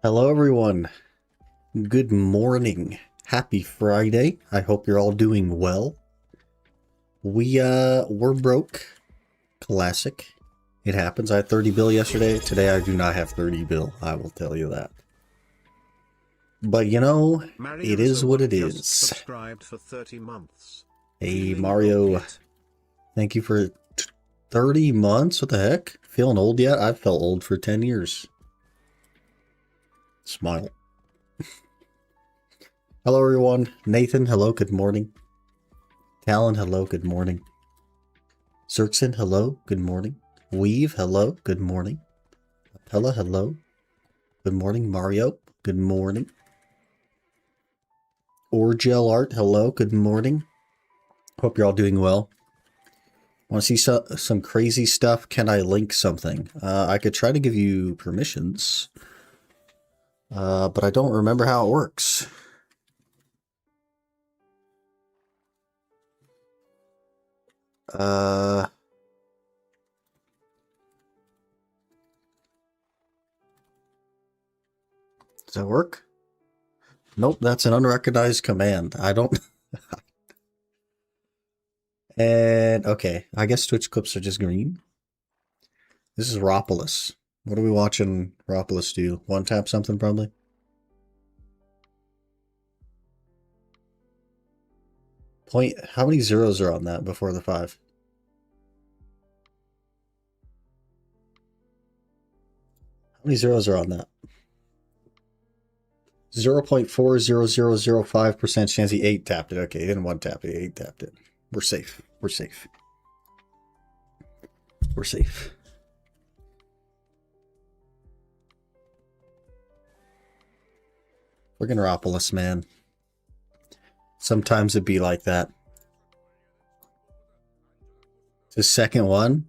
Hello everyone. Good morning. Happy Friday. I hope you're all doing well. We're broke. Classic. It happens. I had 30 bill yesterday. Today I do not have 30 bill. I will tell you that. But you know, it is what it is. Subscribed for 30 months. Hey Mario. Thank you for 30 months. What the heck? Feeling old yet? I've felt old for 10 years. Smile. Hello everyone. Nathan, hello, good morning. Talon, hello, good morning. Zerxin, hello, good morning. Weave, hello, good morning. Apella, hello. Good morning. Mario, good morning. Orgel Art, hello, good morning. Hope you're all doing well. Want to see some crazy stuff? Can I link something? I could try to give you permissions. But I don't remember how it works. Does that work? Nope, that's an unrecognized command. I don't... And, okay, I guess Twitch clips are just green. This is Ropolis. What are we watching Ropolis do? One tap something, probably? How many zeros are on that before the 5? How many zeros are on that? 0.40005% chance he 8 tapped it. Okay, he didn't 1 tap it, he 8 tapped it. We're safe. We're safe. We're safe. Friggin' Ropolis, man. Sometimes it'd be like that. The second one?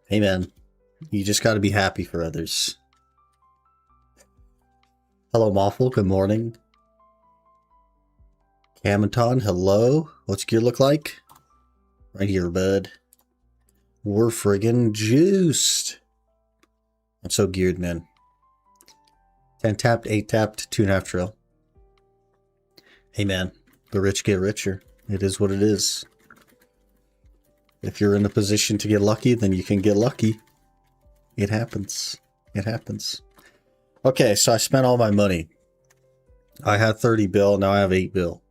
Hey, man. You just gotta be happy for others. Hello, Moffle. Good morning. Camaton, hello. What's gear look like? Right here, bud. We're friggin' juiced. I'm so geared, man. 10 tapped, 8 tapped, 2.5 trill. Hey, man. The rich get richer. It is what it is. If you're in a position to get lucky, then you can get lucky. It happens. It happens. Okay, so I spent all my money. I had 30 bill, now I have 8 bill.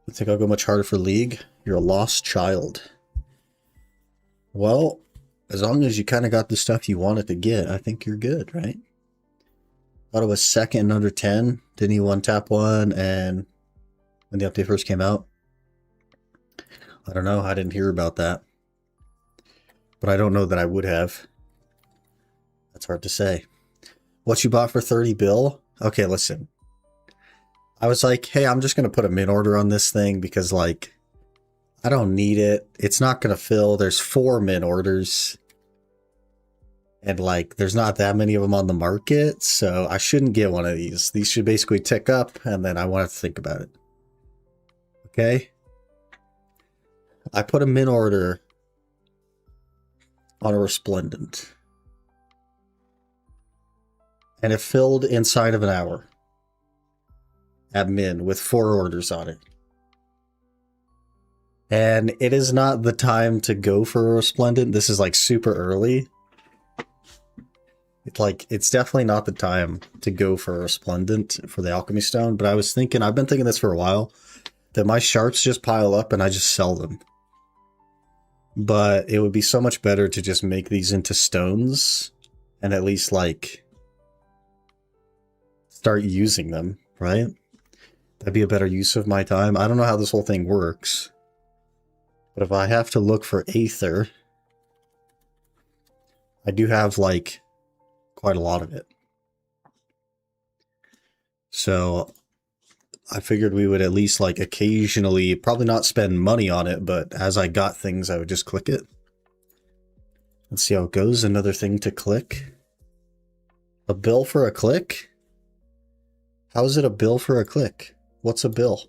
You think I'll go much harder for League? You're a lost child. Well, as long as you kind of got the stuff you wanted to get, I think you're good, right? Thought it was second under 10. Didn't he 1-tap one and when the update first came out? I don't know. I didn't hear about that. But I don't know that I would have. That's hard to say. What you bought for 30 bill? Okay, listen. I was like, hey, I'm just going to put a min order on this thing because, like, I don't need it. It's not going to fill. There's 4 min orders. And, like, there's not that many of them on the market, so I shouldn't get one of these. These should basically tick up, and then I want to think about it. Okay? I put a min order on a Resplendent. And it filled inside of an hour. At min, with 4 orders on it. And it is not the time to go for a Resplendent. This is, like, super early. It's definitely not the time to go for a Resplendent for the Alchemy Stone, but I've been thinking this for a while, that my sharps just pile up and I just sell them. But it would be so much better to just make these into stones and at least, like, start using them, right? That'd be a better use of my time. I don't know how this whole thing works, but if I have to look for Aether, I do have, like, quite a lot of it. So I figured we would at least, like, occasionally, probably not spend money on it, but as I got things, I would just click it. Let's see how it goes. Another thing to click. A bill for a click? How is it a bill for a click? What's a bill?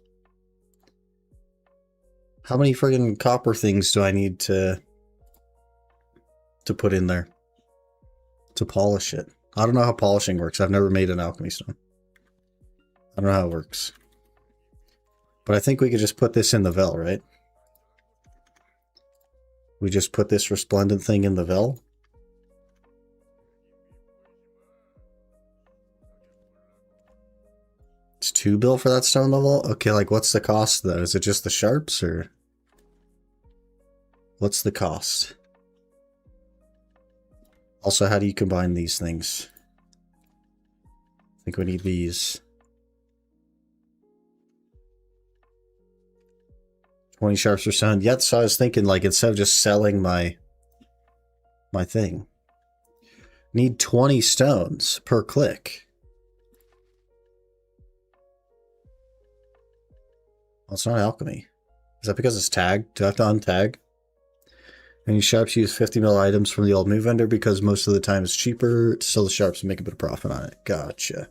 How many friggin' copper things do I need to put in there to polish it? I don't know how polishing works. I've never made an alchemy stone. I don't know how it works. But I think we could just put this in the Vel, right? We just put this resplendent thing in the Vel. It's 2 bill for that stone level? Okay, like what's the cost though? Is it just the sharps or? What's the cost? Also, how do you combine these things? I think we need these. 20 sharps per stone. Yeah, so I was thinking like instead of just selling my thing. Need 20 stones per click. Well, it's not alchemy. Is that because it's tagged? Do I have to untag? Any sharps use 50 mil items from the old new vendor because most of the time it's cheaper to sell the sharps and make a bit of profit on it. Gotcha.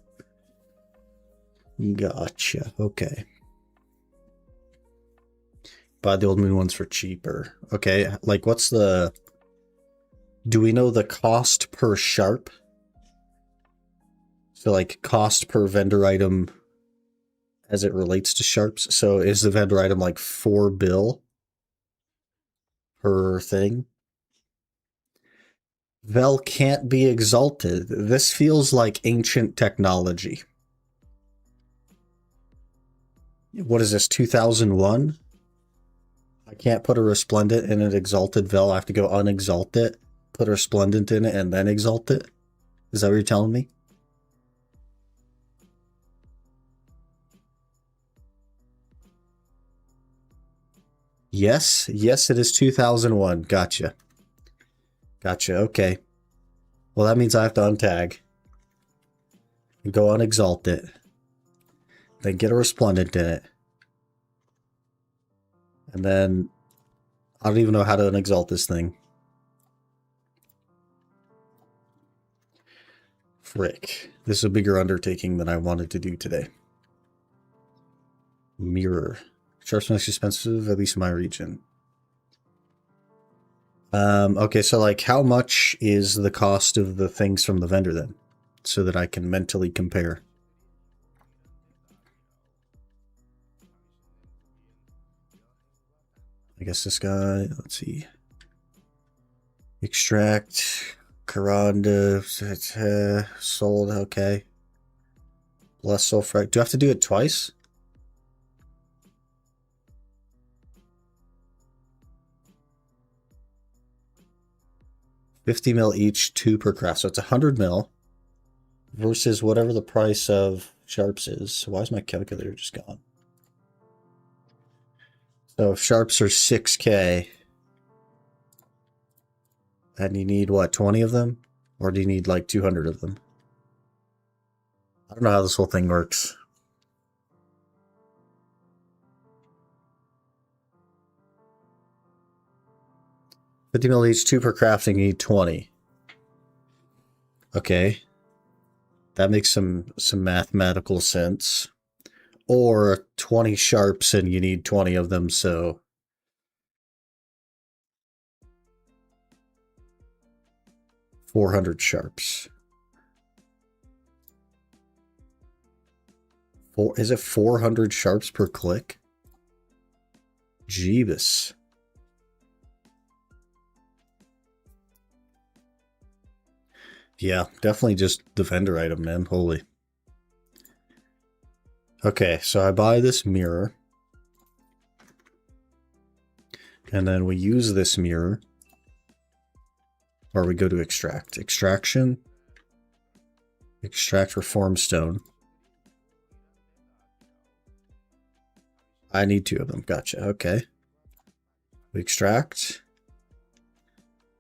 Gotcha. Okay. Buy the old moon ones for cheaper. Okay, like what's the... Do we know the cost per sharp? So like cost per vendor item as it relates to sharps. So is the vendor item like 4 bill per thing? Vel can't be exalted. This feels like ancient technology. What is this, 2001? I can't put a resplendent in an exalted Vel. I have to go unexalt it, put a resplendent in it, and then exalt it? Is that what you're telling me? Yes, yes, it is 2001. Gotcha. Gotcha, okay. Well, that means I have to untag. And go unexalt it. Then get a resplendent in it. And then... I don't even know how to unexalt this thing. Frick. This is a bigger undertaking than I wanted to do today. Mirror. Sharps most expensive, at least in my region. Okay, so like how much is the cost of the things from the vendor then? So that I can mentally compare. I guess this guy, let's see. Extract, Karanda, sold, okay. Less sulfur. Do I have to do it twice? $50 mil each, 2 per craft. So it's 100 mil versus whatever the price of sharps is. So why is my calculator just gone? So if sharps are 6K, and you need, what, 20 of them? Or do you need, like, 200 of them? I don't know how this whole thing works. $50 mil each, 2 per crafting, you need 20. Okay. That makes some mathematical sense. Or 20 sharps and you need 20 of them, so... $400 sharps. Is it 400 sharps per click? Jeebus. Yeah, definitely just the vendor item, man. Holy. Okay, so I buy this mirror. And then we use this mirror. Or we go to extract. Extraction. Extract reform stone. I need 2 of them. Gotcha. Okay. We extract.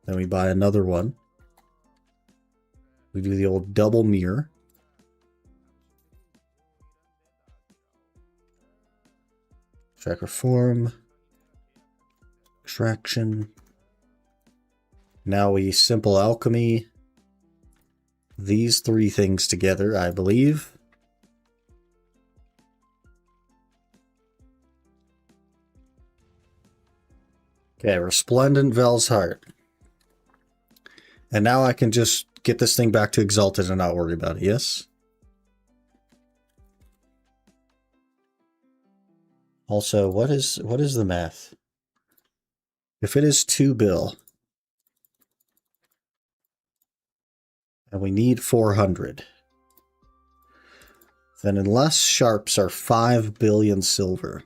Then we buy another one. We do the old double mirror. Extract reform. Extraction. Now we simple alchemy. These 3 things together, I believe. Okay, Resplendent Vel's Heart. And now I can just get this thing back to Exalted and not worry about it, yes? Also, what is the math? If it is 2 bill, and we need 400, then unless sharps are 5 billion silver,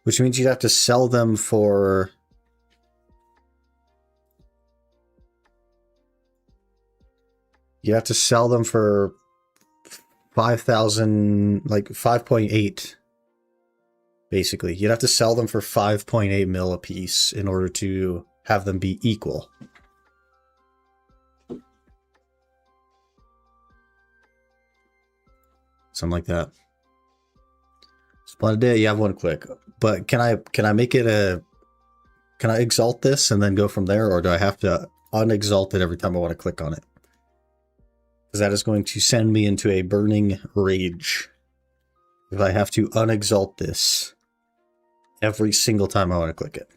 which means you'd have to sell them for... You have to sell them for 5,000, like 5.8, basically. You'd have to sell them for 5.8 mil a piece in order to have them be equal. Something like that. Splendid. You have one click. But can I make it a... Can I exalt this and then go from there, or do I have to unexalt it every time I want to click on it? Because that is going to send me into a burning rage if I have to unexalt this every single time I want to click it.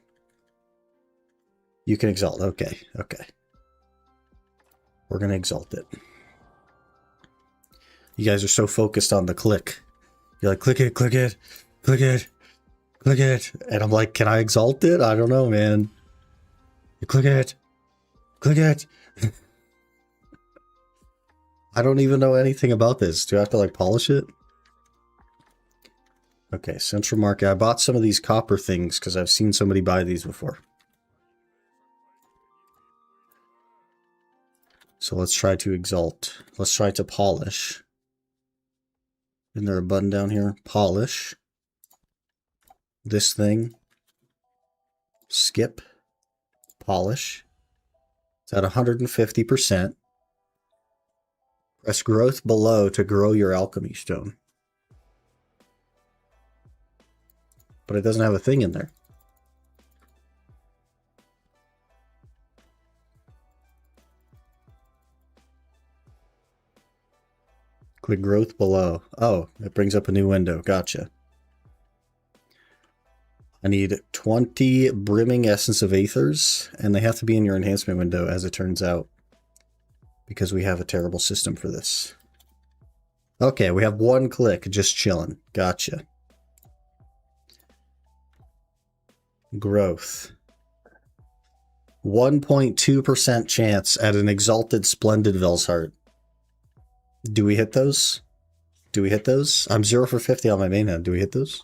You can exalt. Okay, okay. We're going to exalt it. You guys are so focused on the click. You're like, click it, click it, click it, click it. And I'm like, can I exalt it? I don't know, man. You click it, click it. I don't even know anything about this. Do I have to, like, polish it? Okay, Central Market. I bought some of these copper things because I've seen somebody buy these before. So let's try to exalt. Let's try to polish. Isn't there a button down here? Polish. This thing. Skip. Polish. It's at 150%. Press growth below to grow your alchemy stone. But it doesn't have a thing in there. Click growth below. Oh, it brings up a new window. Gotcha. I need 20 brimming essence of aethers, and they have to be in your enhancement window, as it turns out. Because we have a terrible system for this. Okay, we have one click, just chilling. Gotcha. Growth. 1.2% chance at an exalted splendid Vel's Heart. Do we hit those? Do we hit those? I'm 0 for 50 on my main hand. Do we hit those?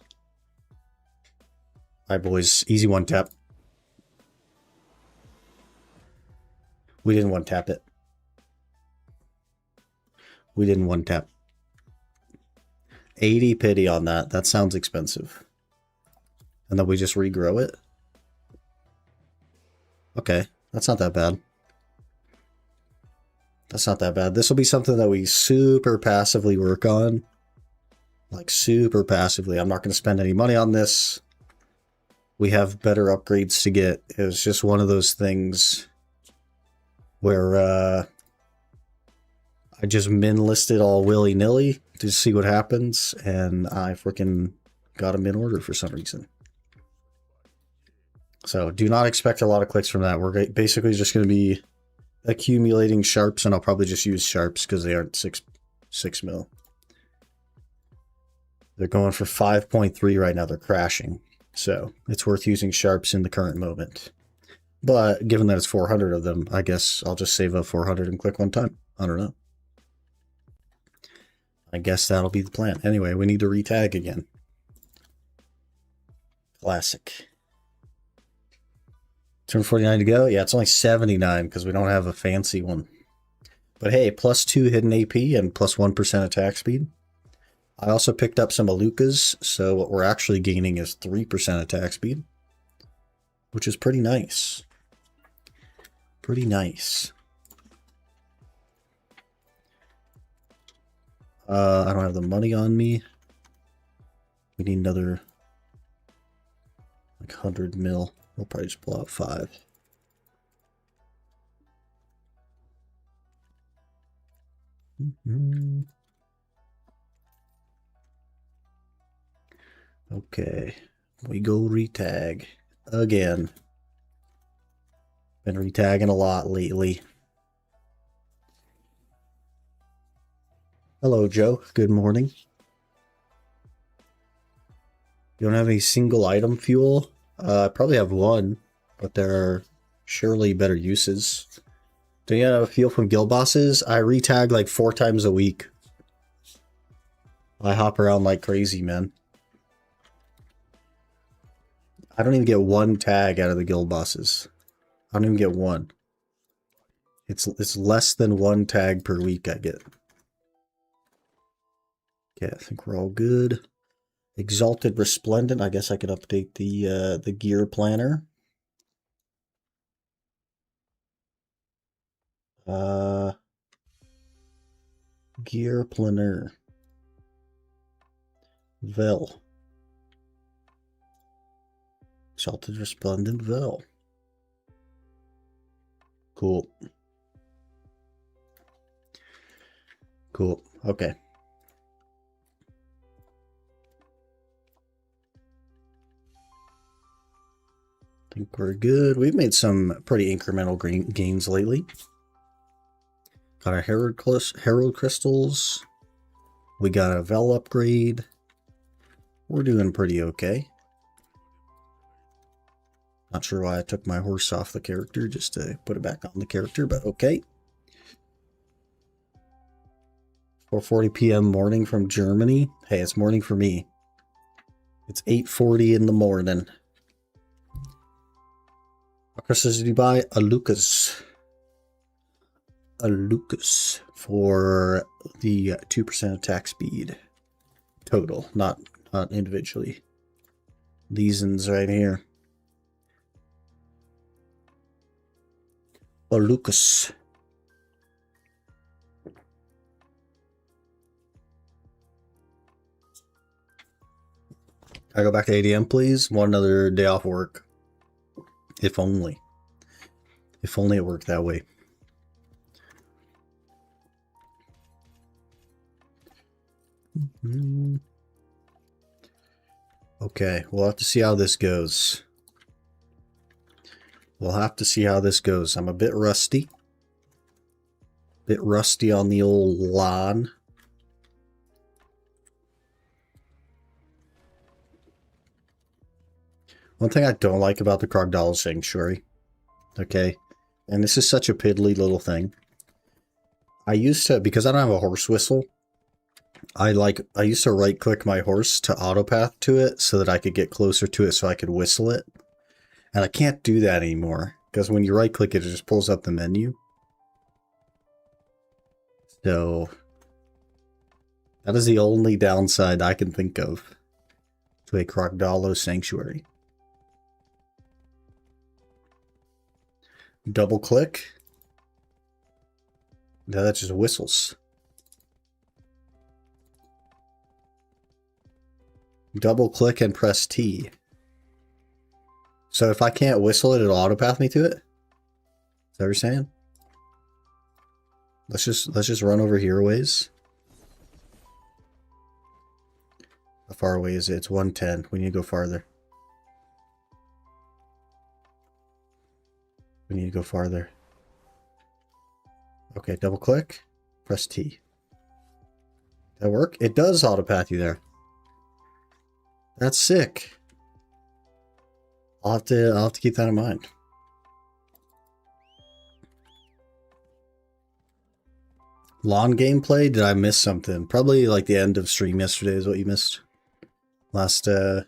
Alright, boys. Easy one tap. We didn't one tap it. We didn't one tap. 80 pity on that. That sounds expensive. And then we just regrow it. Okay, that's not that bad. That's not that bad. This will be something that we super passively work on. Like, super passively. I'm not going to spend any money on this. We have better upgrades to get. It was just one of those things where I just min listed all willy-nilly to see what happens, and I freaking got them in order for some reason. So do not expect a lot of clicks from that. We're basically just going to be accumulating sharps, and I'll probably just use sharps because they aren't 6 mil. They're going for 5.3 right now. They're crashing. So it's worth using sharps in the current moment. But given that it's 400 of them, I guess I'll just save up 400 and click one time. I don't know. I guess that'll be the plan. Anyway, we need to retag again. Classic. Turn 49 to go? Yeah, it's only 79 because we don't have a fancy one. But hey, +2 hidden AP and +1% attack speed. I also picked up some Alukas, so what we're actually gaining is 3% attack speed, which is pretty nice. Pretty nice. I don't have the money on me. We need another like 100 mil. We'll probably just pull out 5. Okay, we go retag again. Been retagging a lot lately. Hello, Joe. Good morning. You don't have any single item fuel? I probably have one, but there are surely better uses. Do you have a fuel from guild bosses? I retag like 4 times a week. I hop around like crazy, man. I don't even get one tag out of the guild bosses. I don't even get one. It's less than 1 tag per week I get. Okay, I think we're all good. Exalted Resplendent. I guess I could update the gear planner. Gear planner. Vel. Exalted Resplendent Vel. Cool. Cool. Okay. I think we're good. We've made some pretty incremental gains lately. Got our Herald Crystals. We got a Vel upgrade. We're doing pretty okay. Not sure why I took my horse off the character just to put it back on the character, but okay. 4:40 p.m. morning from Germany. Hey, it's morning for me. It's 8:40 in the morning. What crystals did you buy? A Lucas. A Lucas for the 2% attack speed. Total, not individually. These right here. A Lucas. Can I go back to ADM, please? One other day off work. If only. If only it worked that way. Okay, we'll have to see how this goes. We'll have to see how this goes. I'm a bit rusty. Bit rusty on the old Lahn. One thing I don't like about the Crocodile Sanctuary, okay, and this is such a piddly little thing. I used to, because I don't have a horse whistle, I used to right click my horse to autopath to it so that I could get closer to it so I could whistle it. And I can't do that anymore because when you right click it, it just pulls up the menu. So that is the only downside I can think of to a Crocodile Sanctuary. Double click. Now that just whistles. Double click and press T. So if I can't whistle it, it'll autopath me to it? Is that what you're saying? Let's just run over here a ways. How far away is it? It's 110. We need to go farther. We need to go farther. Okay, double click. Press T. Did that work? It does autopath you there. That's sick. I'll have to keep that in mind. Lawn gameplay? Did I miss something? Probably like the end of stream yesterday is what you missed. Last hour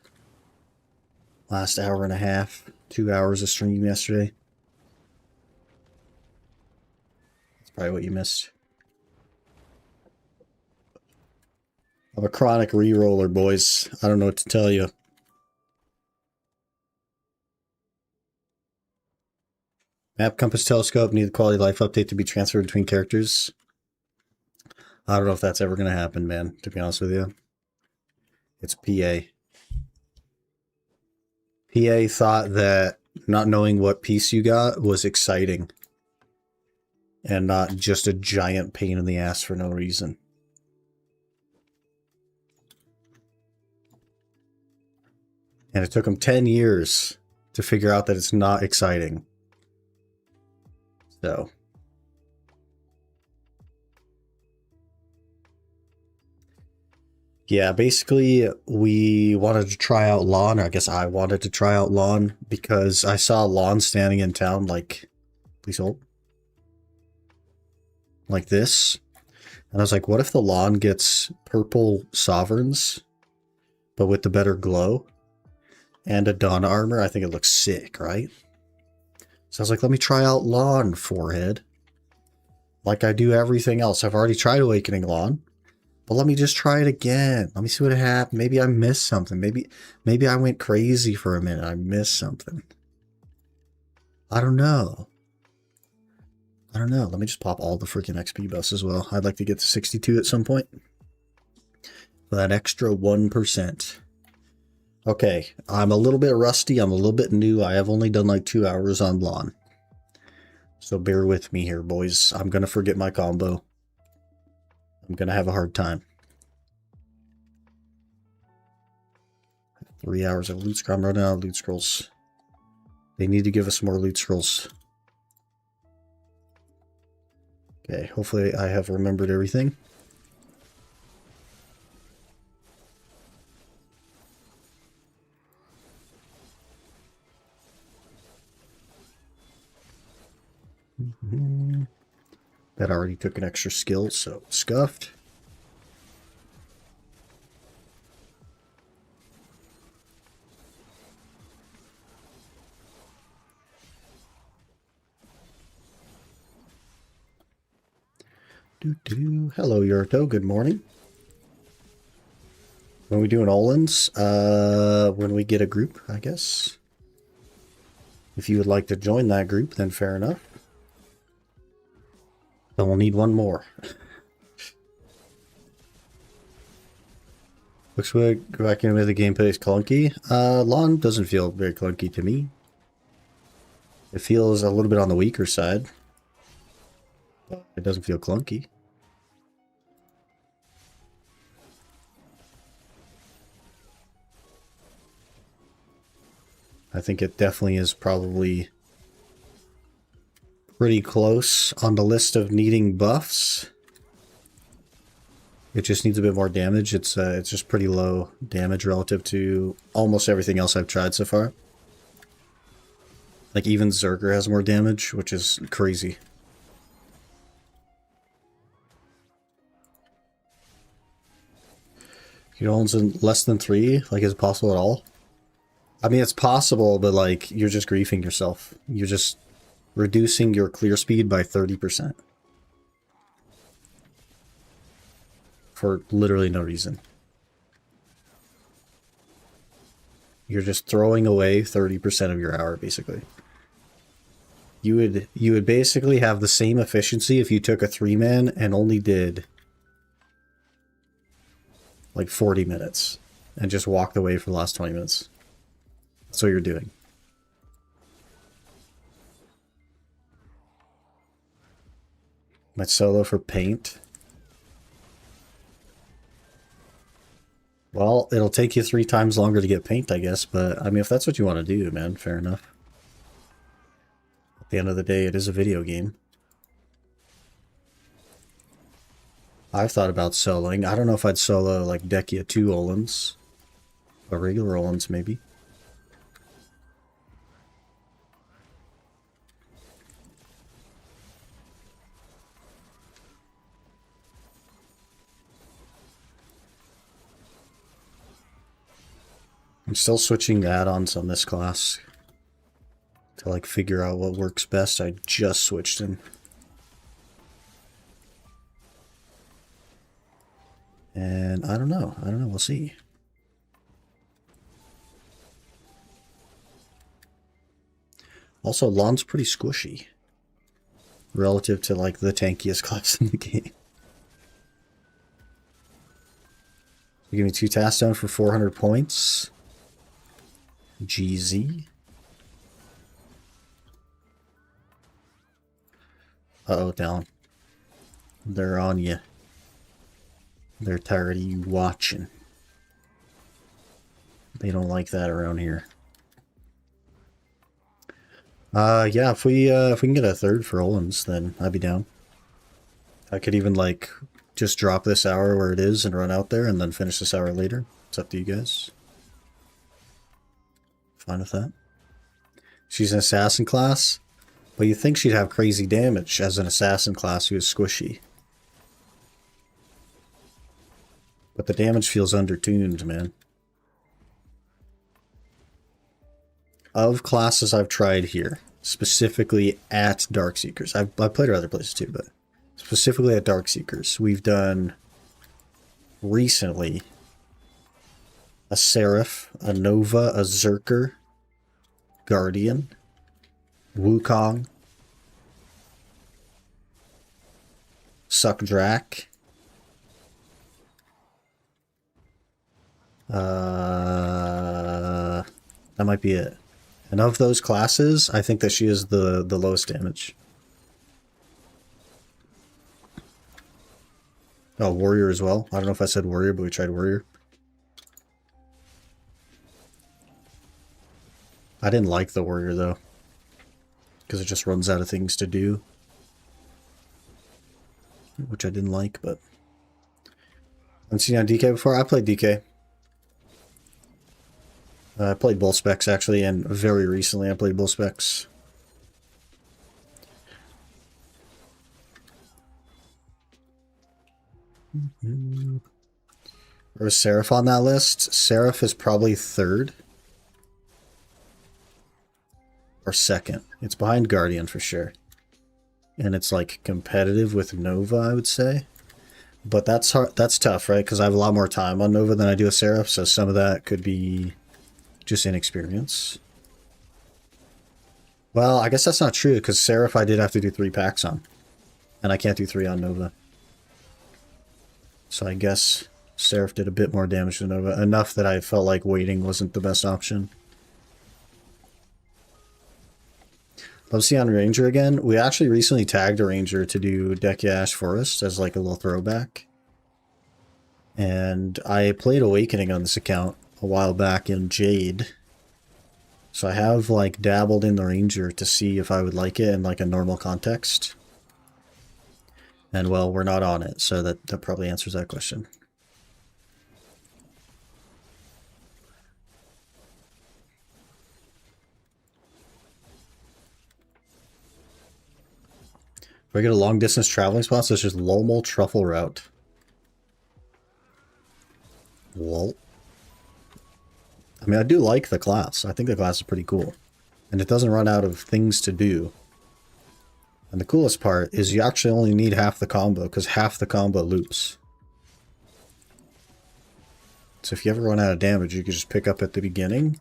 and a half, 2 hours of stream yesterday. That's probably what you missed. I'm a chronic re-roller, boys. I don't know what to tell you. Map Compass Telescope need the quality of life update to be transferred between characters. I don't know if that's ever going to happen, man, to be honest with you. It's PA. PA thought that not knowing what piece you got was exciting. and not just a giant pain in the ass for no reason. And it took them 10 years to figure out that it's not exciting. So. Yeah, basically we wanted to try out Lahn, or I guess I wanted to try out Lahn because I saw Lahn standing in town like, please hold, like this. And I was like, what if the Lahn gets purple sovereigns, but with the better glow and a Dawn armor? I think it looks sick, right? So I was like, let me try out Lahn, forehead. Like I do everything else. I've already tried Awakening Lahn. But let me just try it again. Let me see what happened. Maybe I missed something. Maybe I went crazy for a minute. I missed something. I don't know. I don't know. Let me just pop all the freaking XP buffs as well. I'd like to get to 62 at some point. For that extra 1%. Okay, I'm a little bit rusty. I'm a little bit new. I have only done like 2 hours on Lahn. So bear with me here, boys. I'm going to forget my combo. I'm going to have a hard time. 3 hours of loot scroll. I'm running out of loot scrolls. They need to give us more loot scrolls. Okay, hopefully I have remembered everything. That already took an extra skill, so scuffed. Hello, Yurto. Good morning. When we do an Olun's, when we get a group, I guess. If you would like to join that group, then fair enough. Then we'll need one more. Looks like go back in with the gameplay is clunky. Lahn doesn't feel very clunky to me. It feels a little bit on the weaker side. But it doesn't feel clunky. I think it definitely is probably pretty close on the list of needing buffs. It just needs a bit more damage. It's just pretty low damage relative to almost everything else I've tried so far. Like even Zerker has more damage, which is crazy. You know, it's in less than 3. Like, is it possible at all? I mean, it's possible, but like you're just griefing yourself. You're just reducing your clear speed by 30%. For literally no reason. You're just throwing away 30% of your hour, basically. You would basically have the same efficiency if you took a 3-man and only did like 40 minutes and just walked away for the last 20 minutes. That's what you're doing. Might solo for paint. Well, it'll take you 3 times longer to get paint, I guess, but I mean, if that's what you want to do, man, fair enough. At the end of the day, it is a video game. I've thought about soloing. I don't know if I'd solo like Dekia 2 Oluns, or regular Oluns maybe. I'm still switching add-ons on this class to like figure out what works best. I just switched in. And I don't know. We'll see. Also, Lahn's pretty squishy relative to like the tankiest class in the game. You give me 2 tasks down for 400 points. GZ. Uh-oh, down. They're on you. They're tired of you watching. They don't like that around here. Yeah, if we can get a third for Olun's, then I'd be down. I could even, like, just drop this hour where it is and run out there and then finish this hour later. It's up to you guys. Fine with that. She's an assassin class, but you think she'd have crazy damage as an assassin class who is squishy. But the damage feels undertuned, man. Of classes I've tried here, specifically at Darkseekers, I've played her other places too, but specifically at Darkseekers, we've done recently a Seraph, a Nova, a Zerker, Guardian, Wukong, Suckdrak, that might be it. And of those classes, I think that she is the lowest damage. Oh, Warrior as well. I don't know if I said Warrior, but we tried Warrior. I didn't like the Warrior, though. Because it just runs out of things to do. Which I didn't like, but... I've seen on DK before. I played DK. I played both specs, actually, and very recently I played both specs. There's Seraph on that list. Seraph is probably third. Or second. It's behind Guardian for sure. And it's like competitive with Nova, I would say. But that's hard, that's tough, right? Because I have a lot more time on Nova than I do with Seraph, so some of that could be just inexperience. Well, I guess that's not true, because Seraph I did have to do 3 packs on. And I can't do 3 on Nova. So I guess Seraph did a bit more damage than Nova. Enough that I felt like waiting wasn't the best option. Let's see on Ranger again. We actually recently tagged a Ranger to do Dekia Ash Forest as like a little throwback. And I played Awakening on this account a while back in Jade. So I have like dabbled in the Ranger to see if I would like it in like a normal context. And well, we're not on it, so that probably answers that question. If I get a long distance traveling spot, so it's just Lomel Truffle Route. Lol. I mean, I do like the class. I think the class is pretty cool. And it doesn't run out of things to do. And the coolest part is you actually only need half the combo, because half the combo loops. So if you ever run out of damage, you can just pick up at the beginning.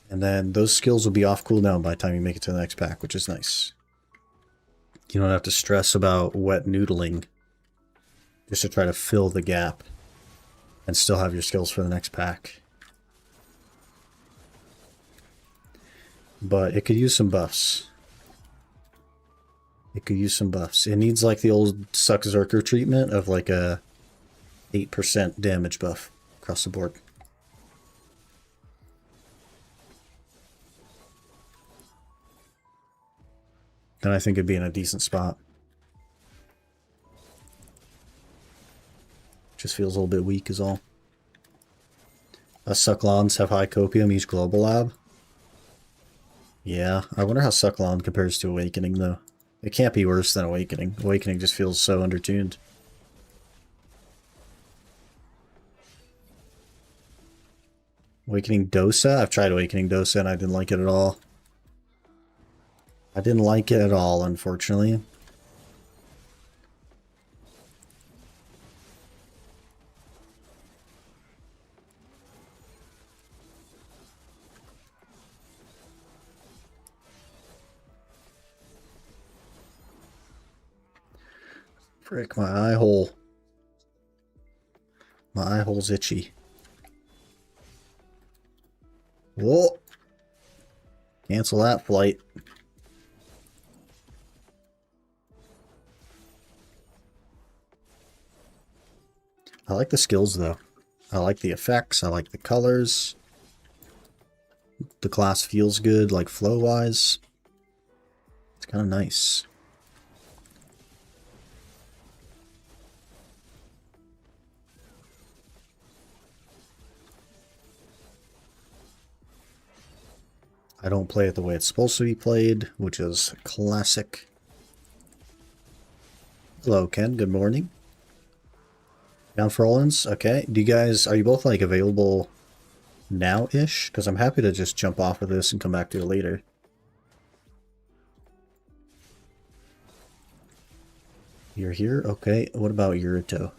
And then those skills will be off cooldown by the time you make it to the next pack, which is nice. You don't have to stress about wet noodling just to try to fill the gap and still have your skills for the next pack. But it could use some buffs. It could use some buffs. It needs like the old Suck Zerker treatment of like a 8% damage buff across the board. Then I think it'd be in a decent spot. Just feels a little bit weak is all. Sucklons have high copium, use Global Lab. Yeah, I wonder how Sucklon compares to Awakening though. It can't be worse than Awakening. Awakening just feels so undertuned. Awakening Dosa? I've tried Awakening Dosa and I didn't like it at all. I didn't like it at all, unfortunately. Frick, my eye hole. My eye hole's itchy. Whoa! Cancel that flight. I like the skills though. I like the effects. I like the colors. The class feels good, like flow-wise. It's kind of nice. I don't play it the way it's supposed to be played, which is classic. Hello, Ken. Good morning. Down for Olun's? Okay. Do you guys, are you both like available now-ish? Because I'm happy to just jump off of this and come back to it later. You're here? Okay. What about Yurito?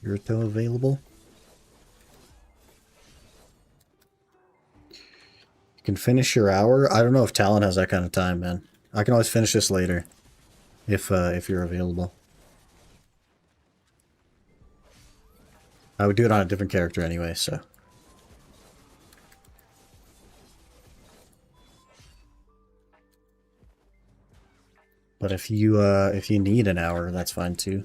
Yurito available? You can finish your hour? I don't know if Talon has that kind of time, man. I can always finish this later. If you're available. I would do it on a different character anyway, so. But if you need an hour, that's fine too.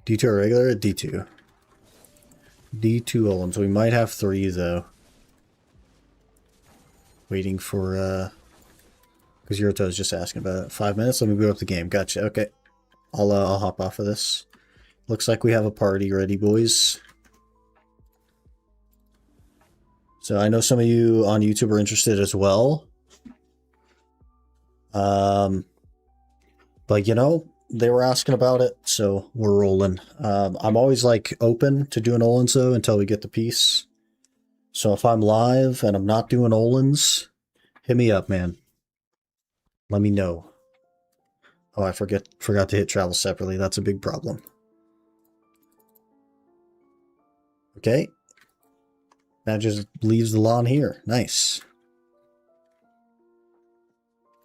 D2 or regular? D2. D2Olun. So we might have 3 though. Waiting for because Yurito is just asking about it. 5 minutes. Let me boot up the game. Gotcha. Okay, I'll hop off of this. Looks like we have a party ready, boys. So I know some of you on YouTube are interested as well. But you know, they were asking about it, so we're rolling. I'm always like open to doing Olun's though until we get the piece. So if I'm live and I'm not doing Olun's, hit me up, man. Let me know. Oh, I forgot to hit travel separately. That's a big problem. Okay. That just leaves the Lahn here. Nice.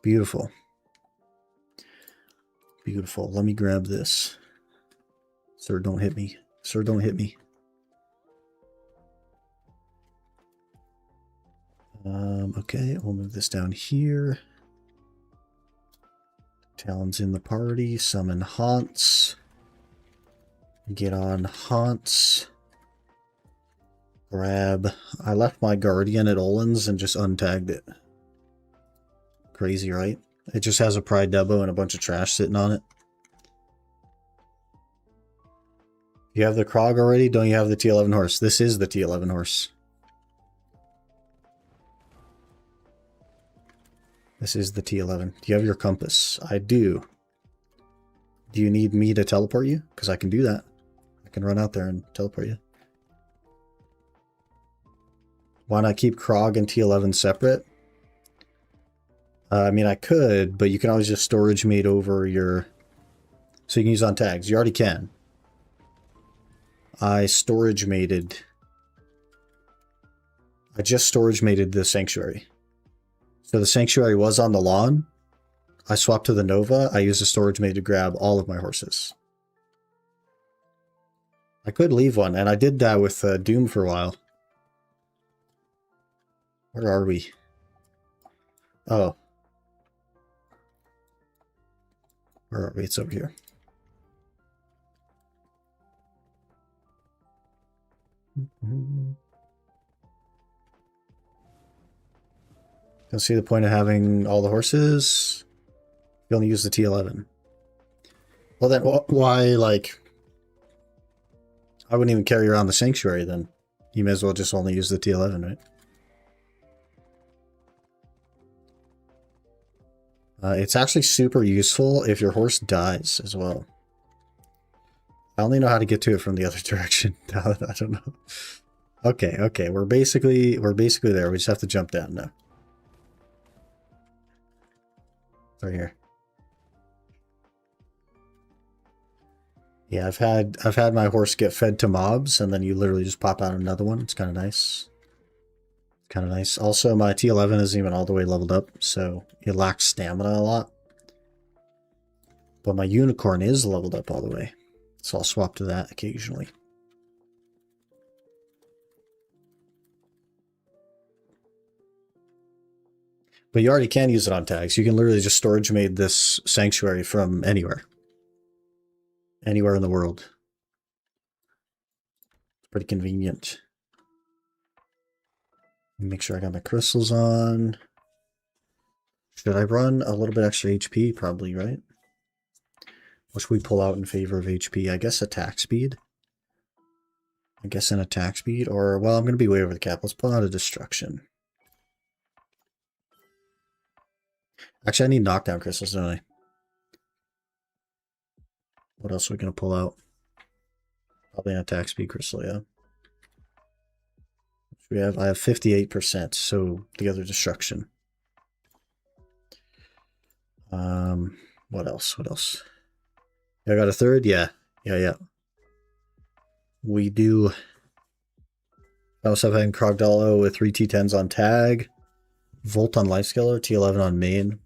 Beautiful. Beautiful. Let me grab this. Sir, don't hit me. Sir, don't hit me. Okay, we'll move this down here. Talon's in the party. Summon Haunts. Get on Haunts. Grab. I left my Guardian at Olun's and just untagged it. Crazy, right? It just has a Pride Debo and a bunch of trash sitting on it. You have the Krog already? Don't you have the T11 horse? This is the T11 horse. This is the T11. Do you have your compass? I do. Do you need me to teleport you? Because I can do that. I can run out there and teleport you. Why not keep Krog and T11 separate? I mean, I could, but you can always just storage mate over your... So you can use on tags. You already can. I storage mated... I just storage mated the Sanctuary. So the Sanctuary was on the Lahn. I swapped to the Nova. I used a storage mate to grab all of my horses. I could leave one, and I did that with Doom for a while. Where are we? Oh. Where are we? It's over here. Don't see the point of having all the horses. You only use the T11. Well then, why, like... I wouldn't even carry around the Sanctuary then. You may as well just only use the T11, right? It's actually super useful if your horse dies as well. I only know how to get to it from the other direction. I don't know. Okay, okay, we're basically there. We just have to jump down now. Right here. Yeah, I've had my horse get fed to mobs, and then you literally just pop out another one. It's kind of nice. Kind of nice. Also, my T11 isn't even all the way leveled up, so it lacks stamina a lot. But my unicorn is leveled up all the way, so I'll swap to that occasionally. But you already can use it on tags. You can literally just storage made this sanctuary from anywhere. Anywhere in the world. It's pretty convenient. Make sure I got my crystals on. Should I run a little bit extra HP? Probably, right? What should we pull out in favor of HP? I guess attack speed. I guess an attack speed. Or, well, I'm going to be way over the cap. Let's pull out a destruction. Actually, I need knockdown crystals, don't I? What else are we going to pull out? Probably an attack speed crystal, yeah. We have, I have 58%, so the other destruction. What else? What else? I got a third? Yeah. Yeah. We do. I also have Krogdalo with 3 T10s on tag. Volt on Lifescaler, T11 on main.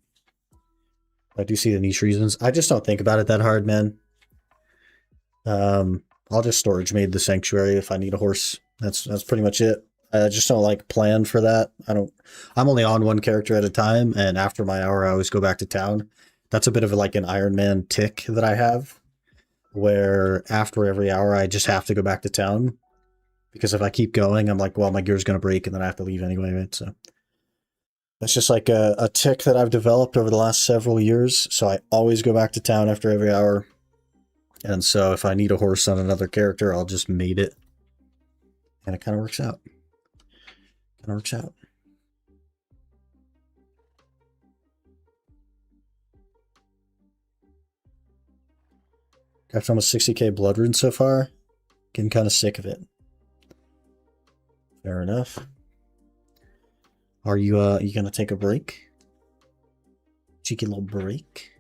I do see the niche reasons. I just don't think about it that hard, man. I'll just storage made the sanctuary if I need a horse. That's pretty much it. I just don't like plan for that. I'm only on one character at a time, and after my hour I always go back to town. That's a bit of like an Iron Man tick that I have, where after every hour I just have to go back to town. Because if I keep going, I'm like, well, my gear's gonna break and then I have to leave anyway, right? So that's just like a tick that I've developed over the last several years. So I always go back to town after every hour. And so if I need a horse on another character, I'll just mate it. And it kind of works out. Got almost 60k blood runes so far. Getting kind of sick of it. Fair enough. Are you gonna take a break? Cheeky little break.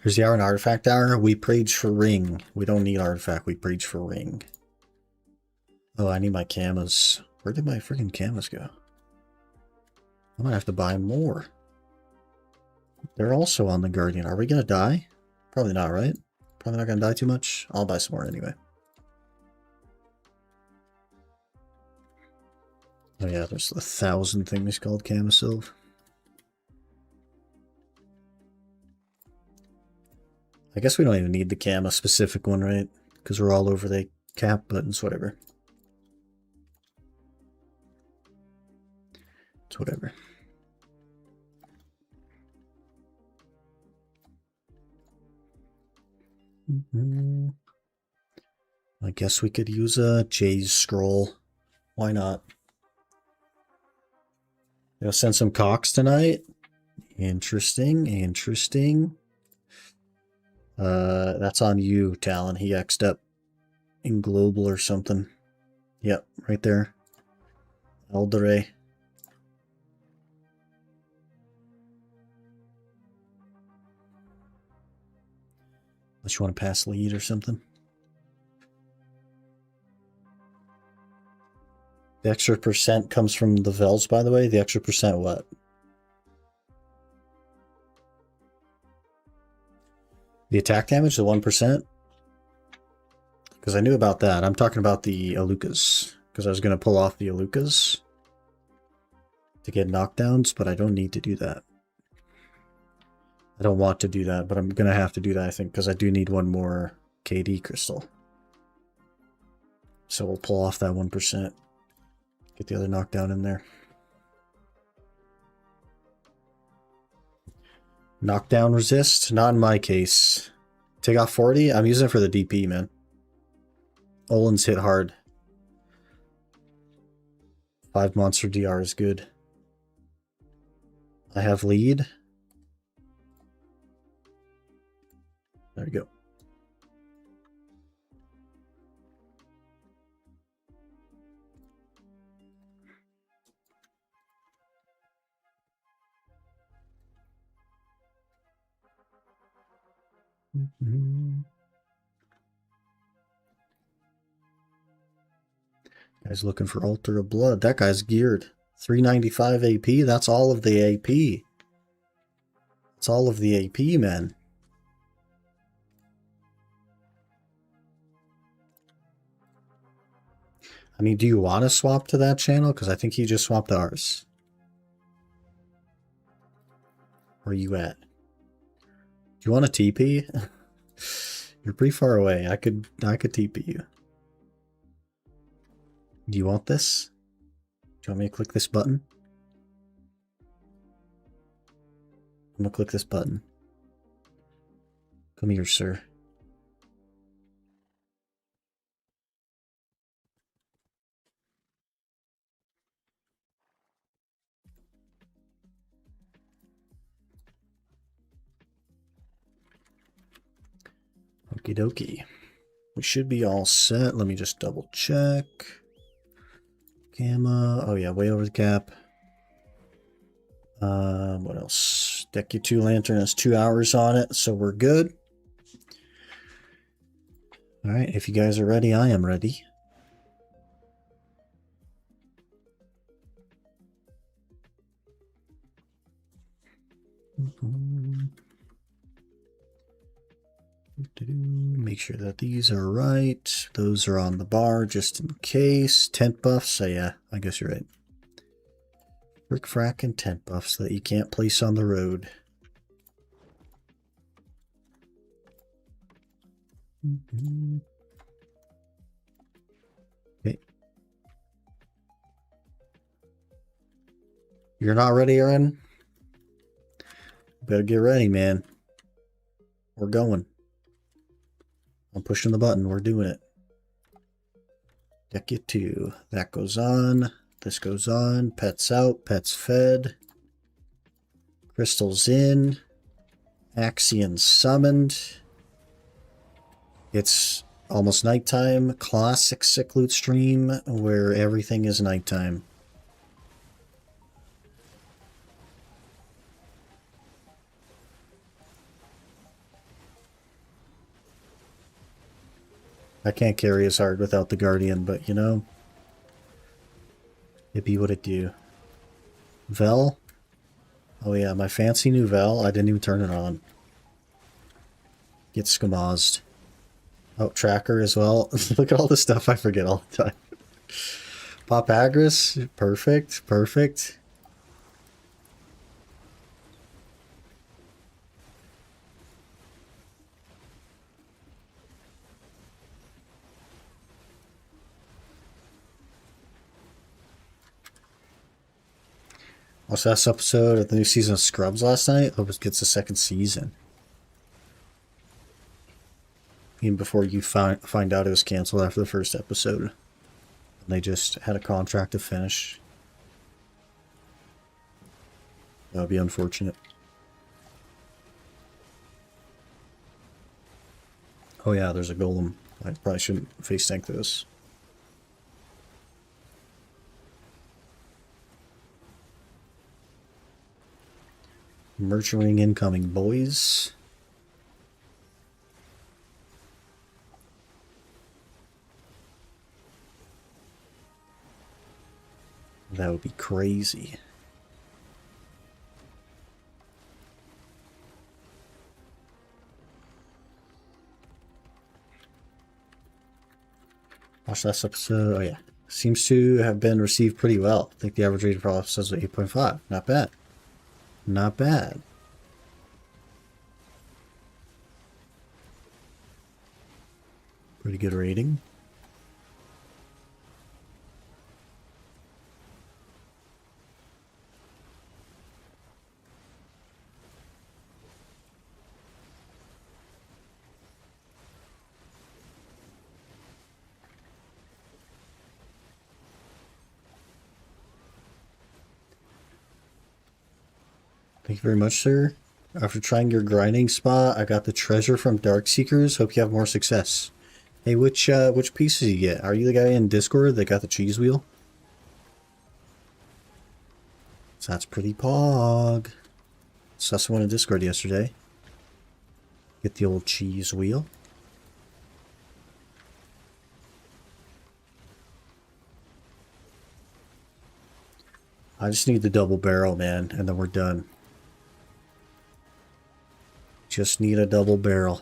Here's the hour and artifact hour. We preach for ring. We don't need artifact. We preach for ring. Oh, I need my camas. Where did my freaking camas go? I might have to buy more. They're also on the Guardian. Are we gonna die? Probably not, right? Probably not gonna die too much. I'll buy some more anyway. Oh yeah, there's 1,000 things called Camasilv. I guess we don't even need the Kama specific one, right? Because we're all over the cap buttons, whatever. It's whatever. I guess we could use a Jay's scroll. Why not? They'll send some cocks tonight. Interesting. That's on you, Talon. He X'd up in global or something. Yep, right there. Eldere. Unless you want to pass lead or something. The extra percent comes from the Vels, by the way. The extra percent what? The attack damage, the 1%? Because I knew about that. I'm talking about the Alukas. Because I was going to pull off the Alukas to get knockdowns, but I don't need to do that. I don't want to do that, but I'm going to have to do that, I think, because I do need one more KD crystal. So we'll pull off that 1%. Get the other knockdown in there. Knockdown resist? Not in my case. Take off 40? I'm using it for the DP, man. Olun's hit hard. 5 monster DR is good. I have lead. There we go. Guy's looking for Altar of Blood. That guy's geared. 395 AP. That's all of the AP. That's all of the AP, man. I mean, do you want to swap to that channel? Because I think he just swapped to ours. Where are you at? Do you want a TP? You're pretty far away. I could TP you. Do you want this? Do you want me to click this button? I'm gonna click this button. Come here, sir. Okie dokie. We should be all set. Let me just double check. Gamma. Oh yeah, way over the cap. What else? Deck your 2 lantern has 2 hours on it, so we're good. Alright, if you guys are ready, I am ready. Make sure that these are right. Those are on the bar just in case. Tent buffs. So yeah, I guess you're right. Brick frack and tent buffs that you can't place on the road. Okay. You're not ready, Aaron? Better get ready, man. We're going. I'm pushing the button. We're doing it. Deck you 2. That goes on. This goes on. Pets out. Pets fed. Crystals in. Axion summoned. It's almost nighttime. Classic sick loot stream where everything is nighttime. I can't carry as hard without the Guardian, but you know, it be what it do. Vel? Oh yeah, my fancy new Vel. I didn't even turn it on. Get skamazed. Oh, tracker as well. Look at all the stuff I forget all the time. Pop Agris. Perfect. Perfect. Watched last episode of the new season of Scrubs last night. Hope it gets a second season. Even before you find out it was canceled after the first episode. They just had a contract to finish. That would be unfortunate. Oh yeah, there's a golem. I probably shouldn't face tank this. Merchant ring incoming, boys. That would be crazy. Watch last episode. Oh yeah. Seems to have been received pretty well. I think the average rating for all episodes was 8.5. Not bad. Not bad. Pretty good rating. Thank you very much, sir. After trying your grinding spot, I got the treasure from Darkseekers. Hope you have more success. Hey, which pieces did you get? Are you the guy in Discord that got the cheese wheel? So that's pretty pog. Saw someone in Discord yesterday. Get the old cheese wheel. I just need the double barrel, man, and then we're done. Just need a double barrel.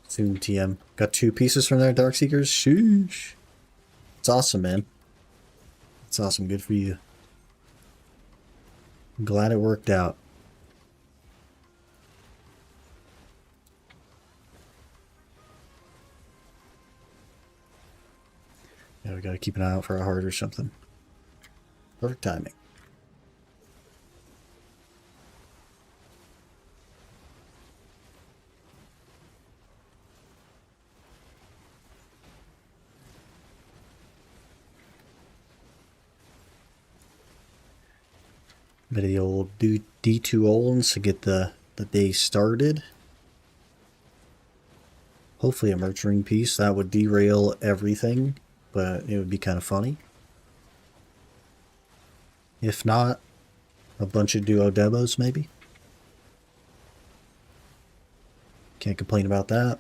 Soon, TM. Got 2 pieces from there, Darkseekers. Sheesh. It's awesome, man. It's awesome. Good for you. I'm glad it worked out. Yeah, we gotta keep an eye out for a heart or something. Perfect timing. Bit of the old D2Oluns to get the day started. Hopefully a nurturing piece. That would derail everything, but it would be kind of funny. If not, a bunch of duo demos maybe. Can't complain about that.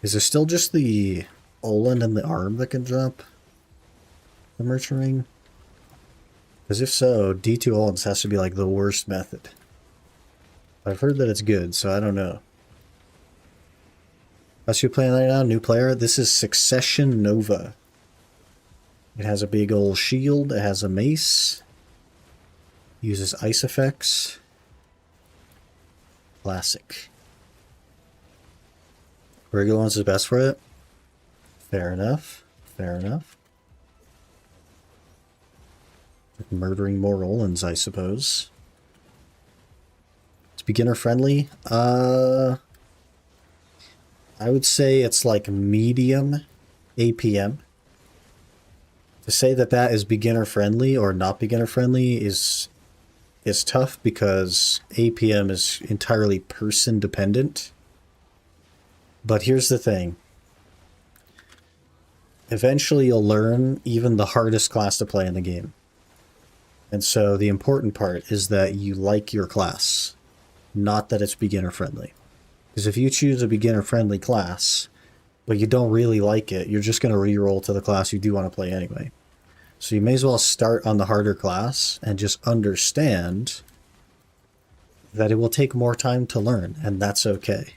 Is it still just the Olun and the arm that can drop the merchant ring? Because if so, D2Oluns has to be like the worst method. I've heard that it's good, so I don't know. That's you playing right now? New player? This is Succession Nova. It has a big old shield. It has a mace. Uses ice effects. Classic. Regular ones is best for it. Fair enough. Fair enough. Murdering more Oluns, I suppose. It's beginner friendly. I would say it's like medium APM. To say that that is beginner friendly or not beginner friendly is tough because APM is entirely person dependent. But here's the thing. Eventually you'll learn even the hardest class to play in the game. And so the important part is that you like your class, not that it's beginner friendly. Because if you choose a beginner friendly class, but you don't really like it, you're just going to reroll to the class you do want to play anyway. So you may as well start on the harder class and just understand that it will take more time to learn, and that's okay.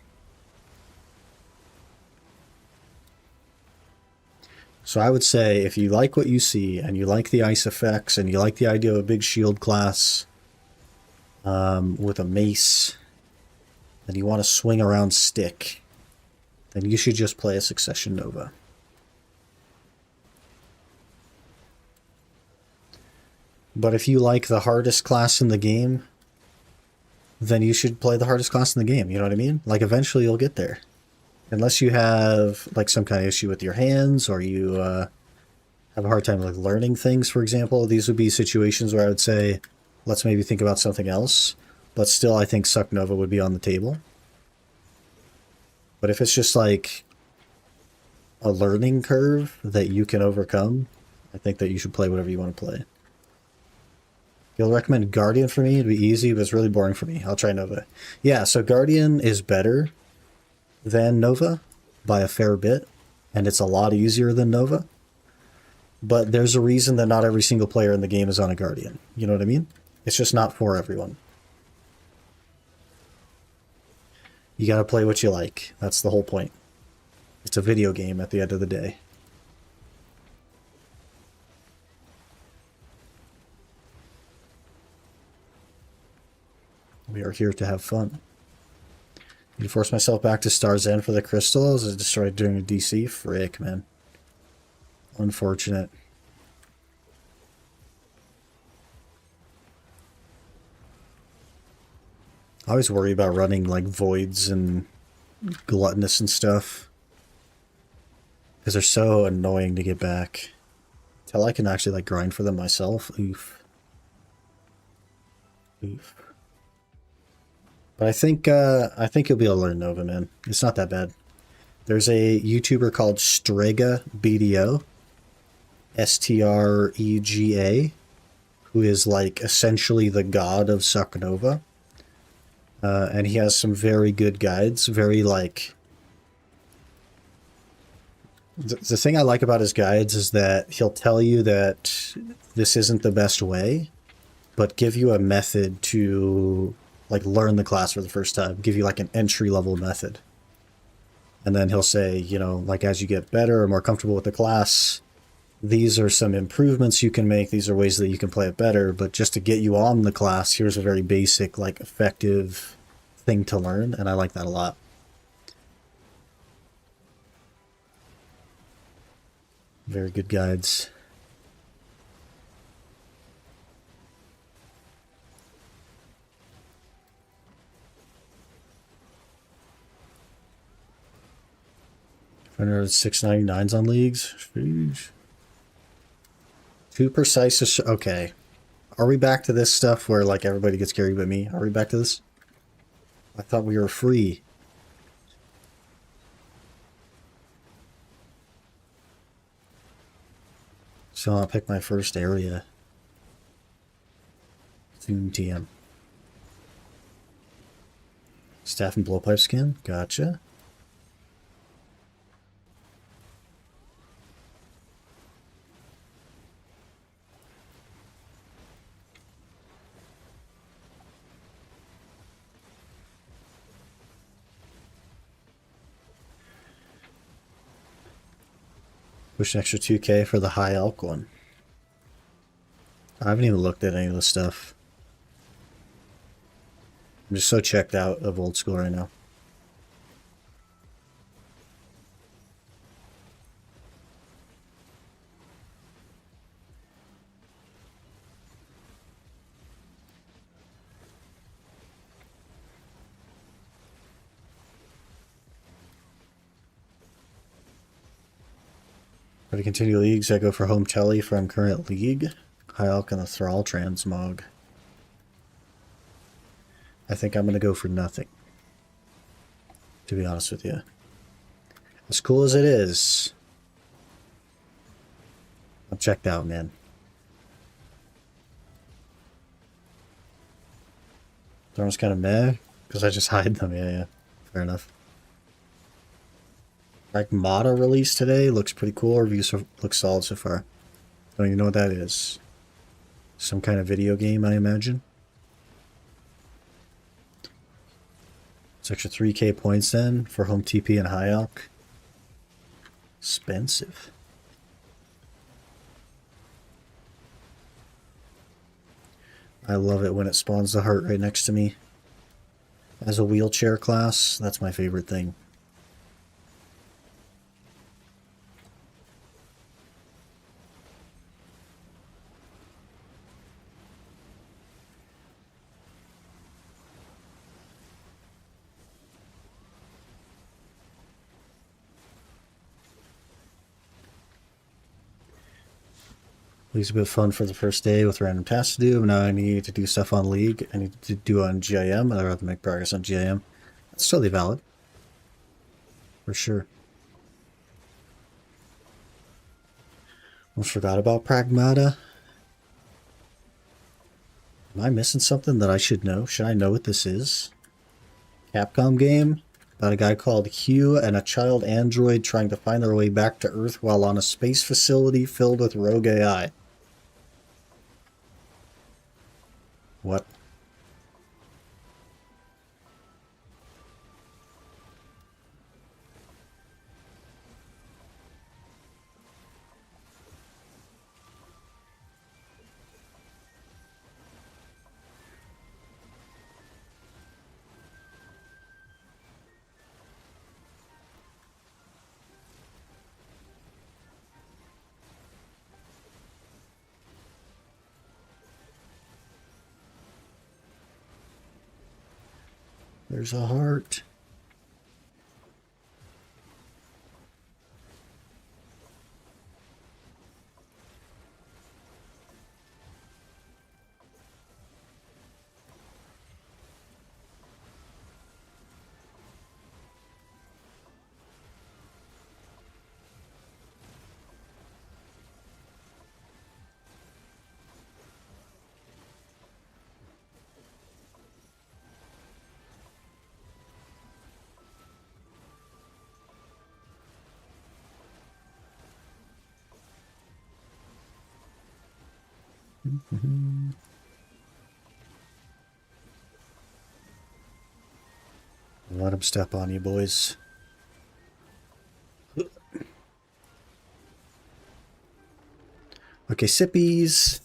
So I would say if you like what you see and you like the ice effects and you like the idea of a big shield class with a mace and you want to swing around stick, then you should just play a Succession Nova. But if you like the hardest class in the game, then you should play the hardest class in the game. You know what I mean? Like eventually you'll get there. Unless you have like some kind of issue with your hands or you have a hard time like learning things, for example, these would be situations where I would say, let's maybe think about something else. But still, I think Suck Nova would be on the table. But if it's just like a learning curve that you can overcome, I think that you should play whatever you want to play. You'll recommend Guardian for me? It'd be easy, but it's really boring for me. I'll try Nova. Yeah, so Guardian is better than Nova by a fair bit, and it's a lot easier than Nova. But there's a reason that not every single player in the game is on a Guardian. You know what I mean? It's just not for everyone. You gotta play what you like. That's the whole point. It's a video game at the end of the day. We are here to have fun. Need to force myself back to Star's End for the crystals. I destroyed during a DC. Frick, man. Unfortunate. I always worry about running like voids and gluttonous and stuff, because they're so annoying to get back. Till I can actually like grind for them myself. Oof. Oof. But I think you'll be able to learn Nova, man. It's not that bad. There's a YouTuber called Strega BDO, Strega, who is like essentially the god of Suck Nova. And he has some very good guides, very like... The thing I like about his guides is that he'll tell you that this isn't the best way, but give you a method to like learn the class for the first time, give you like an entry level method. And then he'll say, you know, like as you get better or more comfortable with the class, these are some improvements you can make. These are ways that you can play it better. But just to get you on the class, here's a very basic, like effective thing to learn. And I like that a lot. Very good guides. $6.99s on leagues. Sheesh. Too precise. Okay. Are we back to this stuff where like everybody gets carried but me? Are we back to this? I thought we were free. So I'll pick my first area. Thune TM. Staff and blowpipe skin. Gotcha. Push an extra 2k for the high elk one. I haven't even looked at any of this stuff. I'm just so checked out of old school right now. For to continue leagues, I go for home telly from current league. High elk and the thrall transmog. I think I'm going to go for nothing, to be honest with you. As cool as it is, I'm checked out, man. Thorn's kind of meh, because I just hide them. Yeah, fair enough. Pragmata released today. Looks pretty cool. Reviews look solid so far. Don't even know what that is. Some kind of video game, I imagine. It's extra 3k points then for home TP and high elk. Expensive. I love it when it spawns the heart right next to me. As a wheelchair class, that's my favorite thing. League's a bit fun for the first day with random tasks to do, but now I need to do stuff on League. I need to do on GIM. I'd rather make progress on GIM. That's totally valid. For sure. Almost forgot about Pragmata. Am I missing something that I should know? Should I know what this is? Capcom game about a guy called Hugh and a child android trying to find their way back to Earth while on a space facility filled with rogue AI. What? There's a heart. let him step on you, boys. Okay, sippies.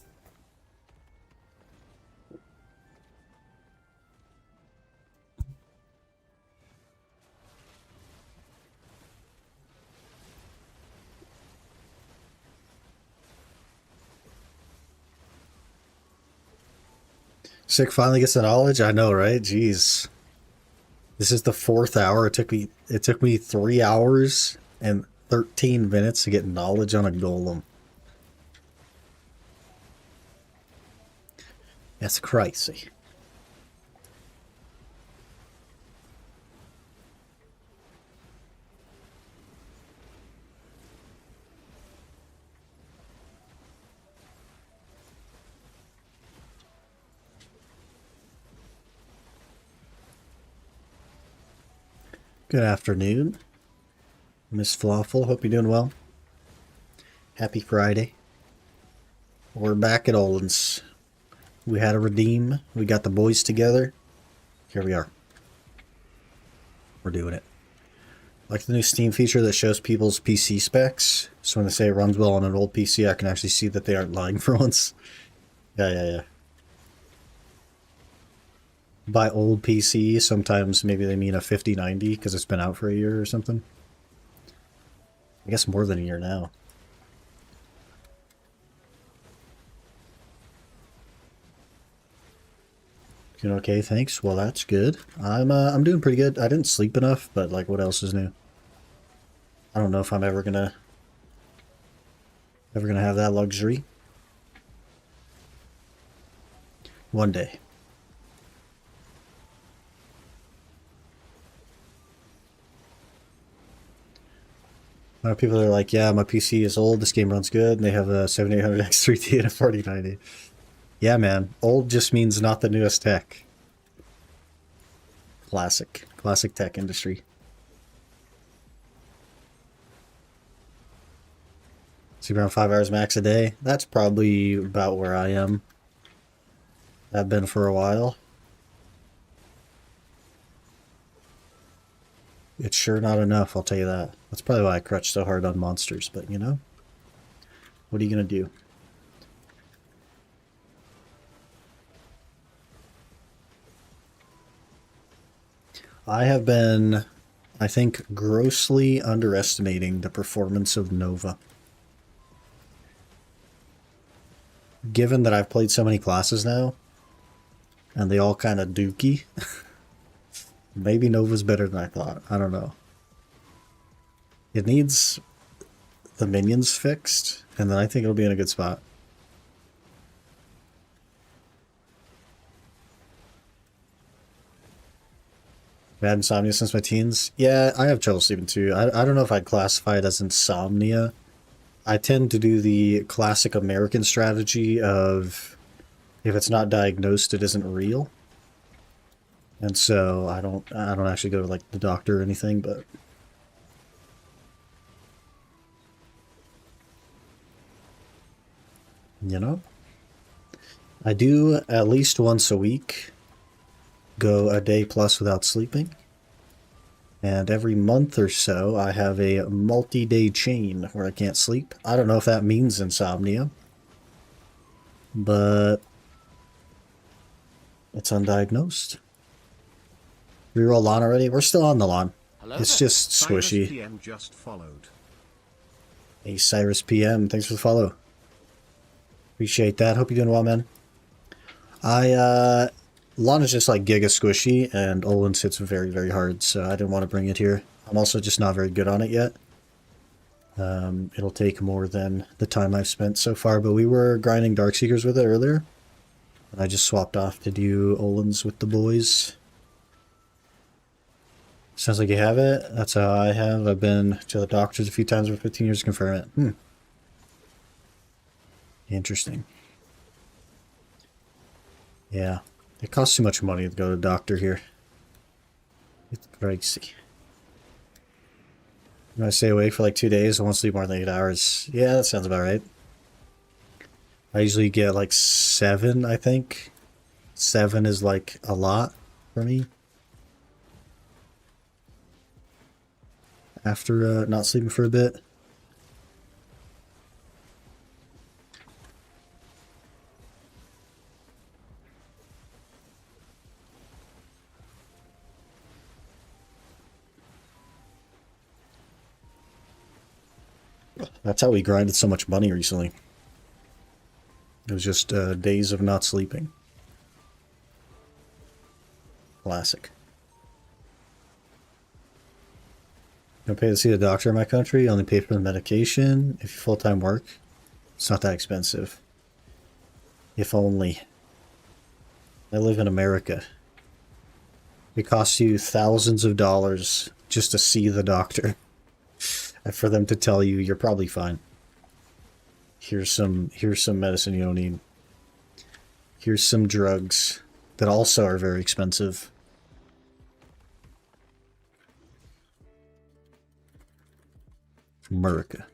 Sick finally gets the knowledge. I know, right? Jeez. This is the 4th hour. It took me 3 hours and 13 minutes to get knowledge on a golem. That's crazy. Good afternoon, Miss Flawful. Hope you're doing well. Happy Friday. We're back at Olun's. We had a redeem. We got the boys together. Here we are. We're doing it. Like the new Steam feature that shows people's PC specs. So when they say it runs well on an old PC, I can actually see that they aren't lying for once. Yeah. By old PC, sometimes maybe they mean a 5090 because it's been out for a year or something. I guess more than a year now. Doing okay, thanks. Well, that's good. I'm doing pretty good. I didn't sleep enough, but like, what else is new? I don't know if I'm ever gonna have that luxury. One day. A lot of people are like, yeah, my PC is old, this game runs good, and they have a 7800X 3D and a 4090. Yeah, man. Old just means not the newest tech. Classic tech industry. So around 5 hours max a day. That's probably about where I am. I've been for a while. It's sure not enough, I'll tell you that. That's probably why I crutch so hard on monsters, but you know? What are you gonna do? I have been, I think, grossly underestimating the performance of Nova. Given that I've played so many classes now, and they all kind of dookie, maybe Nova's better than I thought. I don't know. It needs the minions fixed, and then I think it'll be in a good spot. I've had insomnia since my teens. Yeah, I have trouble sleeping too. I don't know if I'd classify it as insomnia. I tend to do the classic American strategy of if it's not diagnosed, it isn't real. And so I don't actually go to like the doctor or anything, but you know, I do at least once a week go a day plus without sleeping. And every month or so, I have a multi-day chain where I can't sleep. I don't know if that means insomnia, but it's undiagnosed. Reroll Lahn already? We're still on the Lahn. It's just squishy. Cyrus PM just followed. Hey, Cyrus PM, thanks for the follow. Appreciate that. Hope you're doing well, man. Lahn is just like giga squishy, and Olun hits very, very hard, so I didn't want to bring it here. I'm also just not very good on it yet. It'll take more than the time I've spent so far, but we were grinding Darkseekers with it earlier. And I just swapped off to do Olun's with the boys. Sounds like you have it. That's how I have. I've been to the doctors a few times for 15 years to confirm it. Interesting. Yeah. It costs too much money to go to the doctor here. It's crazy. I'm gonna stay awake for like 2 days. I won't sleep more than 8 hours. Yeah, that sounds about right. I usually get like 7, I think. 7 is like a lot for me. after not sleeping for a bit. That's how we grinded so much money recently. It was just days of not sleeping. Classic. Don't pay to see the doctor in my country, you only pay for the medication. If you full-time work, it's not that expensive. If only. I live in America. It costs you thousands of dollars just to see the doctor. And for them to tell you you're probably fine. Here's some medicine you don't need. Here's some drugs that also are very expensive. America.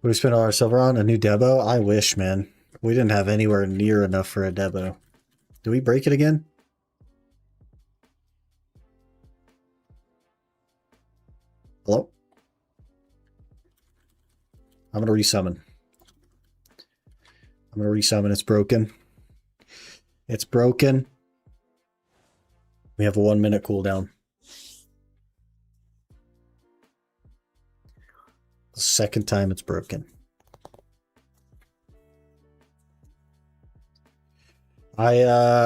What do we spend all our silver on? A new Debo? I wish, man. We didn't have anywhere near enough for a Debo. Did we break it again? Hello? I'm gonna resummon. It's broken. It's broken. We have a 1 minute cooldown. The second time it's broken. I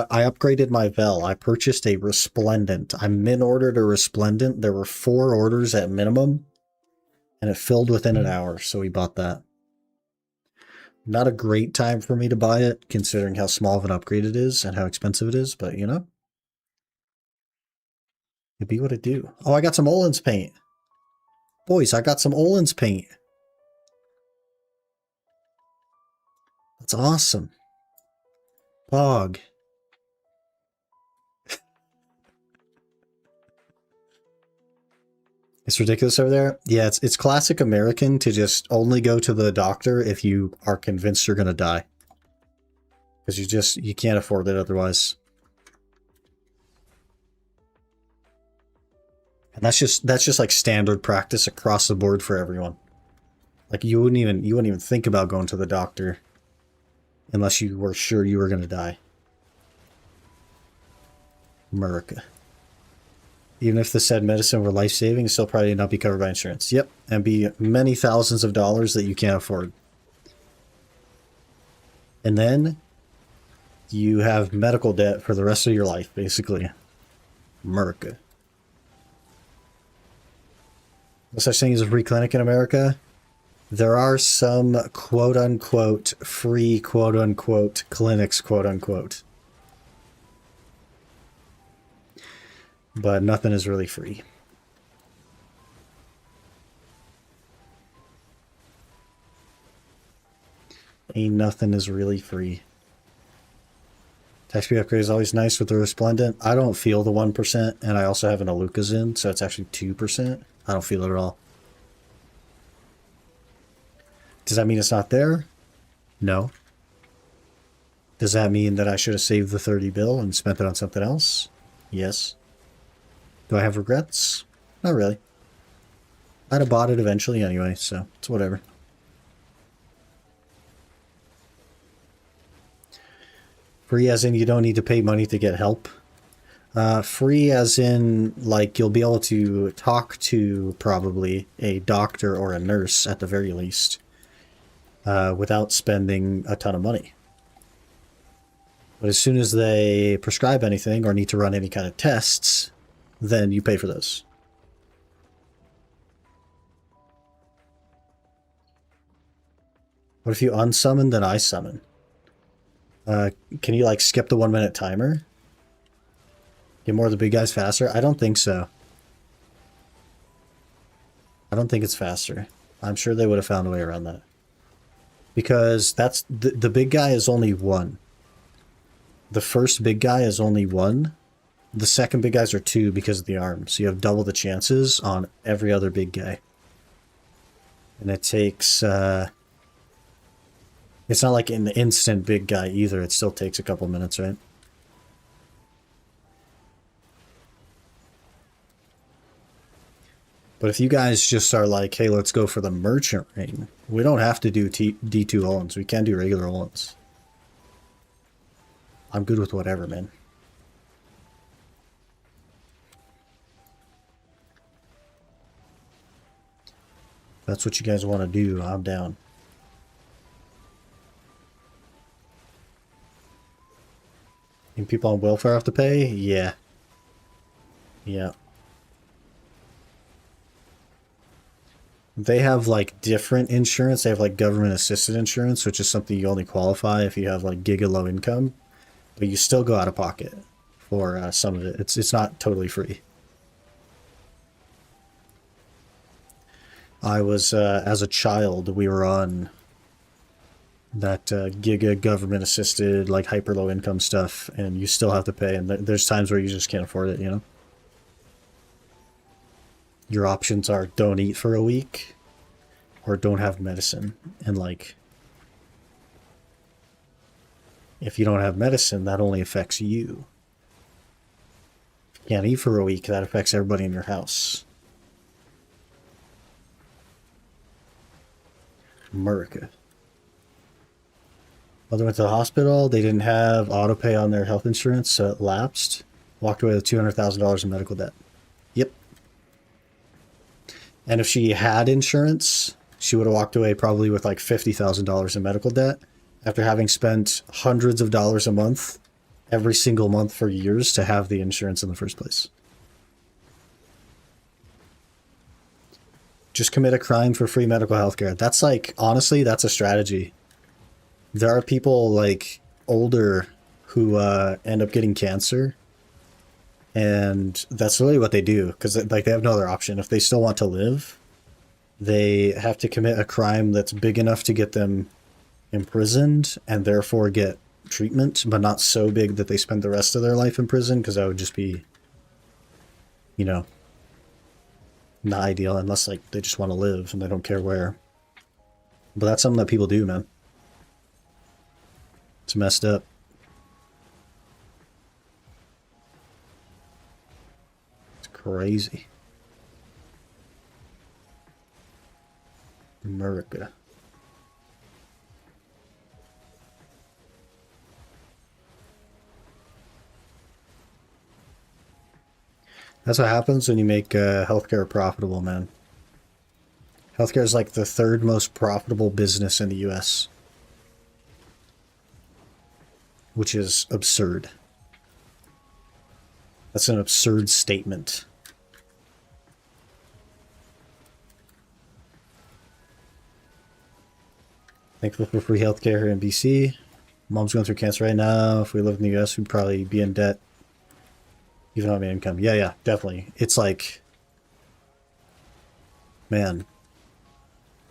upgraded my Vel. I purchased a Resplendent. I min-ordered a Resplendent. There were 4 orders at minimum, and it filled within an hour, so we bought that. Not a great time for me to buy it, considering how small of an upgrade it is and how expensive it is, but you know. It'd be what it do. Oh, I got some Olun's paint. Boys, I got some Olun's paint. That's awesome. Bog. It's ridiculous over there. Yeah, it's classic American to just only go to the doctor if you are convinced you're gonna die. Because you can't afford it otherwise. And that's just like standard practice across the board for everyone. Like you wouldn't even think about going to the doctor unless you were sure you were gonna die. America. Even if the said medicine were life-saving, still probably not be covered by insurance. Yep, and be many thousands of dollars that you can't afford. And then you have medical debt for the rest of your life, basically. America. No such thing as a free clinic in America. There are some quote-unquote free quote-unquote clinics quote-unquote. But nothing is really free. Ain't nothing is really free. Tax speed upgrade is always nice with the Resplendent. I don't feel the 1%, and I also have an Alukazin, so it's actually 2%. I don't feel it at all. Does that mean it's not there? No. Does that mean that I should have saved the 30 bill and spent it on something else? Yes. Do I have regrets? Not really. I'd have bought it eventually anyway, so it's whatever. Free as in you don't need to pay money to get help. Free as in, like, you'll be able to talk to probably a doctor or a nurse at the very least without spending a ton of money. But as soon as they prescribe anything or need to run any kind of tests, then you pay for those. What if you unsummon, then I summon? Can you, like, skip the 1 minute timer? Get more of the big guys faster? I don't think so. I don't think it's faster. I'm sure they would have found a way around that. Because that's the big guy is only 1. The first big guy is only 1. The second big guys are 2 because of the arm. So you have double the chances on every other big guy. And it takes... it's not like an instant big guy either. It still takes a couple minutes, right? But if you guys just are like, hey, let's go for the merchant ring, we don't have to do D2Olun's. We can do regular Olun's. I'm good with whatever, man. That's what you guys want to do. I'm down. And people on welfare have to pay? Yeah. Yeah. They have like different insurance. They have like government assisted insurance, which is something you only qualify if you have like giga low income, but you still go out of pocket for some of it. It's not totally free. I was as a child, we were on that giga government assisted like hyper low income stuff, and you still have to pay, and there's times where you just can't afford it, you know. Your options are don't eat for a week or don't have medicine. And like, if you don't have medicine, that only affects you. If you can't eat for a week, that affects everybody in your house. America. Mother went to the hospital. They didn't have auto pay on their health insurance, so it lapsed. Walked away with $200,000 in medical debt. Yep. And if she had insurance, she would have walked away probably with like $50,000 in medical debt after having spent hundreds of dollars a month every single month for years to have the insurance in the first place. Just commit a crime for free medical health care. That's like, honestly, that's a strategy. There are people like older who end up getting cancer, and that's really what they do, because like they have no other option. If they still want to live, they have to commit a crime that's big enough to get them imprisoned and therefore get treatment, but not so big that they spend the rest of their life in prison, because that would just be, you know, not ideal, unless like they just want to live and they don't care where. But that's something that people do, man. It's messed up. It's crazy. America. That's what happens when you make healthcare profitable, man. Healthcare is like the third most profitable business in the US, which is absurd. That's an absurd statement. Thankful for free healthcare here in BC. Mom's going through cancer right now. If we lived in the US, we'd probably be in debt. Even on my income. Yeah, definitely. It's like, man,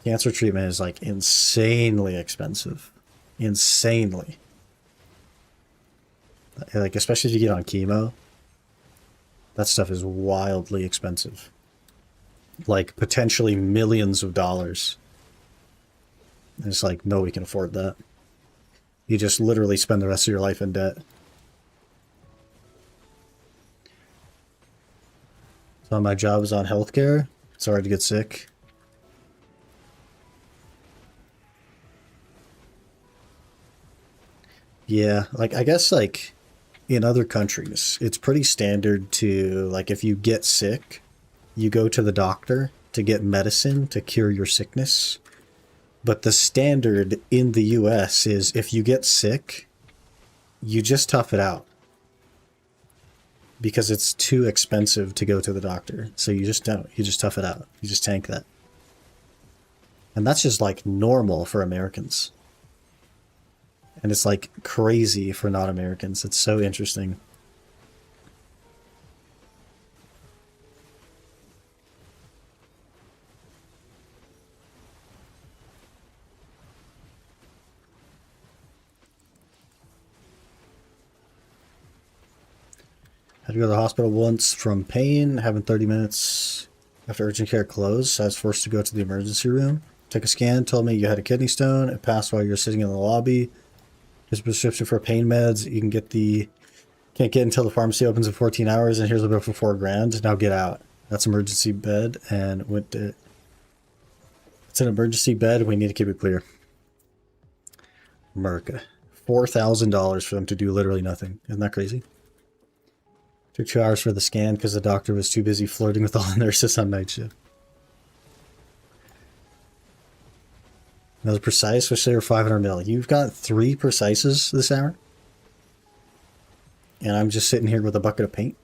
cancer treatment is like insanely expensive. Insanely. Like, especially if you get on chemo, that stuff is wildly expensive. Like, potentially millions of dollars. And it's like, no, we can afford that. You just literally spend the rest of your life in debt. So my job is on healthcare. It's hard to get sick. Yeah, like, I guess, like, in other countries, it's pretty standard to, like, if you get sick, you go to the doctor to get medicine to cure your sickness. But the standard in the US is if you get sick, you just tough it out. Because it's too expensive to go to the doctor. So you just don't. You just tough it out. You just tank that. And that's just like normal for Americans. And it's like crazy for not Americans. It's so interesting. Had to go to the hospital once from pain, having 30 minutes after urgent care closed. So I was forced to go to the emergency room. Took a scan, told me you had a kidney stone. It passed while you were sitting in the lobby. Here's a prescription for pain meds. You can get can't get until the pharmacy opens in 14 hours, and here's a bill for $4,000. Now get out. That's emergency bed, and went to... It's an emergency bed. We need to keep it clear. America. $4,000 for them to do literally nothing. Isn't that crazy? Took 2 hours for the scan because the doctor was too busy flirting with all the nurses on night shift. Another precise, wish they were 500 mil. You've got 3 precises this hour? And I'm just sitting here with a bucket of paint?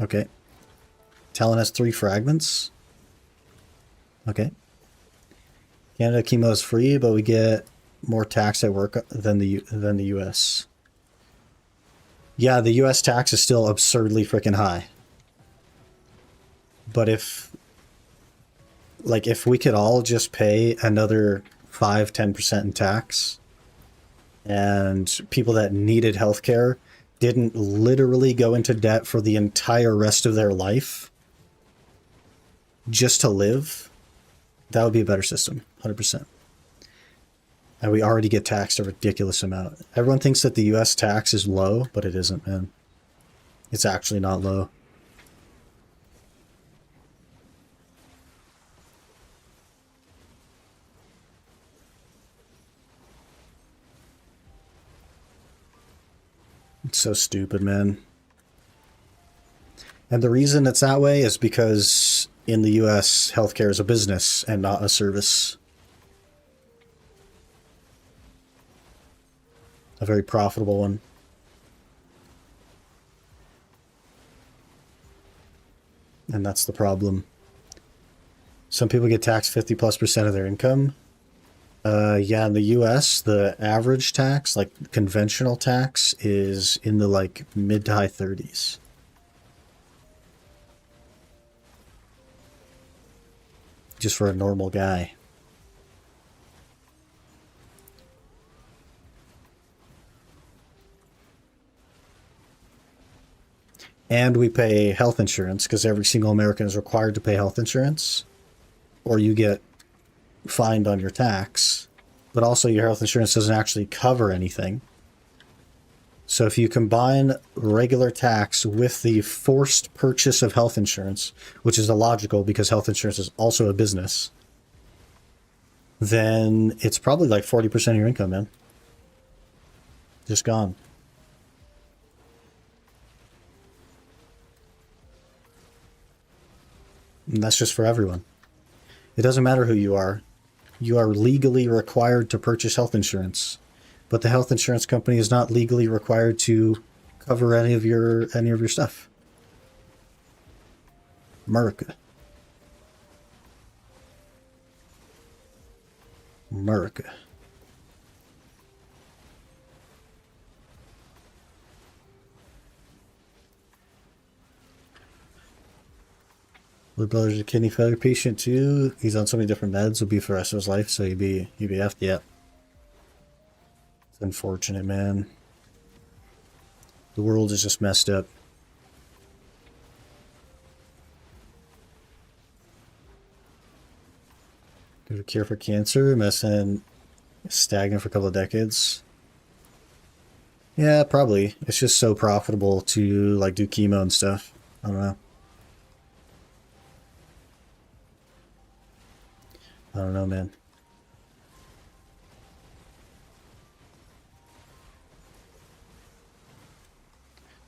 Okay. Talon has 3 fragments. Okay. Canada chemo is free, but we get more tax at work than the US. Yeah, the US tax is still absurdly freaking high. But if we could all just pay another 5-10% in tax, and people that needed healthcare didn't literally go into debt for the entire rest of their life just to live, that would be a better system, 100%. And we already get taxed a ridiculous amount. Everyone thinks that the US tax is low, but it isn't, man. It's actually not low. It's so stupid, man. And the reason it's that way is because in the US, healthcare is a business and not a service. A very profitable one. And that's the problem. Some people get taxed 50+% of their income. Yeah, in the US, the average tax, like conventional tax, is in the like mid to high 30s. Just for a normal guy. And we pay health insurance because every single American is required to pay health insurance, or you get fined on your tax. But also your health insurance doesn't actually cover anything. So if you combine regular tax with the forced purchase of health insurance, which is illogical because health insurance is also a business, then it's probably like 40% of your income, man. Just gone. And that's just for everyone. It doesn't matter who you are. You are legally required to purchase health insurance, but the health insurance company is not legally required to cover any of your stuff. America. America. My brother's a kidney failure patient too. He's on so many different meds. Will be for the rest of his life, so he'd be effed. Yep. It's unfortunate, man. The world is just messed up. Give a cure for cancer. Medicine stagnant for a couple of decades. Yeah, probably. It's just so profitable to like do chemo and stuff. I don't know. I don't know, man.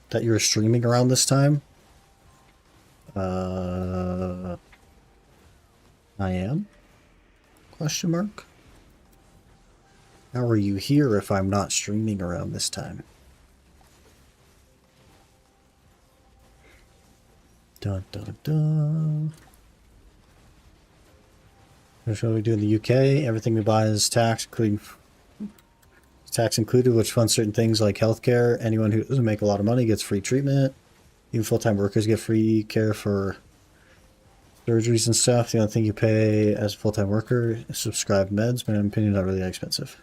That you were streaming around this time? I am? Question mark? How are you here if I'm not streaming around this time? Dun dun dun. Here's what we do in the UK. Everything we buy is tax, including tax included, which funds certain things like healthcare. Anyone who doesn't make a lot of money gets free treatment. Even full-time workers get free care for surgeries and stuff. The only thing you pay as a full-time worker is subscribed meds, but in my opinion, not really that expensive.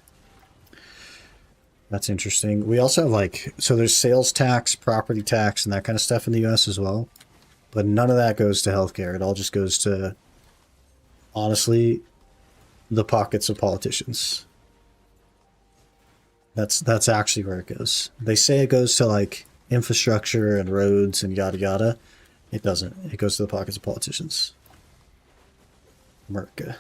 That's interesting. We also have like, so there's sales tax, property tax, and that kind of stuff in the US as well. But none of that goes to healthcare. It all just goes to, honestly, the pockets of politicians. That's actually where it goes. They say it goes to like infrastructure and roads and yada yada. It doesn't. It goes to the pockets of politicians. America.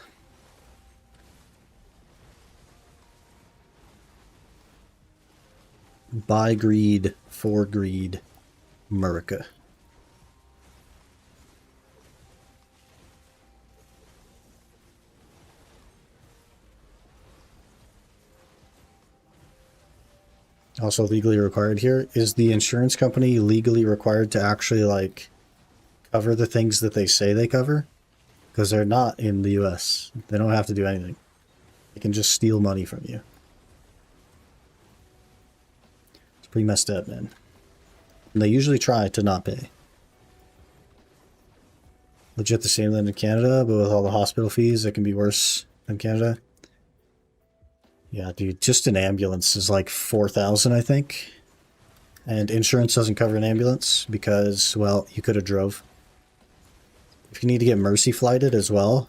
By greed, for greed, America. Also legally required here. Is the insurance company legally required to actually like cover the things that they say they cover? Because they're not in the US. They don't have to do anything. They can just steal money from you. It's pretty messed up, man. And they usually try to not pay. Legit the same than in Canada, but with all the hospital fees, it can be worse than Canada. Yeah, dude, just an ambulance is like 4,000, I think. And insurance doesn't cover an ambulance because, well, you could have drove. If you need to get mercy flighted as well,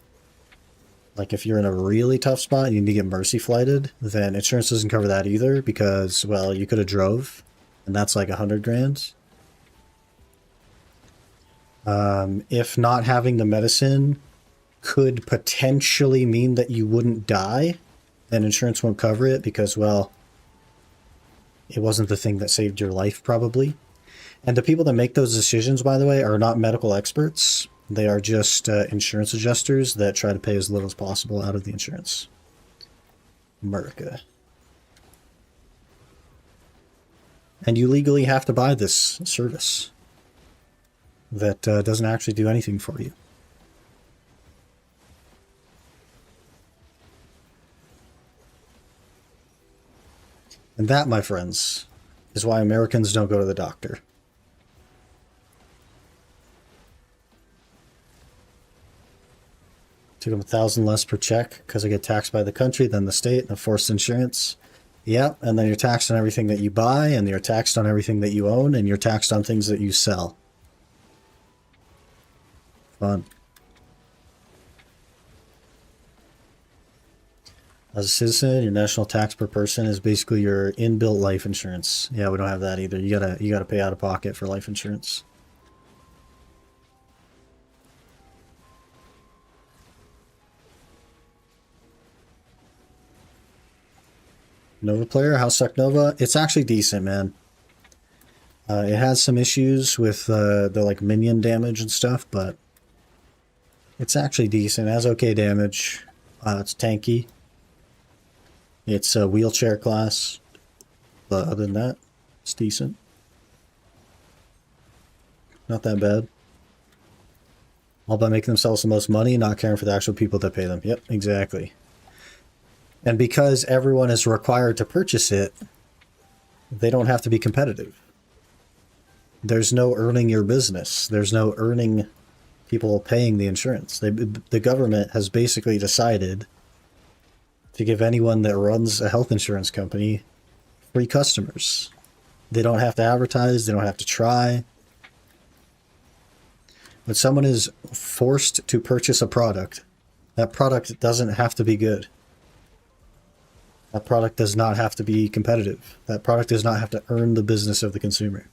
like if you're in a really tough spot, you need to get mercy flighted, then insurance doesn't cover that either because, well, you could have drove, and that's like 100 grand. If not having the medicine could potentially mean that you wouldn't die, then insurance won't cover it because, well, it wasn't the thing that saved your life, probably. And the people that make those decisions, by the way, are not medical experts. They are just insurance adjusters that try to pay as little as possible out of the insurance. America. And you legally have to buy this service that doesn't actually do anything for you. And that, my friends, is why Americans don't go to the doctor. Took them $1,000 less per check because I get taxed by the country than the state and the forced insurance. Yep, and then you're taxed on everything that you buy, and you're taxed on everything that you own, and you're taxed on things that you sell. Fun. As a citizen, your national tax per person is basically your inbuilt life insurance. Yeah, we don't have that either. You gotta pay out of pocket for life insurance. Nova player, how's Suck Nova? It's actually decent, man. It has some issues with the like minion damage and stuff, but it's actually decent. It has okay damage. It's tanky. It's a wheelchair class, but other than that, it's decent. Not that bad. All about making themselves the most money, not caring for the actual people that pay them. Yep, exactly. And because everyone is required to purchase it, they don't have to be competitive. There's no earning your business. There's no earning people paying the insurance. The government has basically decided to give anyone that runs a health insurance company free customers. They don't have to advertise. They don't have to try. When someone is forced to purchase a product, that product doesn't have to be good. That product does not have to be competitive. That product does not have to earn the business of the consumer.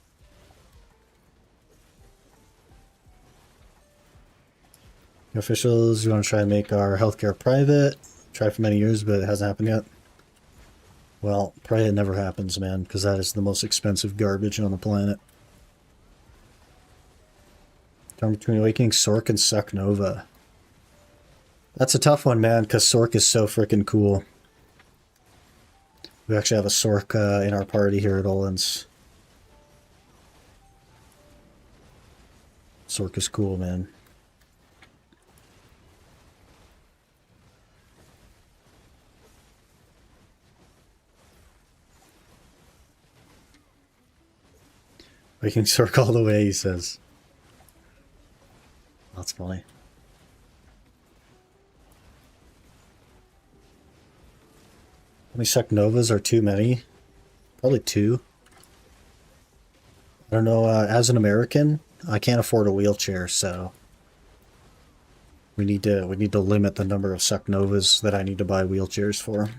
Officials, we want to try and make our healthcare private. Tried for many years, but it hasn't happened yet. Well, probably it never happens, man, because that is the most expensive garbage on the planet. Turn between Awakening Sork and Suck Nova. That's a tough one, man, because Sork is so freaking cool. We actually have a Sork in our party here at Olun's. Sork is cool, man. Waking Sork all the way, he says. That's funny. How many Suck Novas are too many? Probably 2. I don't know, as an American, I can't afford a wheelchair, so we need to limit the number of Suck Novas that I need to buy wheelchairs for.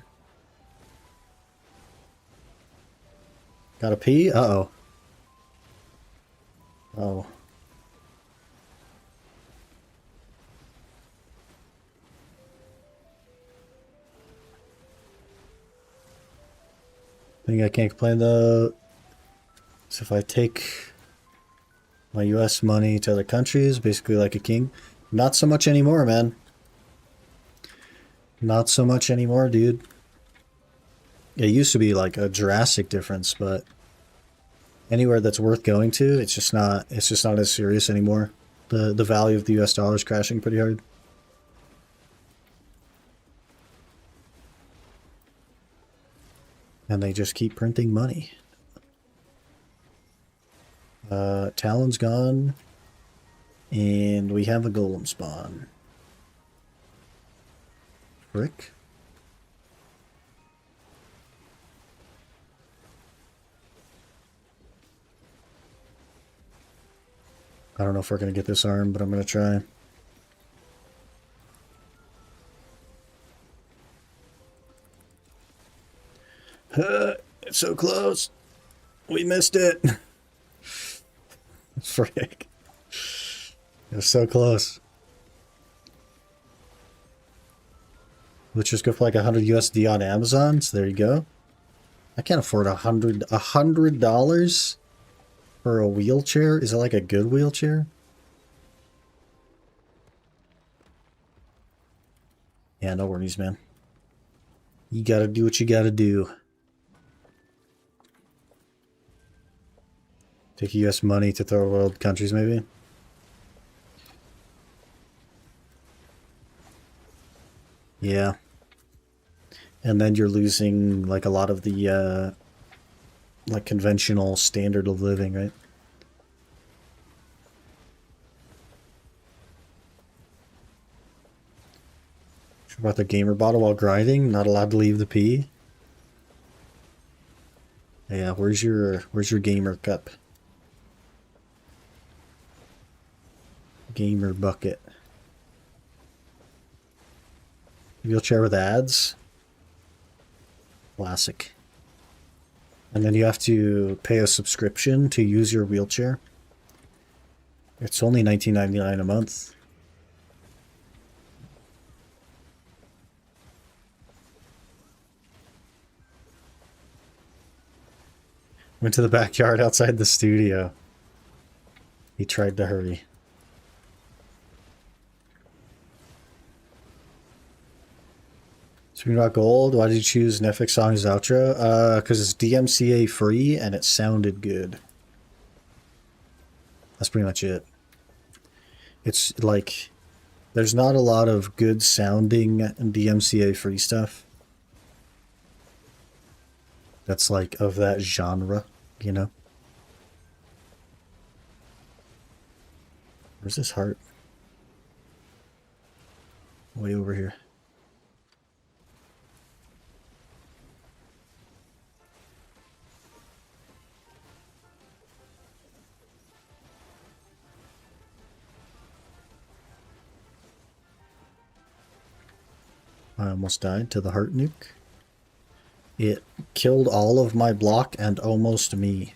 Gotta pee? Uh-oh. Oh. Thing I can't complain though. So if I take my US money to other countries, basically like a king. Not so much anymore, man. Not so much anymore, dude. It used to be like a drastic difference, but anywhere that's worth going to, it's just not as serious anymore. The value of the US dollar is crashing pretty hard. And they just keep printing money. Talon's gone. And we have a golem spawn. Frick. I don't know if we're going to get this arm, but I'm going to try. It's so close. We missed it. Frick. It was so close. Let's just go for like 100 USD on Amazon. So there you go. I can't afford $100 for a wheelchair. Is it like a good wheelchair? Yeah, no worries, man. You gotta do what you gotta do. Take US money to third world countries, maybe? Yeah. And then you're losing like a lot of the like conventional standard of living, right? What about the gamer bottle while grinding? Not allowed to leave the P? Yeah, where's your gamer cup? Gamer bucket. Wheelchair with ads? Classic. And then you have to pay a subscription to use your wheelchair. It's only $19.99 a month. Went to the backyard outside the studio. He tried to hurry. Speaking about gold, why did you choose Netflix Song's outro? Because it's DMCA free and it sounded good. That's pretty much it. It's like, there's not a lot of good sounding DMCA free stuff. That's like of that genre, you know? Where's this heart? Way over here. I almost died to the heart nuke. It killed all of my block and almost me.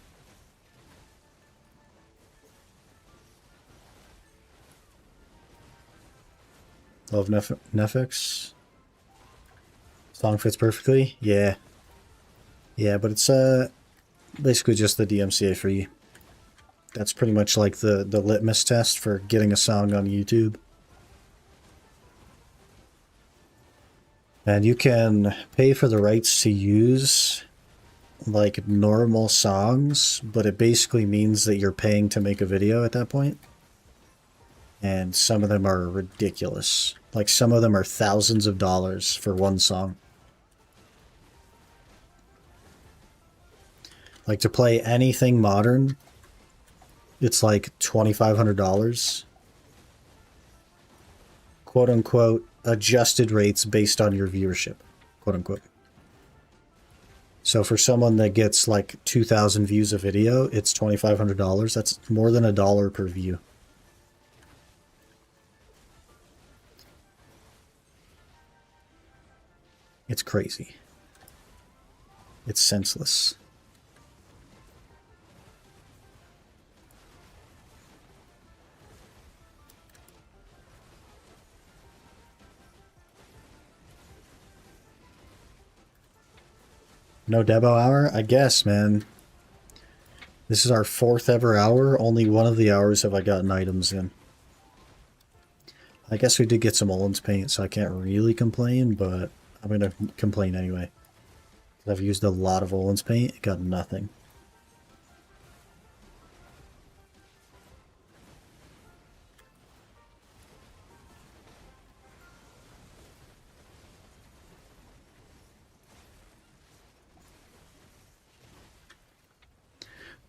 Love Netflix. Song fits perfectly. Yeah. Yeah, but it's basically just the DMCA free. That's pretty much like the litmus test for getting a song on YouTube. And you can pay for the rights to use like normal songs, but it basically means that you're paying to make a video at that point. And some of them are ridiculous. Like some of them are thousands of dollars for one song. Like to play anything modern, it's like $2,500. Quote unquote, adjusted rates based on your viewership, quote unquote. So for someone that gets like 2,000 views a video, it's $2,500. That's more than $1 per view. It's crazy. It's senseless. No Debo hour? I guess, man. This is our 4th ever hour. Only one of the hours have I gotten items in. I guess we did get some Olun's paint, so I can't really complain, but I'm going to complain anyway. I've used a lot of Olun's paint, got nothing.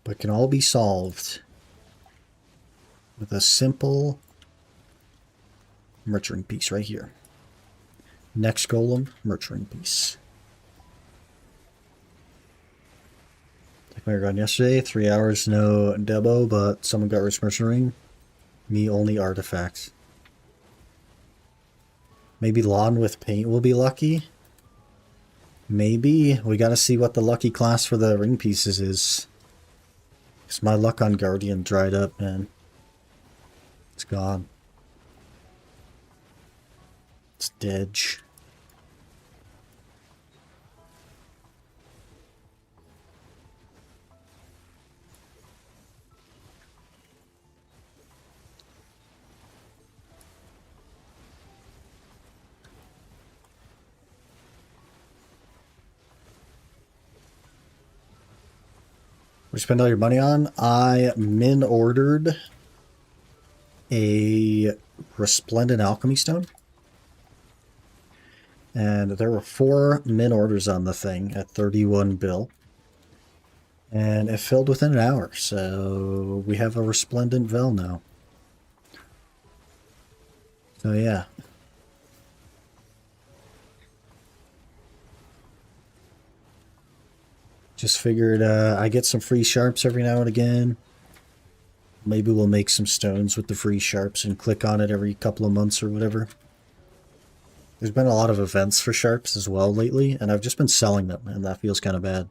But can all be solved with a simple nurturing piece right here. Next golem, nurturing piece. Like my run yesterday, 3 hours, no Debo, but someone got rich mercenary. Me only artifacts. Maybe Lahn with paint will be lucky. Maybe. We gotta see what the lucky class for the ring pieces is. Because my luck on Guardian dried up, man. It's gone. It's dead. What you spend all your money on? I min ordered a resplendent alchemy stone. And there were 4 min orders on the thing at 31 bill. And it filled within an hour, so we have a resplendent Vel now. So yeah. Just figured I get some free sharps every now and again. Maybe we'll make some stones with the free sharps and click on it every couple of months or whatever. There's been a lot of events for sharps as well lately, and I've just been selling them, and that feels kind of bad.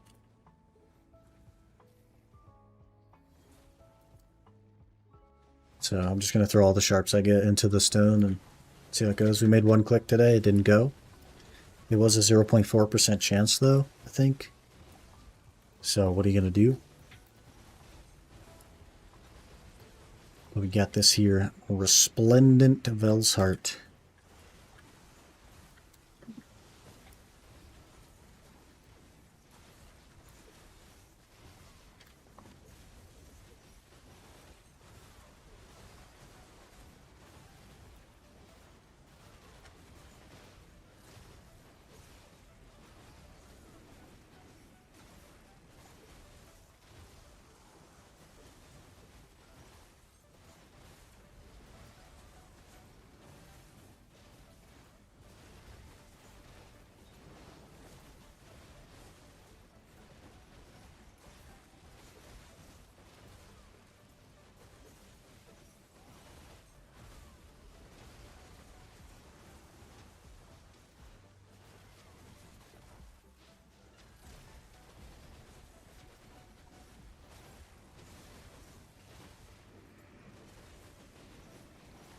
So I'm just going to throw all the sharps I get into the stone and see how it goes. We made 1 click today. It didn't go. It was a 0.4% chance, though, I think. So what are you going to do? We got this here. Resplendent Vel's Heart.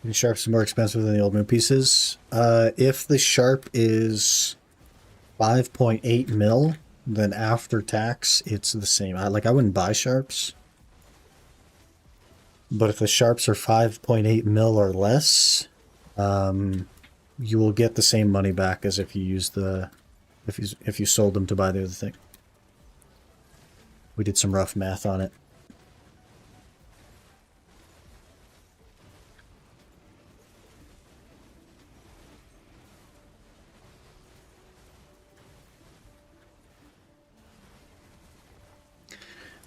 The sharps are more expensive than the old moon pieces. If the sharp is 5.8 mil, then after tax, it's the same. I wouldn't buy sharps. But if the sharps are 5.8 mil or less, you will get the same money back as if you used the if you sold them to buy the other thing. We did some rough math on it.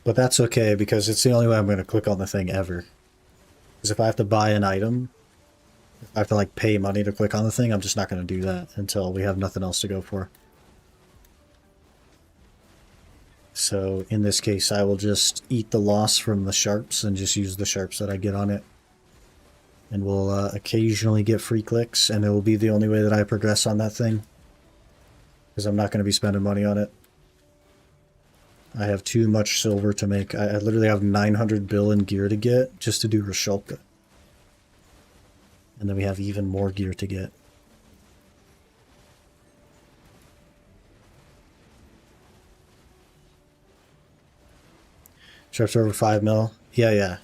But that's okay, because it's the only way I'm going to click on the thing ever. Because if I have to buy an item, if I have to like pay money to click on the thing, I'm just not going to do that until we have nothing else to go for. So in this case, I will just eat the loss from the sharps and just use the sharps that I get on it. And we'll occasionally get free clicks, and it will be the only way that I progress on that thing. Because I'm not going to be spending money on it. I have too much silver to make. I literally have 900 bill in gear to get just to do Rashulka. And then we have even more gear to get. Sharps are over 5 mil. Yeah, yeah.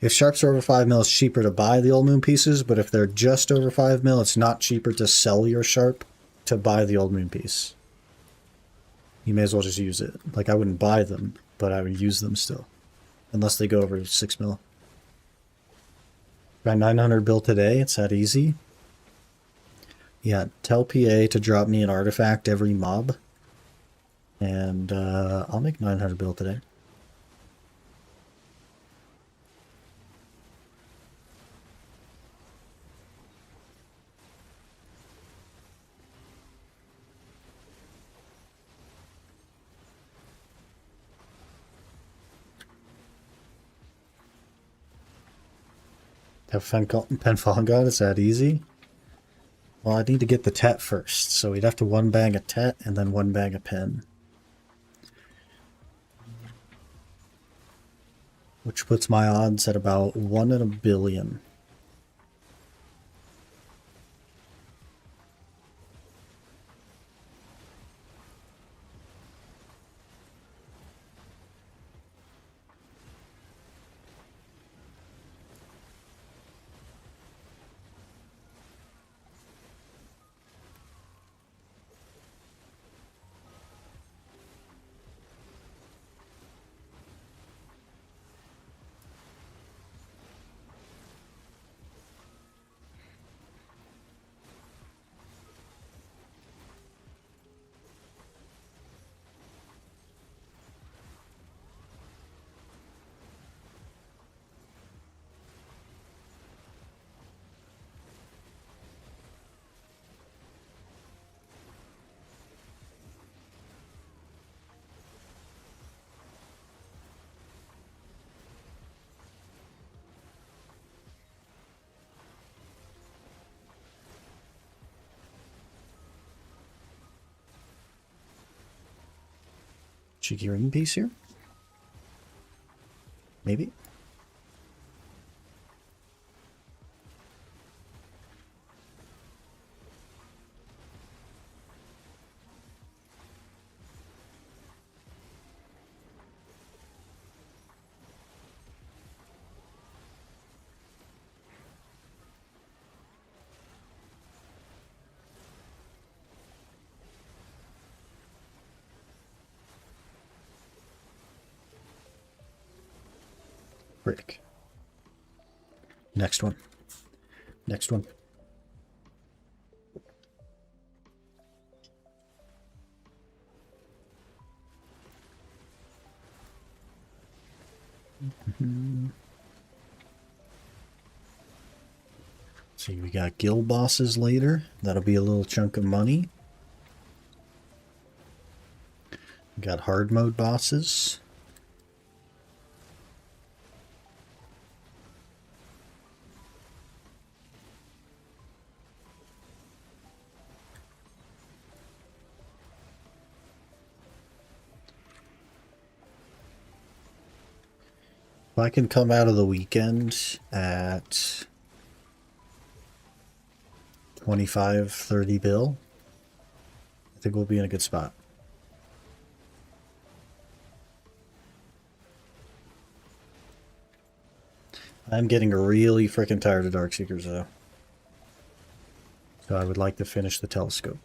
If sharps are over 5 mil, it's cheaper to buy the old moon pieces, but if they're just over 5 mil, it's not cheaper to sell your sharp to buy the old moon piece. You may as well just use it. Like, I wouldn't buy them, but I would use them still. Unless they go over 6 mil. Got 900 bill today, it's that easy. Yeah, tell PA to drop me an artifact every mob. And I'll make 900 bill today. Have Penfall God, it's that easy? Well, I need to get the Tet first, so we'd have to one bag a Tet and then one bag a Pen. Which puts my odds at about 1 in a billion. Cheeky ring piece here? Maybe? Frick. Next one. Next one. See, we got guild bosses later. That'll be a little chunk of money. We got hard mode bosses. If I can come out of the weekend at 25, 30 bill, I think we'll be in a good spot. I'm getting really freaking tired of Darkseekers though. So I would like to finish the telescope.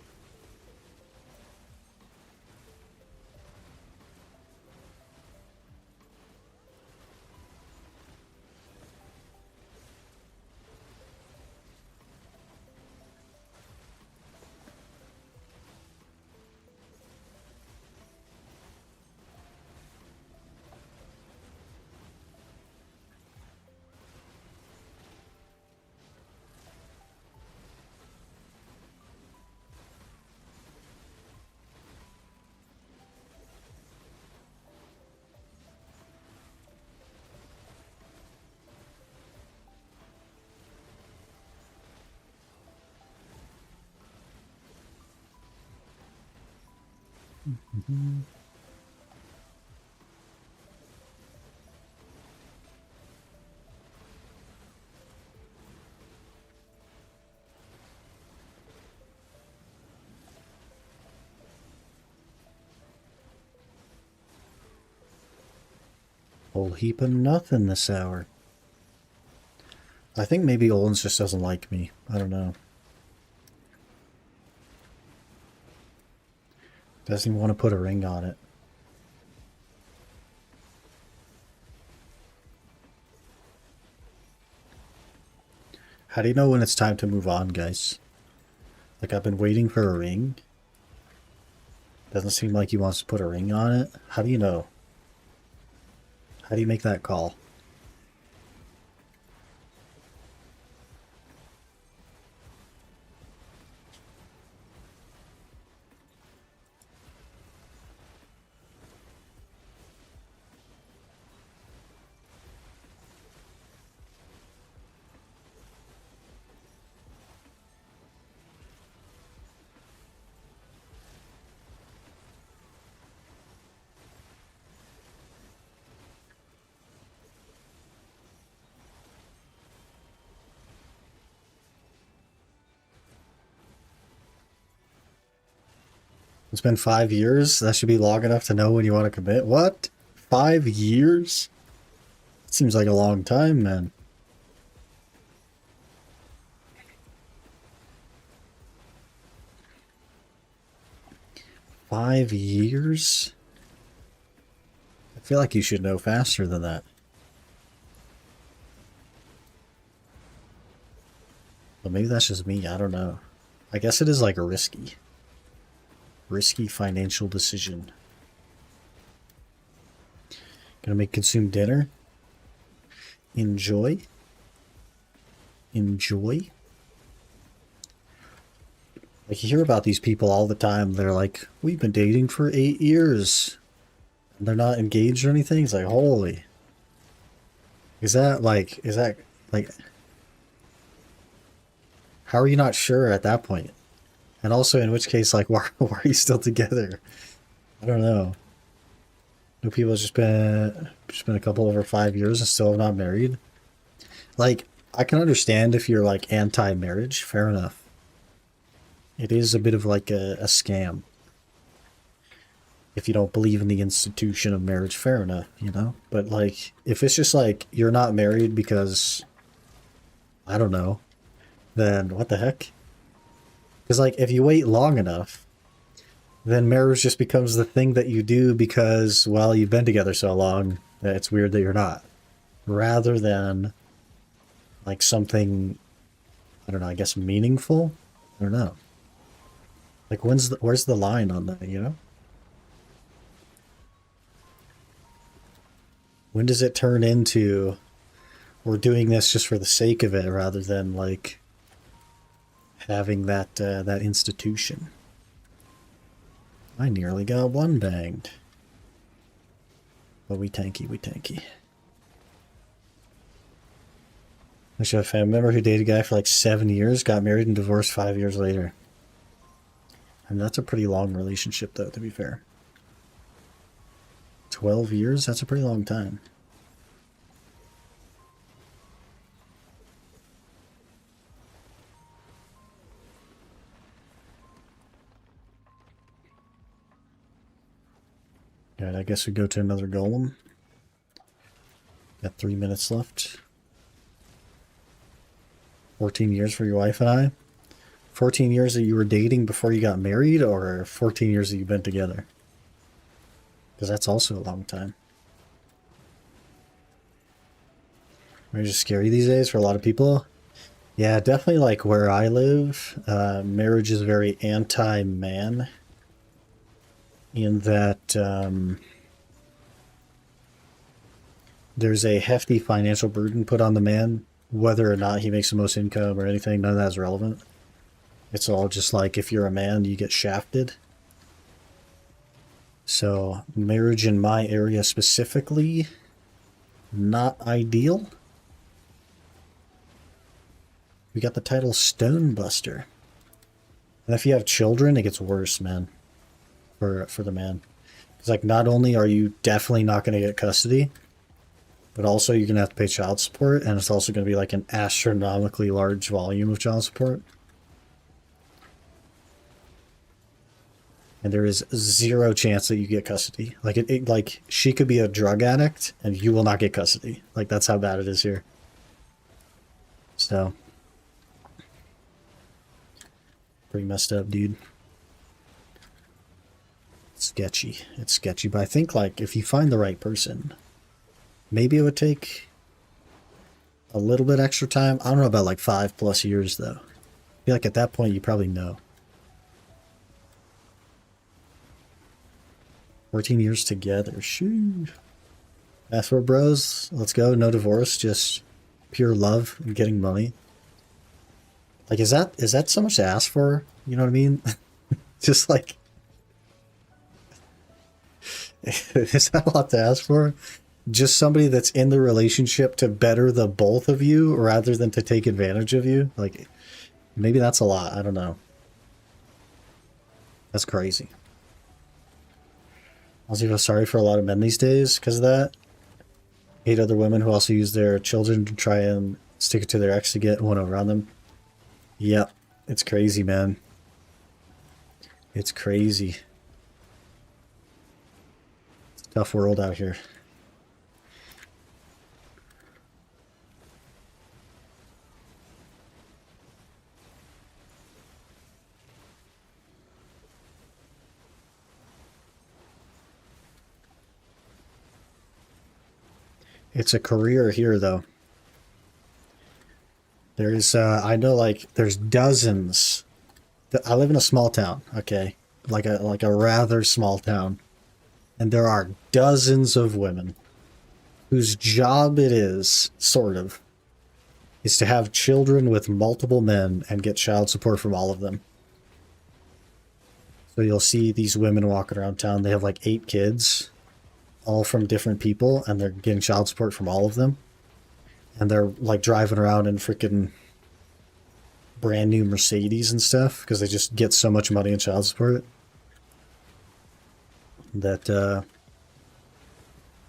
Whole heap of nothing this hour. I think maybe Olun just doesn't like me. I don't know. Doesn't even want to put a ring on it. How do you know when it's time to move on, guys? Like, I've been waiting for a ring. Doesn't seem like he wants to put a ring on it. How do you know? How do you make that call? It's been 5 years? That should be long enough to know when you want to commit? What? 5 years? Seems like a long time, man. Five years? I feel like you should know faster than that. But maybe that's just me, I don't know. I guess it is like a risky financial decision. Gonna make consume dinner. Enjoy. Like, you hear about these people all the time. They're like, we've been dating for 8 years. And they're not engaged or anything. It's like, holy. Is that like, how are you not sure at that point? And also, in which case, like, why are you still together? I don't know. No, people have just been a couple over 5 years and still not married. Like, I can understand if you're like anti-marriage, fair enough. It is a bit of like a scam. If you don't believe in the institution of marriage, fair enough, you know? But like, if it's just like you're not married because, I don't know, then what the heck? Because like, if you wait long enough, then marriage just becomes the thing that you do because, well, you've been together so long that it's weird that you're not. Rather than like something, I don't know, I guess meaningful? I don't know. Like, where's the line on that, you know? When does it turn into we're doing this just for the sake of it rather than like having that institution? I nearly got one banged. But we tanky. Actually, I have a family member who dated a guy for like 7 years, got married and divorced 5 years later. And that's a pretty long relationship, though, to be fair. 12 years? That's a pretty long time. Alright, I guess we go to another golem. Got 3 minutes left. 14 years for your wife and I. 14 years that you were dating before you got married, or 14 years that you've been together? Because that's also a long time. Marriage is scary these days for a lot of people. Yeah, definitely like where I live, marriage is very anti-man. In that there's a hefty financial burden put on the man, whether or not he makes the most income or anything, none of that is relevant. It's all just like, if you're a man, you get shafted. So, marriage in my area specifically, not ideal. We got the title Stonebuster. And if you have children, it gets worse, man. For the man. It's like, not only are you definitely not going to get custody, but also you're going to have to pay child support, and it's also going to be like an astronomically large volume of child support. And there is zero chance that you get custody. Like like she could be a drug addict and you will not get custody. Like that's how bad it is here. So pretty messed up, dude. Sketchy. It's sketchy, but I think like if you find the right person, maybe it would take a little bit extra time. I don't know about like 5+ years though. I feel like at that point you probably know. 14 years together. Shoo. That's for bros. Let's go. No divorce. Just pure love and getting money. Like, is that so much to ask for? You know what I mean? Just like, is that a lot to ask for? Just somebody that's in the relationship to better the both of you rather than to take advantage of you? Like, maybe that's a lot. I don't know. That's crazy. I also feel sorry for a lot of men these days because of that. 8 other women who also use their children to try and stick it to their ex to get one over on them. Yep. It's crazy, man. It's crazy. It's a tough world out here. It's a career here, though. There's, I know, like, there's dozens. I live in a small town, okay? Like a rather small town. And there are dozens of women whose job it is, sort of, is to have children with multiple men and get child support from all of them. So you'll see these women walking around town. They have like 8 kids, all from different people, and they're getting child support from all of them. And they're like driving around in freaking brand new Mercedes and stuff because they just get so much money in child support that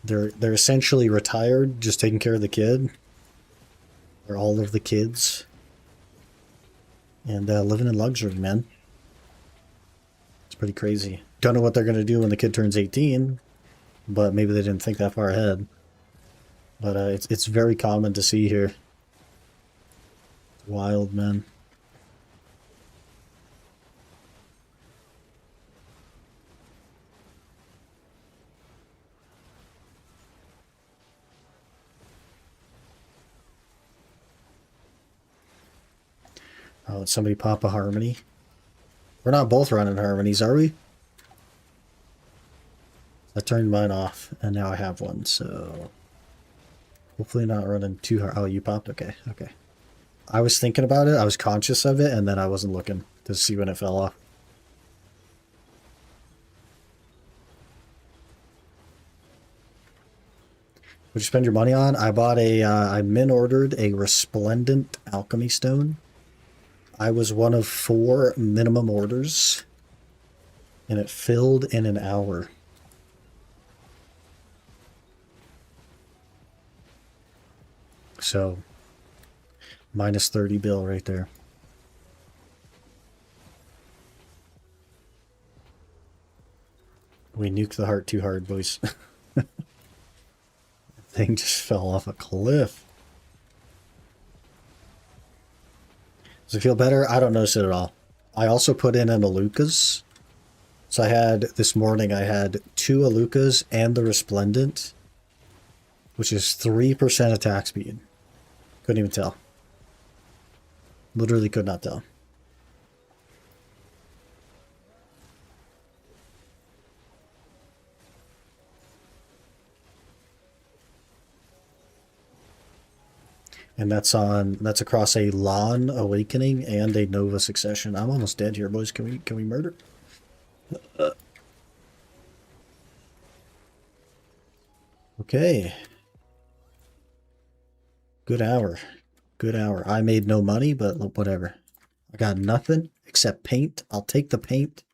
they're essentially retired, just taking care of the kid or all of the kids, and living in luxury, man. It's pretty crazy. Don't know what they're gonna do when the kid turns 18, but maybe they didn't think that far ahead. But it's very common to see here. It's wild, man. Oh, did somebody pop a harmony? We're not both running harmonies, are we? I turned mine off, and now I have one, so... Hopefully not running too hard. Oh, you popped? Okay, okay. I was thinking about it, I was conscious of it, and then I wasn't looking to see when it fell off. What'd you spend your money on? I bought I min-ordered a resplendent alchemy stone. I was one of 4 minimum orders, and it filled in an hour. So, minus 30 bill right there. We nuked the heart too hard, boys. Thing just fell off a cliff. Does it feel better? I don't notice it at all. I also put in an Alucas. So I had, this morning, I had 2 Alucas and the Resplendent, which is 3% attack speed. Couldn't even tell. Literally could not tell. And that's across a Lahn Awakening and a Nova Succession. I'm almost dead here, boys. Can we murder? Okay. Good hour. Good hour. I made no money, but whatever. I got nothing except paint. I'll take the paint.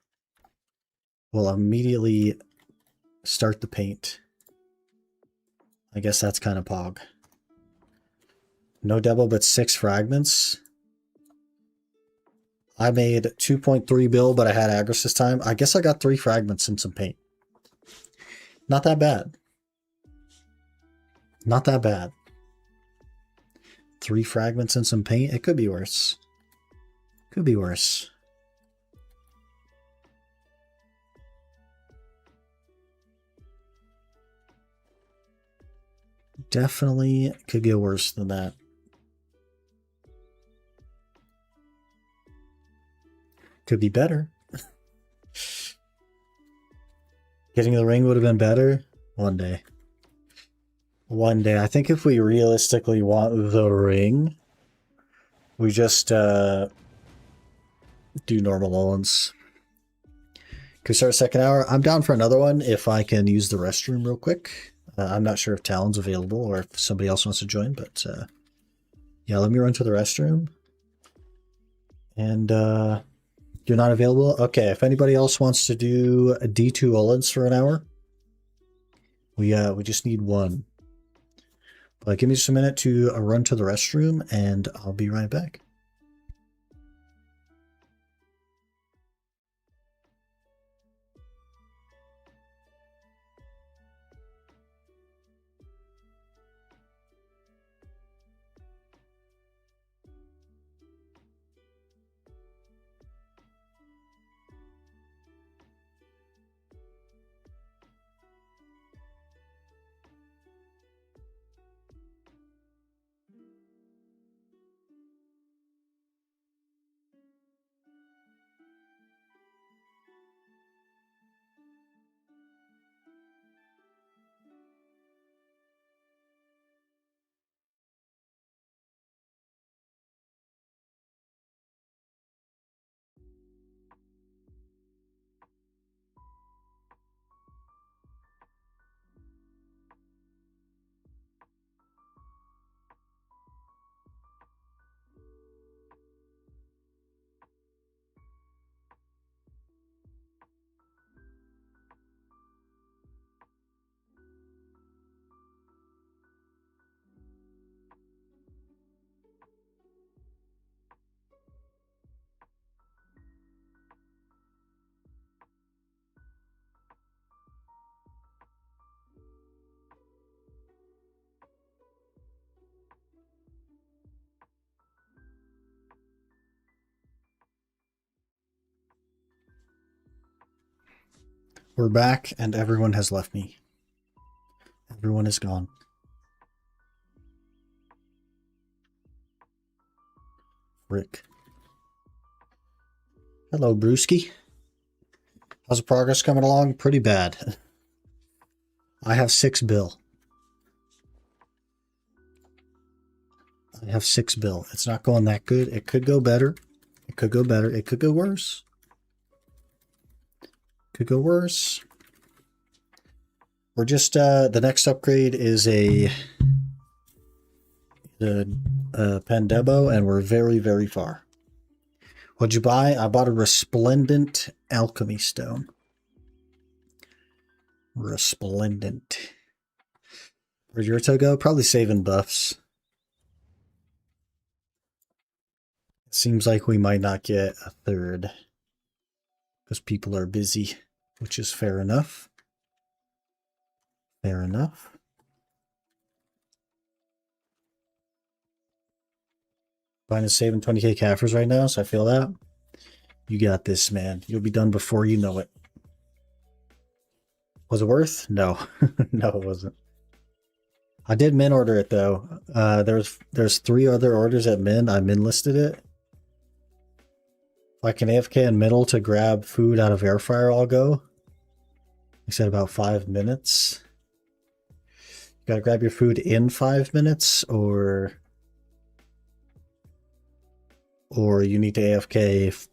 We'll immediately start the paint. I guess that's kind of pog. No double, but 6 fragments. I made 2.3 bill, but I had Agris this time. I guess I got 3 fragments and some paint. Not that bad. Not that bad. 3 fragments and some paint. It could be worse. Could be worse. Definitely could get worse than that. Could be better. Getting the ring would have been better one day. One day. I think if we realistically want the ring, we just do normal Oluns. Can we start a second hour? I'm down for another one if I can use the restroom real quick. I'm not sure if Talon's available or if somebody else wants to join, but yeah, let me run to the restroom. And you're not available? Okay, if anybody else wants to do a D2Oluns for an hour, we just need one. But give me just a minute to run to the restroom, and I'll be right back. We're back, and everyone has left me. Everyone is gone. Rick. Hello, Brewski. How's the progress coming along? Pretty bad. I have 6 bill. I have 6 bill. It's not going that good. It could go better. It could go better. It could go worse. Could go worse. We're just the next upgrade is the Pandebo, and we're very, very far. What'd you buy? I bought a resplendent alchemy stone. Resplendent. Where'd your toe go? Probably saving buffs. It seems like we might not get a third because people are busy, which is fair enough. Fair enough. Mine is saving 20k Kaffers right now, so I feel that. You got this, man. You'll be done before you know it. Was it worth? No. No, it wasn't. I did min order it, though. There's 3 other orders at min. I min listed it. If I can AFK in middle to grab food out of air fryer, I'll go. I said about 5 minutes. You gotta grab your food in 5 minutes, or you need to AFK 4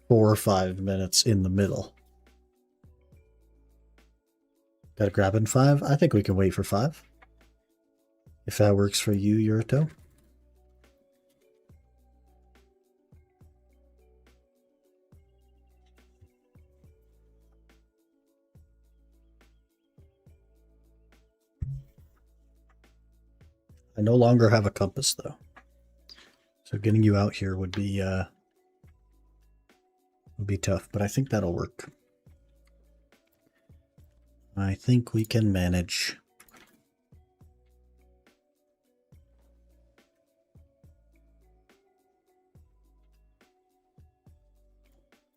or 5 minutes in the middle. Gotta grab in 5? I think we can wait for 5. If that works for you, Yurito. I no longer have a compass, though. So getting you out here would be Would be tough, but I think that'll work. I think we can manage.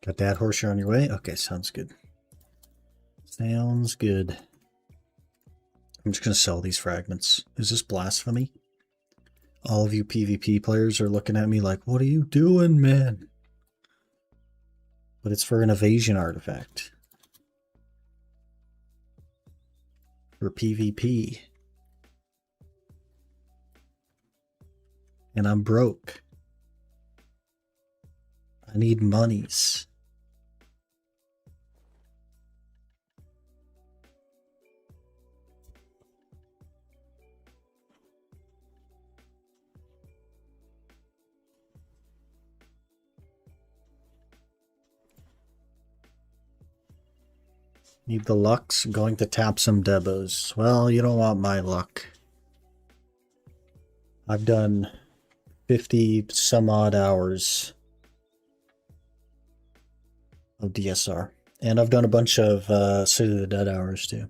Got that horse on your way? Okay, sounds good. Sounds good. I'm just going to sell these fragments. Is this blasphemy? All of you PvP players are looking at me like, what are you doing, man? But it's for an evasion artifact. For PvP. And I'm broke. I need monies. Need the lucks. Going to tap some debos. Well, you don't want my luck. I've done 50 some odd hours of DSR. And I've done a bunch of City of the Dead hours too.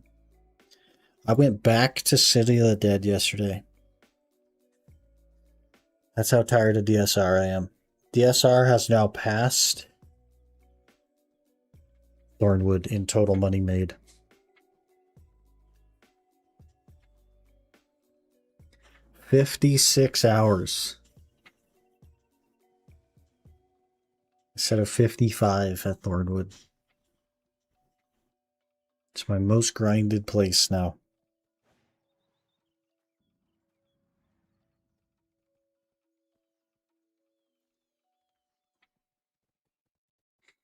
I went back to City of the Dead yesterday. That's how tired of DSR I am. DSR has now passed Thornwood in total money made. $56 hours. Instead of 55 at Thornwood. It's my most grinded place now.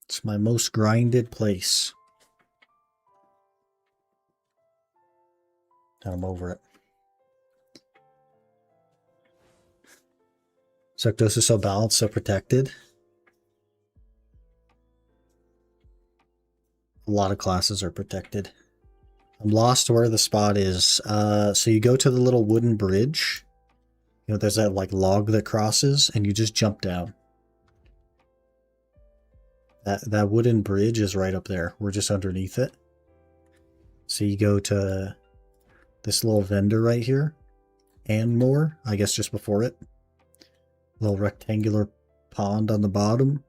It's my most grinded place. I'm over it. Sectos is so balanced, so protected. A lot of classes are protected. I'm lost where the spot is. So you go to the little wooden bridge. You know, there's that like log that crosses, and you just jump down. That wooden bridge is right up there. We're just underneath it. So you go to this little vendor right here. And more, I guess just before it. Little rectangular pond on the bottom.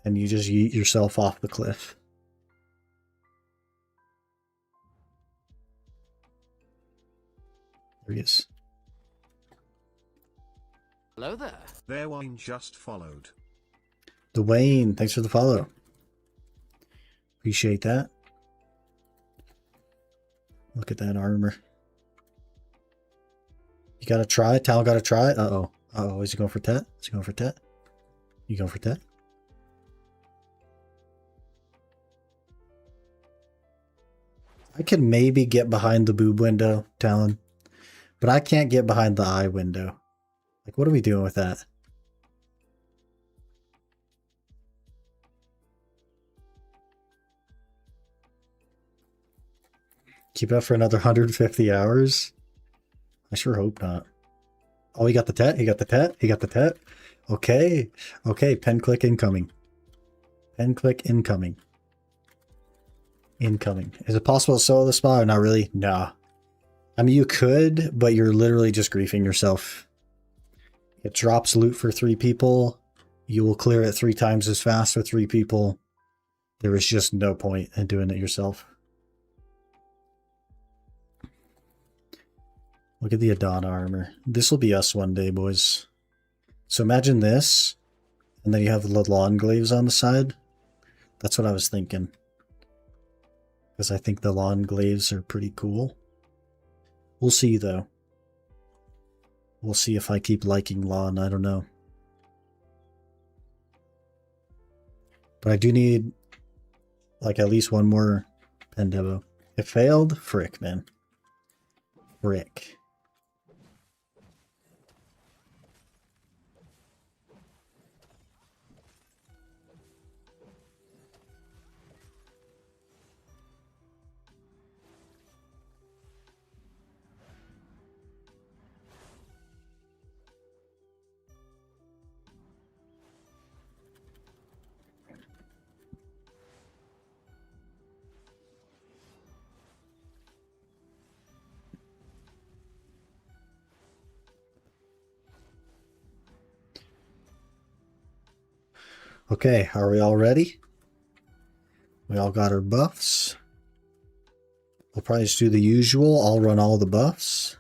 And you just yeet yourself off the cliff. There he is. Hello there. Their wine just followed. Dwayne, thanks for the follow. Appreciate that. Look at that armor. You gotta try it. Tal gotta try it. Uh-oh. Uh-oh. Is he going for Tet? Is he going for Tet? You going for Tet? I could maybe get behind the boob window, Talon. But I can't get behind the eye window. Like, what are we doing with that? Keep it up for another 150 hours? I sure hope not. Oh, he got the Tet. He got the Tet. He got the Tet. Okay. Okay, pen click incoming. Pen click incoming. Incoming. Is it possible to solo the spot or not really? Nah. I mean, you could, but you're literally just griefing yourself. It drops loot for 3 people. You will clear it 3 times as fast with 3 people. There is just no point in doing it yourself. Look at the Adana armor. This will be us one day, boys. So imagine this, and then you have the Lahn glaives on the side. That's what I was thinking. Because I think the Lahn glaives are pretty cool. We'll see, though. We'll see if I keep liking Lahn. I don't know. But I do need, like, at least one more Pendevo. It failed? Frick, man. Frick. Okay, are we all ready? We all got our buffs. We'll probably just do the usual. I'll run all the buffs.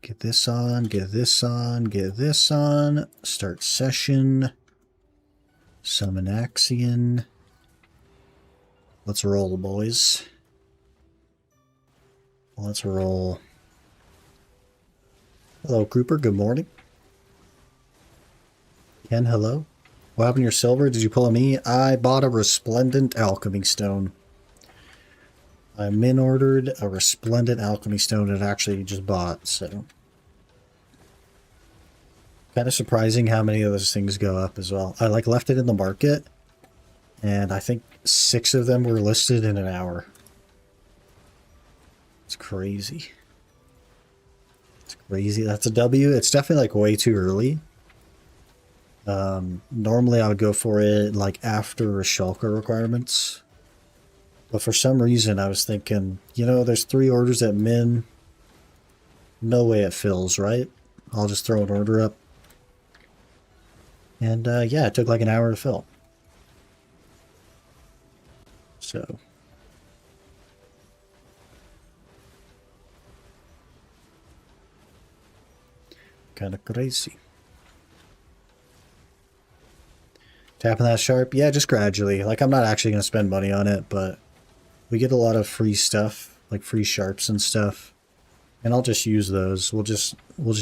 Get this on, get this on, get this on. Start session. Summon Axion. Let's roll, boys. Let's roll. Hello, Grouper. Good morning. Ken, hello. What happened to your silver? Did you pull a me? I bought a resplendent alchemy stone. I min-ordered a resplendent alchemy stone that I actually just bought, so. Kind of surprising how many of those things go up as well. I left it in the market, and I think 6 of them were listed in an hour. It's crazy. It's crazy. That's a W. It's definitely like way too early. Normally I would go for it like after Shulker requirements. But for some reason I was thinking, you know, there's 3 orders at min. No way it fills, right? I'll just throw an order up. And yeah, it took like an hour to fill. So. Kind of crazy. Tapping that sharp? Yeah, just gradually. Like, I'm not actually going to spend money on it, but we get a lot of free stuff, like free sharps and stuff. And I'll just use those. We'll just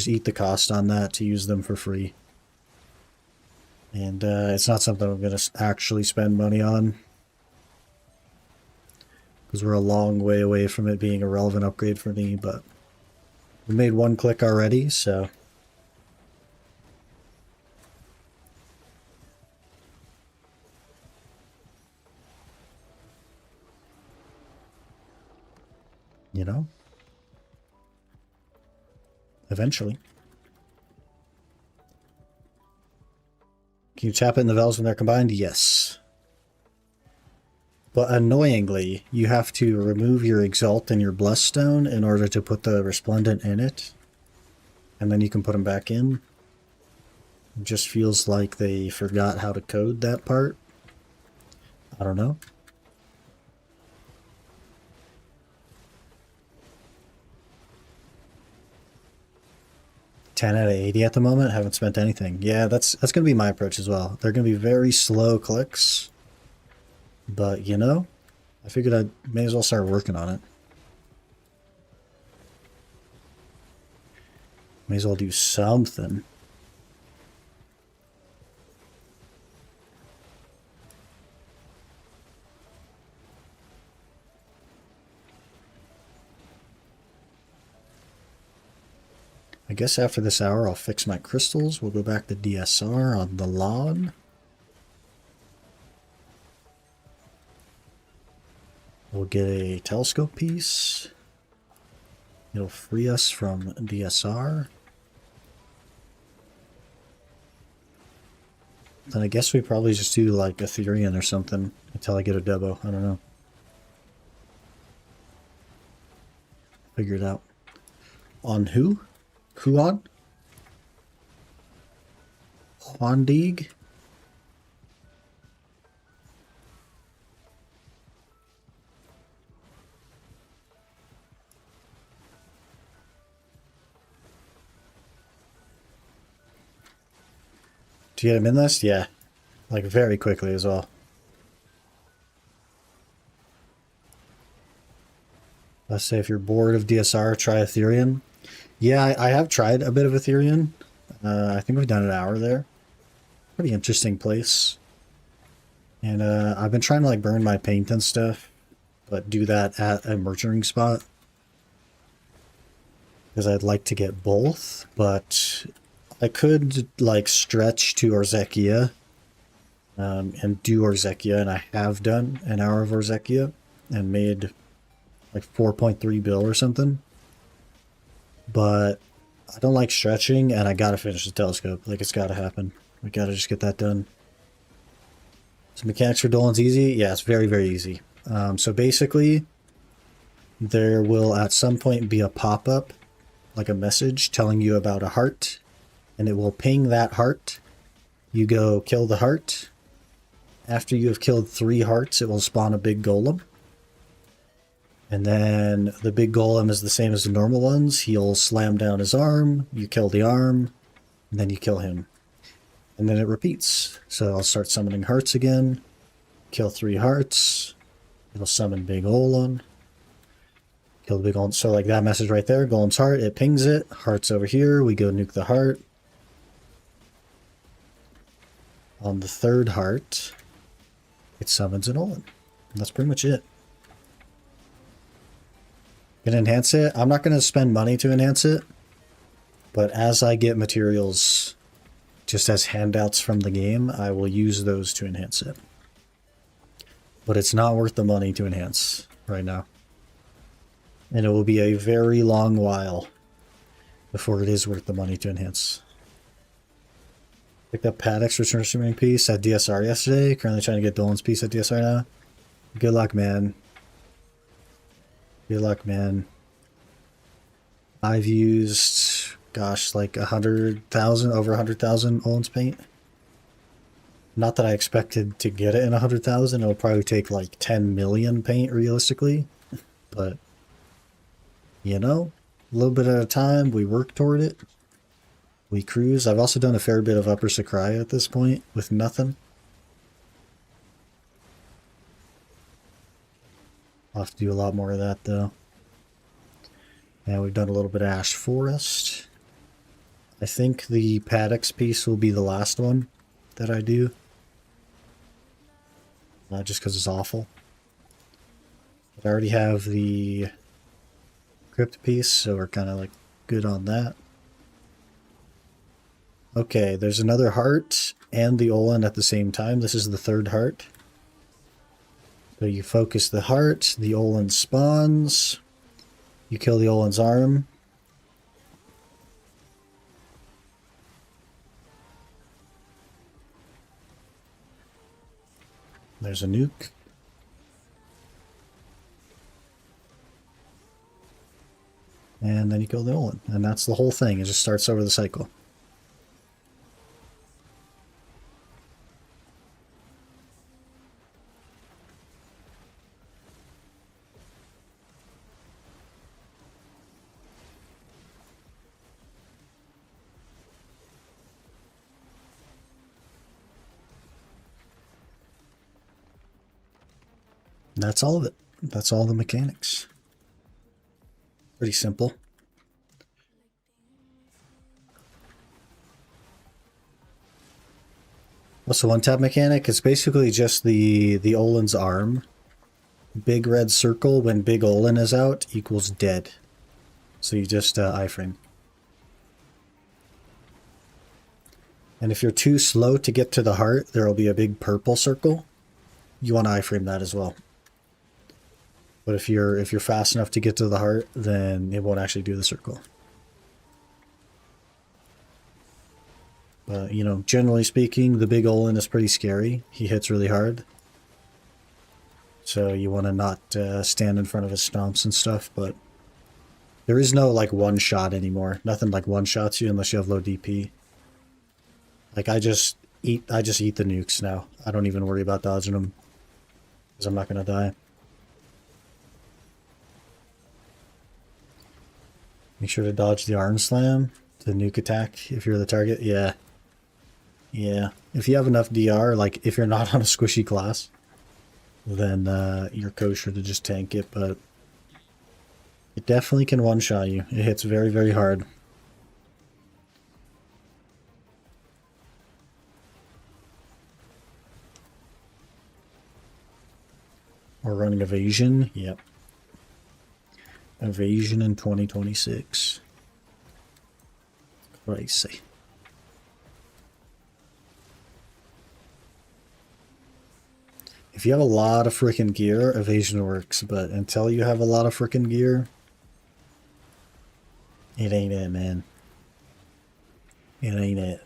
eat the cost on that to use them for free. And it's not something I'm going to actually spend money on. Because we're a long way away from it being a relevant upgrade for me, but we made 1 click already, so... You know? Eventually. Can you tap it in the valves when they're combined? Yes. But annoyingly, you have to remove your Exalt and your Bless Stone in order to put the Resplendent in it. And then you can put them back in. It just feels like they forgot how to code that part. I don't know. $10 out of 80 at the moment. Haven't spent anything. Yeah, that's going to be my approach as well. They're going to be very slow clicks. But, you know, I figured I may as well start working on it. May as well do something. I guess after this hour I'll fix my crystals. We'll go back to DSR on the Lahn. We'll get a telescope piece. It'll free us from DSR. Then I guess we probably just do like Ethereum or something until I get a Debo. I don't know. Figure it out. On who? Huan? Huandig? Do you get him in this? Yeah. Like very quickly as well. Let's say if you're bored of DSR, try Ethereum. Yeah, I have tried a bit of Ethereum. I think we've done an hour there. Pretty interesting place. And I've been trying to like burn my paint and stuff, but do that at a merging spot. Because I'd like to get both, but I could like stretch to Orzekia and do Orzekia, and I have done an hour of Orzekia and made like 4.3 bill or something. But I don't like stretching, and I gotta finish the telescope. Like, it's gotta happen. We gotta just get that done. So mechanics for Dolan's easy? Yeah, it's very, very easy. So basically, there will at some point be a pop-up, like a message telling you about a heart, and it will ping that heart. You go kill the heart. After you have killed 3 hearts, it will spawn a big golem. And then the big golem is the same as the normal ones. He'll slam down his arm, you kill the arm, and then you kill him. And then it repeats. So I'll start summoning hearts again, kill 3 hearts, it'll summon big Olun, kill the big Olun. So like that message right there, golem's heart, it pings it, heart's over here, we go nuke the heart. On the 3rd heart, it summons an Olun. That's pretty much it. Can enhance it. I'm not going to spend money to enhance it, but as I get materials just as handouts from the game, I will use those to enhance it. But it's not worth the money to enhance right now. And it will be a very long while before it is worth the money to enhance. Picked up Paddock's Return Streaming piece at DSR yesterday. Currently trying to get Dolan's piece at DSR now. Good luck, man. Good luck, man. I've used, gosh, like 100,000, over 100,000 Olin's paint. Not that I expected to get it in 100,000. It'll probably take like 10 million paint realistically. But, you know, a little bit at a time, we work toward it. We cruise. I've also done a fair bit of Upper Sakurai at this point with nothing. I'll have to do a lot more of that though. And we've done a little bit of Ash Forest. I think the Paddocks piece will be the last one that I do. Just because it's awful. But I already have the Crypt piece, so we're kind of like good on that. Okay, there's another heart and the Olun at the same time. This is the 3rd heart. So you focus the heart, the Olun spawns, you kill the Olun's arm. There's a nuke. And then you kill the Olun. And that's the whole thing. It just starts over the cycle. That's all of it. That's all the mechanics. Pretty simple. What's the one-tap mechanic? It's basically just the Olun's arm. Big red circle when big Olun is out equals dead. So you just iframe. And if you're too slow to get to the heart, there will be a big purple circle. You want to iframe that as well. But if you're fast enough to get to the heart, then it won't actually do the circle. But, you know, generally speaking, the big Olun is pretty scary. He hits really hard. So you want to not stand in front of his stomps and stuff, but there is no, like, one-shot anymore. Nothing like one-shots you unless you have low DP. Like, I just eat the nukes now. I don't even worry about dodging them, because I'm not going to die. Make sure to dodge the arm slam, the nuke attack if you're the target. Yeah. Yeah. If you have enough DR, like if you're not on a squishy class, then you're kosher to just tank it, but it definitely can one-shot you. It hits very, very hard. We're running evasion. Yep. Evasion in 2026. Crazy. If you have a lot of freaking gear, evasion works, but until you have a lot of freaking gear, it ain't it, man. It ain't it.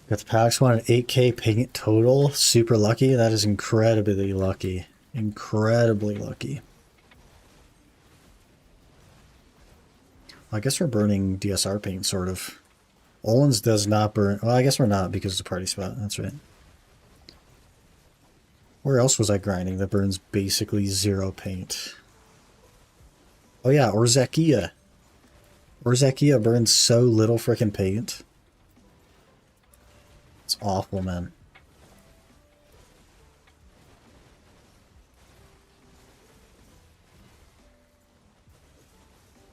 Got the Paddocks one at 8k paint total. Super lucky. That is incredibly lucky. Incredibly lucky. I guess we're burning DSR paint, sort of. Olun's does not burn. Well, I guess we're not because it's a party spot. That's right. Where else was I grinding that burns basically zero paint? Oh yeah, Orzekia. Orzekia burns so little freaking paint. It's awful, man.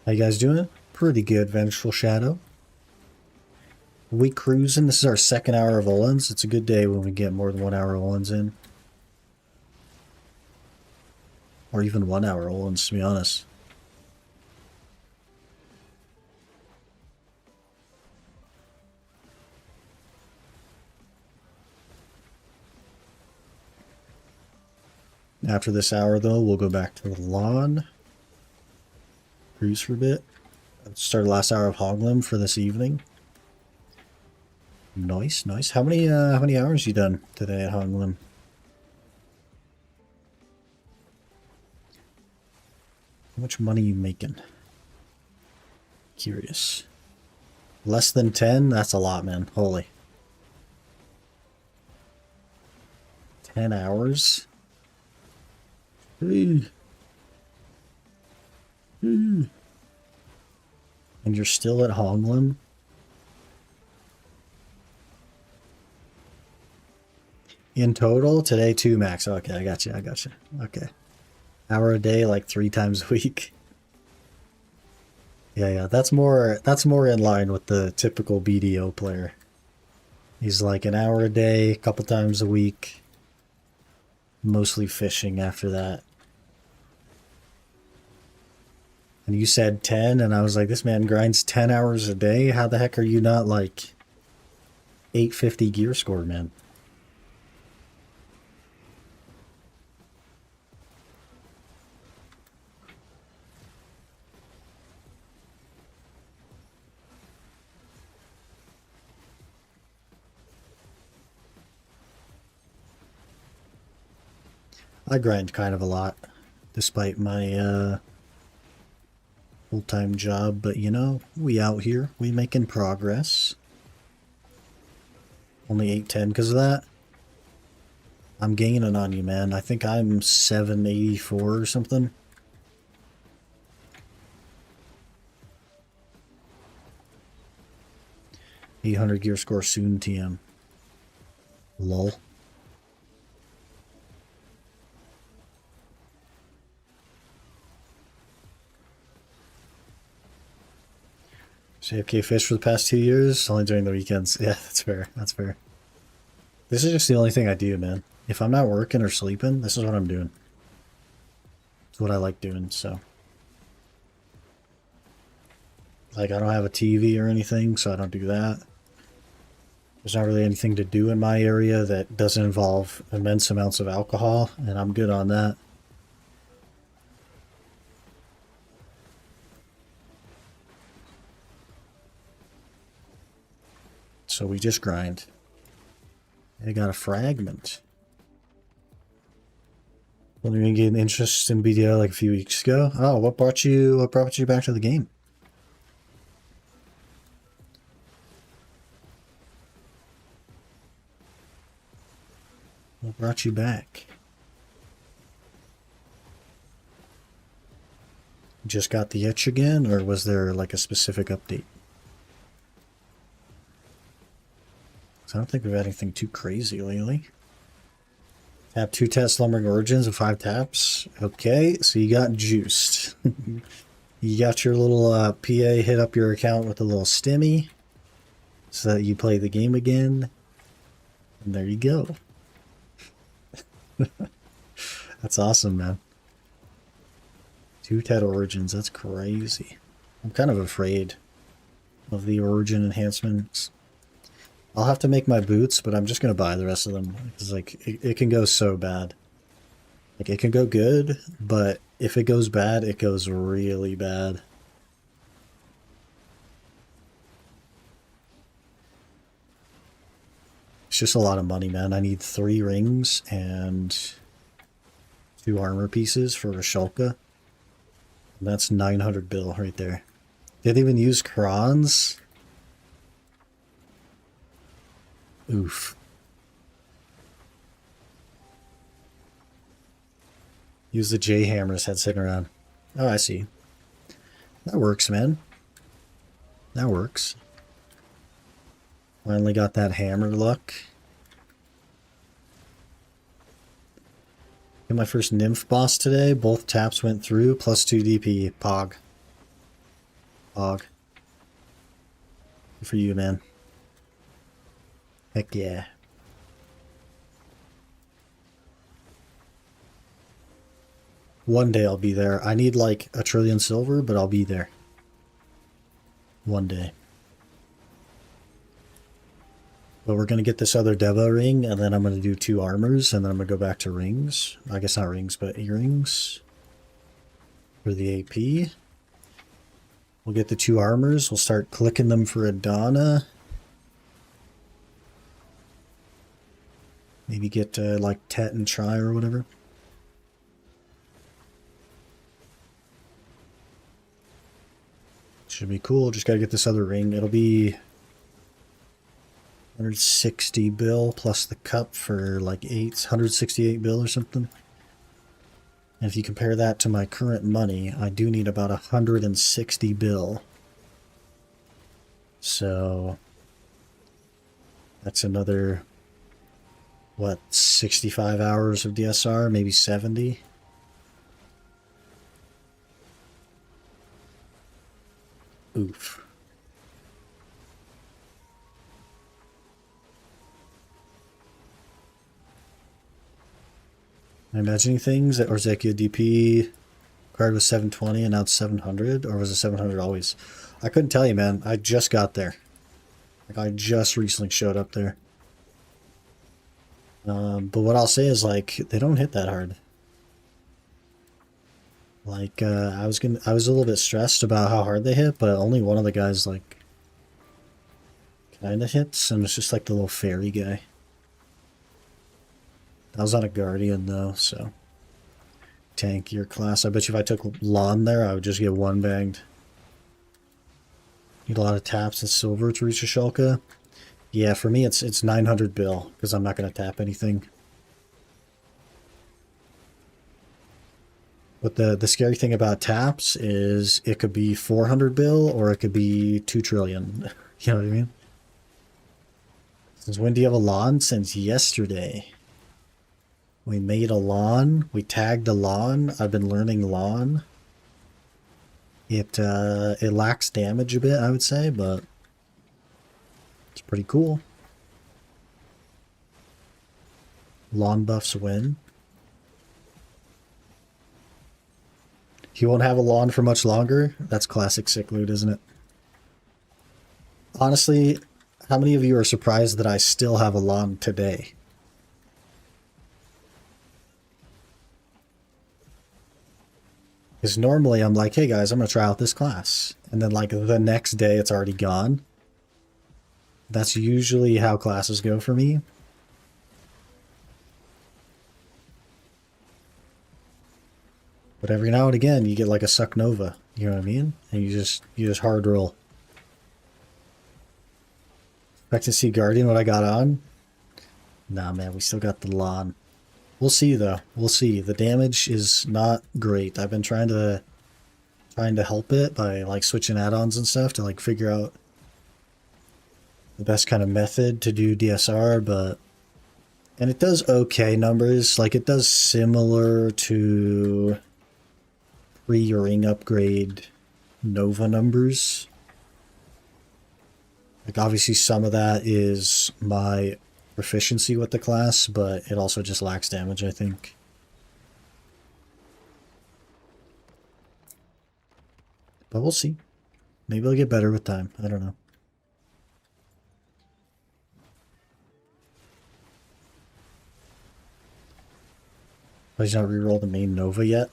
How you guys doing? Pretty good, Vengeful Shadow. We cruising. This is our second hour of Olun's. It's a good day when we get more than 1 hour Olun's in. Or even 1 hour Olun's, to be honest. After this hour, though, we'll go back to the Lahn. Cruise for a bit. Start the last hour of Hoglim for this evening. Nice, nice. How many hours you done today at Hoglim? How much money you making? Curious. Less than 10? That's a lot, man. Holy. 10 hours? And you're still at Hoglim? In total, today 2 max. Okay, I got you. Okay. Hour a day, like 3 times a week. Yeah, that's more in line with the typical BDO player. He's like an hour a day, a couple times a week. Mostly fishing after that. And you said 10, and I was like, this man grinds 10 hours a day? How the heck are you not like 850 gear score, man? I grind kind of a lot, despite my full-time job, but you know, we out here, we making progress. Only 810 because of that. I'm gaining on you, man. I think I'm 784 or something. $800 gear score soon, TM. Lol. JFK fish for the past 2 years, only during the weekends. Yeah, that's fair. That's fair. This is just the only thing I do, man. If I'm not working or sleeping, this is what I'm doing. It's what I like doing, so. Like, I don't have a TV or anything, so I don't do that. There's not really anything to do in my area that doesn't involve immense amounts of alcohol, and I'm good on that. So we just grind. I got a fragment. Well, you're gonna get an interest in BDO like a few weeks ago. Oh, what brought you back to the game? What brought you back? Just got the itch again, or was there like a specific update? I don't think we've had anything too crazy lately. Tap 2 test Slumbering Origins with 5 taps. Okay, so you got juiced. You got your little PA hit up your account with a little stimmy so that you play the game again. And there you go. That's awesome, man. 2 TED Origins, that's crazy. I'm kind of afraid of the Origin enhancements. I'll have to make my boots, but I'm just going to buy the rest of them. Because, like, it can go so bad. Like, it can go good, but if it goes bad, it goes really bad. It's just a lot of money, man. I need 3 rings and 2 armor pieces for a Shulka. And that's 900 bill right there. Didn't even use Krons? Oof. Use the J hammers head sitting around. Oh, I see. That works, man. That works. Finally got that hammer luck. Get my first Nymph boss today. Both taps went through. Plus 2 DP. Pog. Pog. Good for you, man. Heck yeah. One day I'll be there. I need like 1 trillion silver, but I'll be there. One day. But we're going to get this other Deva ring, and then I'm going to do 2 armors, and then I'm going to go back to rings. I guess not rings, but earrings. For the AP. We'll get the 2 armors. We'll start clicking them for Adana. Maybe get like Tet and Try or whatever. Should be cool. Just gotta get this other ring. It'll be 160 bill plus the cup for like 168 bill or something. And if you compare that to my current money, I do need about 160 bill. So that's another, what, 65 hours of DSR, maybe 70. Oof. Am I imagining things? Or is that a DP card was 720 and now it's 700? Or was it 700 always? I couldn't tell you, man. I just got there. Like, I just recently showed up there. But what I'll say is, like, they don't hit that hard. Like, I was a little bit stressed about how hard they hit, but only one of the guys, like, kind of hits, and it's just like the little fairy guy. I was on a Guardian, though, so. Tankier class. I bet you if I took Lahn there, I would just get one banged. Need a lot of taps and silver to reach a Shulka. Yeah, for me, it's 900 bill, because I'm not going to tap anything. But the scary thing about taps is it could be 400 bill or it could be 2 trillion. You know what I mean? Since when do you have a Lahn? Since yesterday. We made a Lahn. We tagged a Lahn. I've been learning Lahn. It lacks damage a bit, I would say, but it's pretty cool. Lahn buffs win. He won't have a Lahn for much longer. That's classic sick loot, isn't it? Honestly, how many of you are surprised that I still have a Lahn today? Because normally I'm like, hey guys, I'm going to try out this class. And then like the next day it's already gone. That's usually how classes go for me. But every now and again, you get like a Suck Nova, you know what I mean? And you just hard roll. Expect to see Guardian what I got on? Nah, man, we still got the Lahn. We'll see though. We'll see. The damage is not great. I've been trying to help it by like switching add-ons and stuff to like figure out the best kind of method to do DSR, but and it does okay numbers. Like it does similar to pre-ring upgrade Nova numbers. Like obviously some of that is my proficiency with the class, but it also just lacks damage, I think. But we'll see. Maybe it'll get better with time. I don't know. I just not reroll the main Nova yet.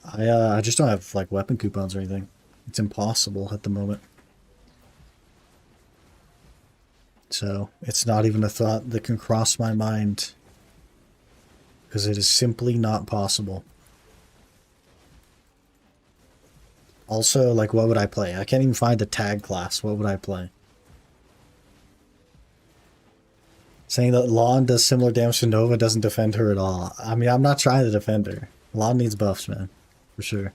I just don't have like weapon coupons or anything. It's impossible at the moment. So it's not even a thought that can cross my mind because it is simply not possible. Also, like, what would I play? I can't even find a tag class. What would I play? Saying that Lahn does similar damage to Nova doesn't defend her at all. I mean, I'm not trying to defend her. Lahn needs buffs, man. For sure.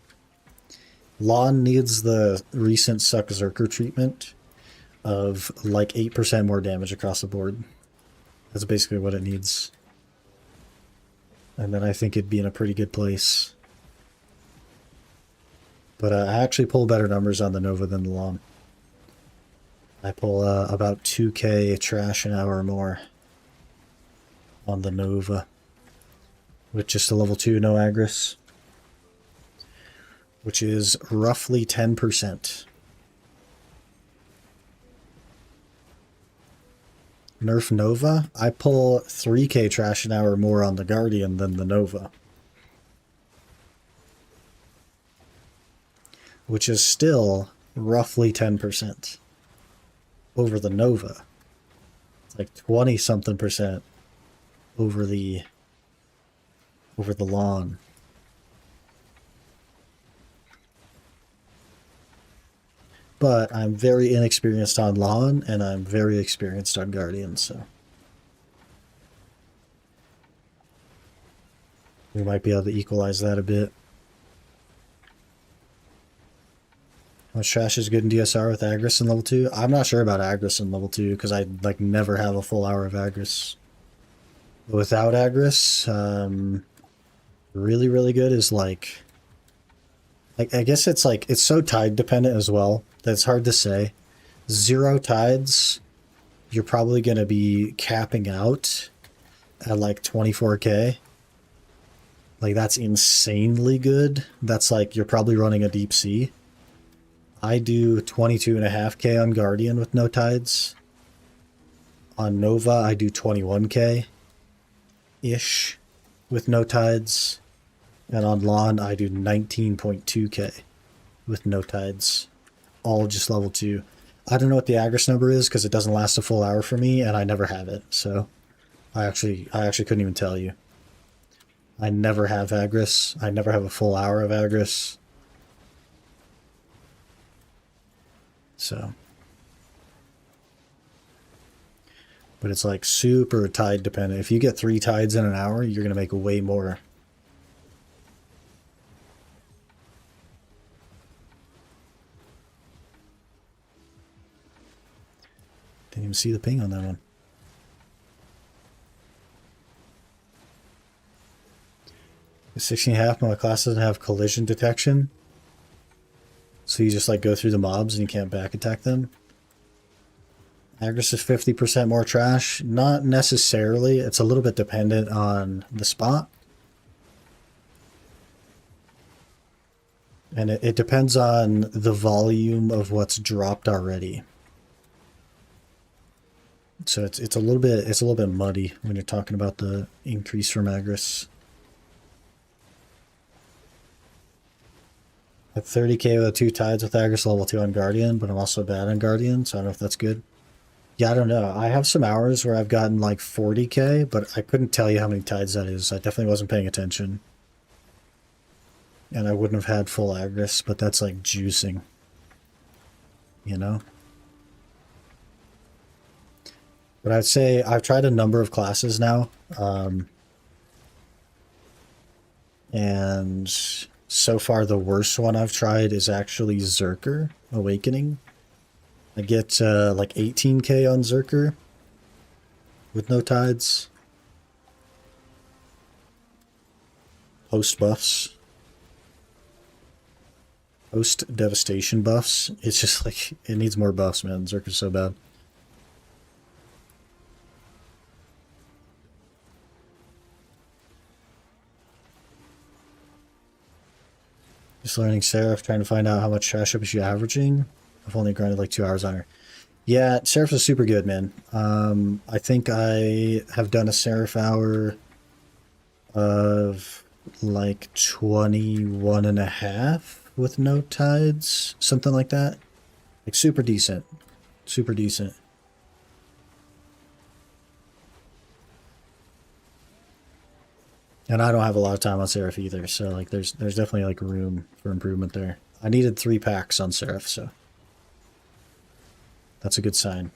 Lahn needs the recent Suck Zerker treatment of like 8% more damage across the board. That's basically what it needs. And then I think it'd be in a pretty good place. But I actually pull better numbers on the Nova than the Lahn. I pull about 2k trash an hour more on the Nova. With just a level 2 no Agris. Which is roughly 10%. Nerf Nova, I pull 3k trash an hour more on the Guardian than the Nova. Which is still roughly 10% over the Nova. It's like 20-something% over the Lahn. But I'm very inexperienced on Lahn, and I'm very experienced on Guardian, so we might be able to equalize that a bit. How much trash is good in DSR with Agris in level 2? I'm not sure about Agris in level 2, because I like never have a full hour of Agris. Without Agris, really, really good is like I guess it's like, it's so tide dependent as well that it's hard to say. 0 tides, you're probably going to be capping out at like 24k. Like, that's insanely good. That's like, you're probably running a deep sea. I do 22.5k on Guardian with no tides. On Nova, I do 21k-ish with no tides. And on Lahn, I do 19.2k with no tides. All just level 2. I don't know what the Agris number is because it doesn't last a full hour for me, and I never have it. So I actually couldn't even tell you. I never have Agris. I never have a full hour of Agris. So. But it's like super tide dependent. If you get 3 tides in an hour, you're going to make way more. Didn't even see the ping on that one. The 16.5, my class doesn't have collision detection. So you just like go through the mobs and you can't back attack them. Agris is 50% more trash. Not necessarily. It's a little bit dependent on the spot. And it depends on the volume of what's dropped already. So it's a little bit muddy when you're talking about the increase from Agris. At 30k with 2 tides with Agris level 2 on Guardian, but I'm also bad on Guardian, so I don't know if that's good. Yeah, I don't know. I have some hours where I've gotten like 40k, but I couldn't tell you how many tides that is. I definitely wasn't paying attention. And I wouldn't have had full Agris, but that's like juicing. You know? But I'd say I've tried a number of classes now. And so far the worst one I've tried is actually Zerker Awakening. I get like 18k on Zerker with no tides. Post buffs. Post devastation buffs. It's just like, it needs more buffs, man. Zerker's so bad. Just learning Seraph, trying to find out how much trash up is she averaging. I've only grinded like 2 hours on her. Yeah, Seraph is super good, man. I think I have done a Seraph hour of like 21.5 with no tides. Something like that. Like super decent. Super decent. And I don't have a lot of time on Seraph either, so like there's definitely like room for improvement there. I needed 3 packs on Seraph, so that's a good sign.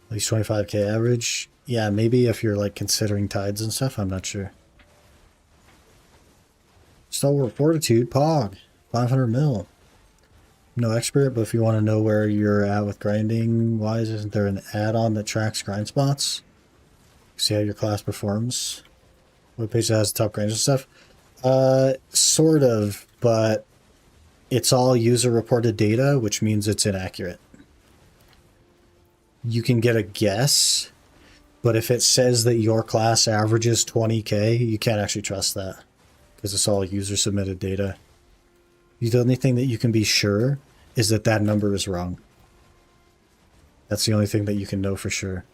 At least 25k average. Yeah, maybe if you're like considering tides and stuff, I'm not sure. Stalwart Fortitude, Pog, 500 mil. No expert, but if you want to know where you're at with grinding wise, isn't there an add-on that tracks grind spots? See how your class performs? What page that has the top grinds and stuff? Sort of, but it's all user-reported data, which means it's inaccurate. You can get a guess, but if it says that your class averages 20k, you can't actually trust that because it's all user-submitted data. The only thing that you can be sure is that that number is wrong. That's the only thing that you can know for sure.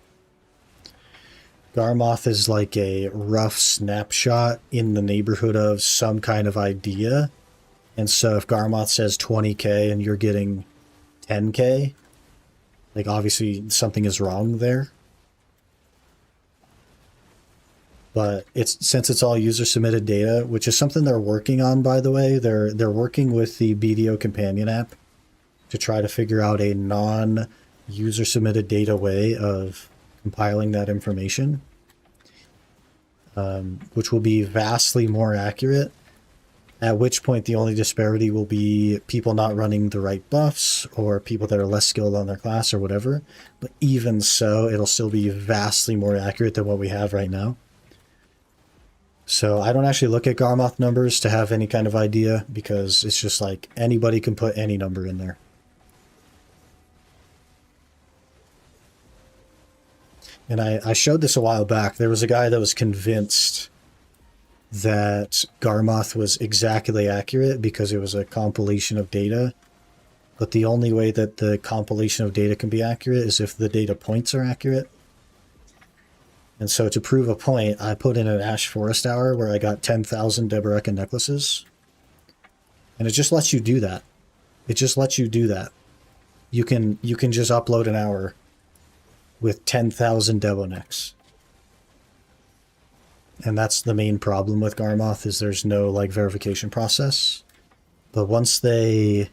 Garmoth is like a rough snapshot in the neighborhood of some kind of idea. And so if Garmoth says 20k and you're getting 10k, like obviously something is wrong there. But since it's all user submitted data, which is something they're working on, by the way, they're working with the BDO companion app to try to figure out a non-user submitted data way of compiling that information, which will be vastly more accurate, at which point the only disparity will be people not running the right buffs or people that are less skilled on their class or whatever. But even so, it'll still be vastly more accurate than what we have right now. So I don't actually look at Garmoth numbers to have any kind of idea because it's just like anybody can put any number in there. And I showed this a while back. There was a guy that was convinced that Garmoth was exactly accurate because it was a compilation of data. But the only way that the compilation of data can be accurate is if the data points are accurate. And so to prove a point, I put in an Ash Forest hour where I got 10,000 Deboreka necklaces. And it just lets you do that. It just lets you do that. You can just upload an hour with 10,000 Debo necks. And that's the main problem with Garmoth, is there's no like verification process. But once they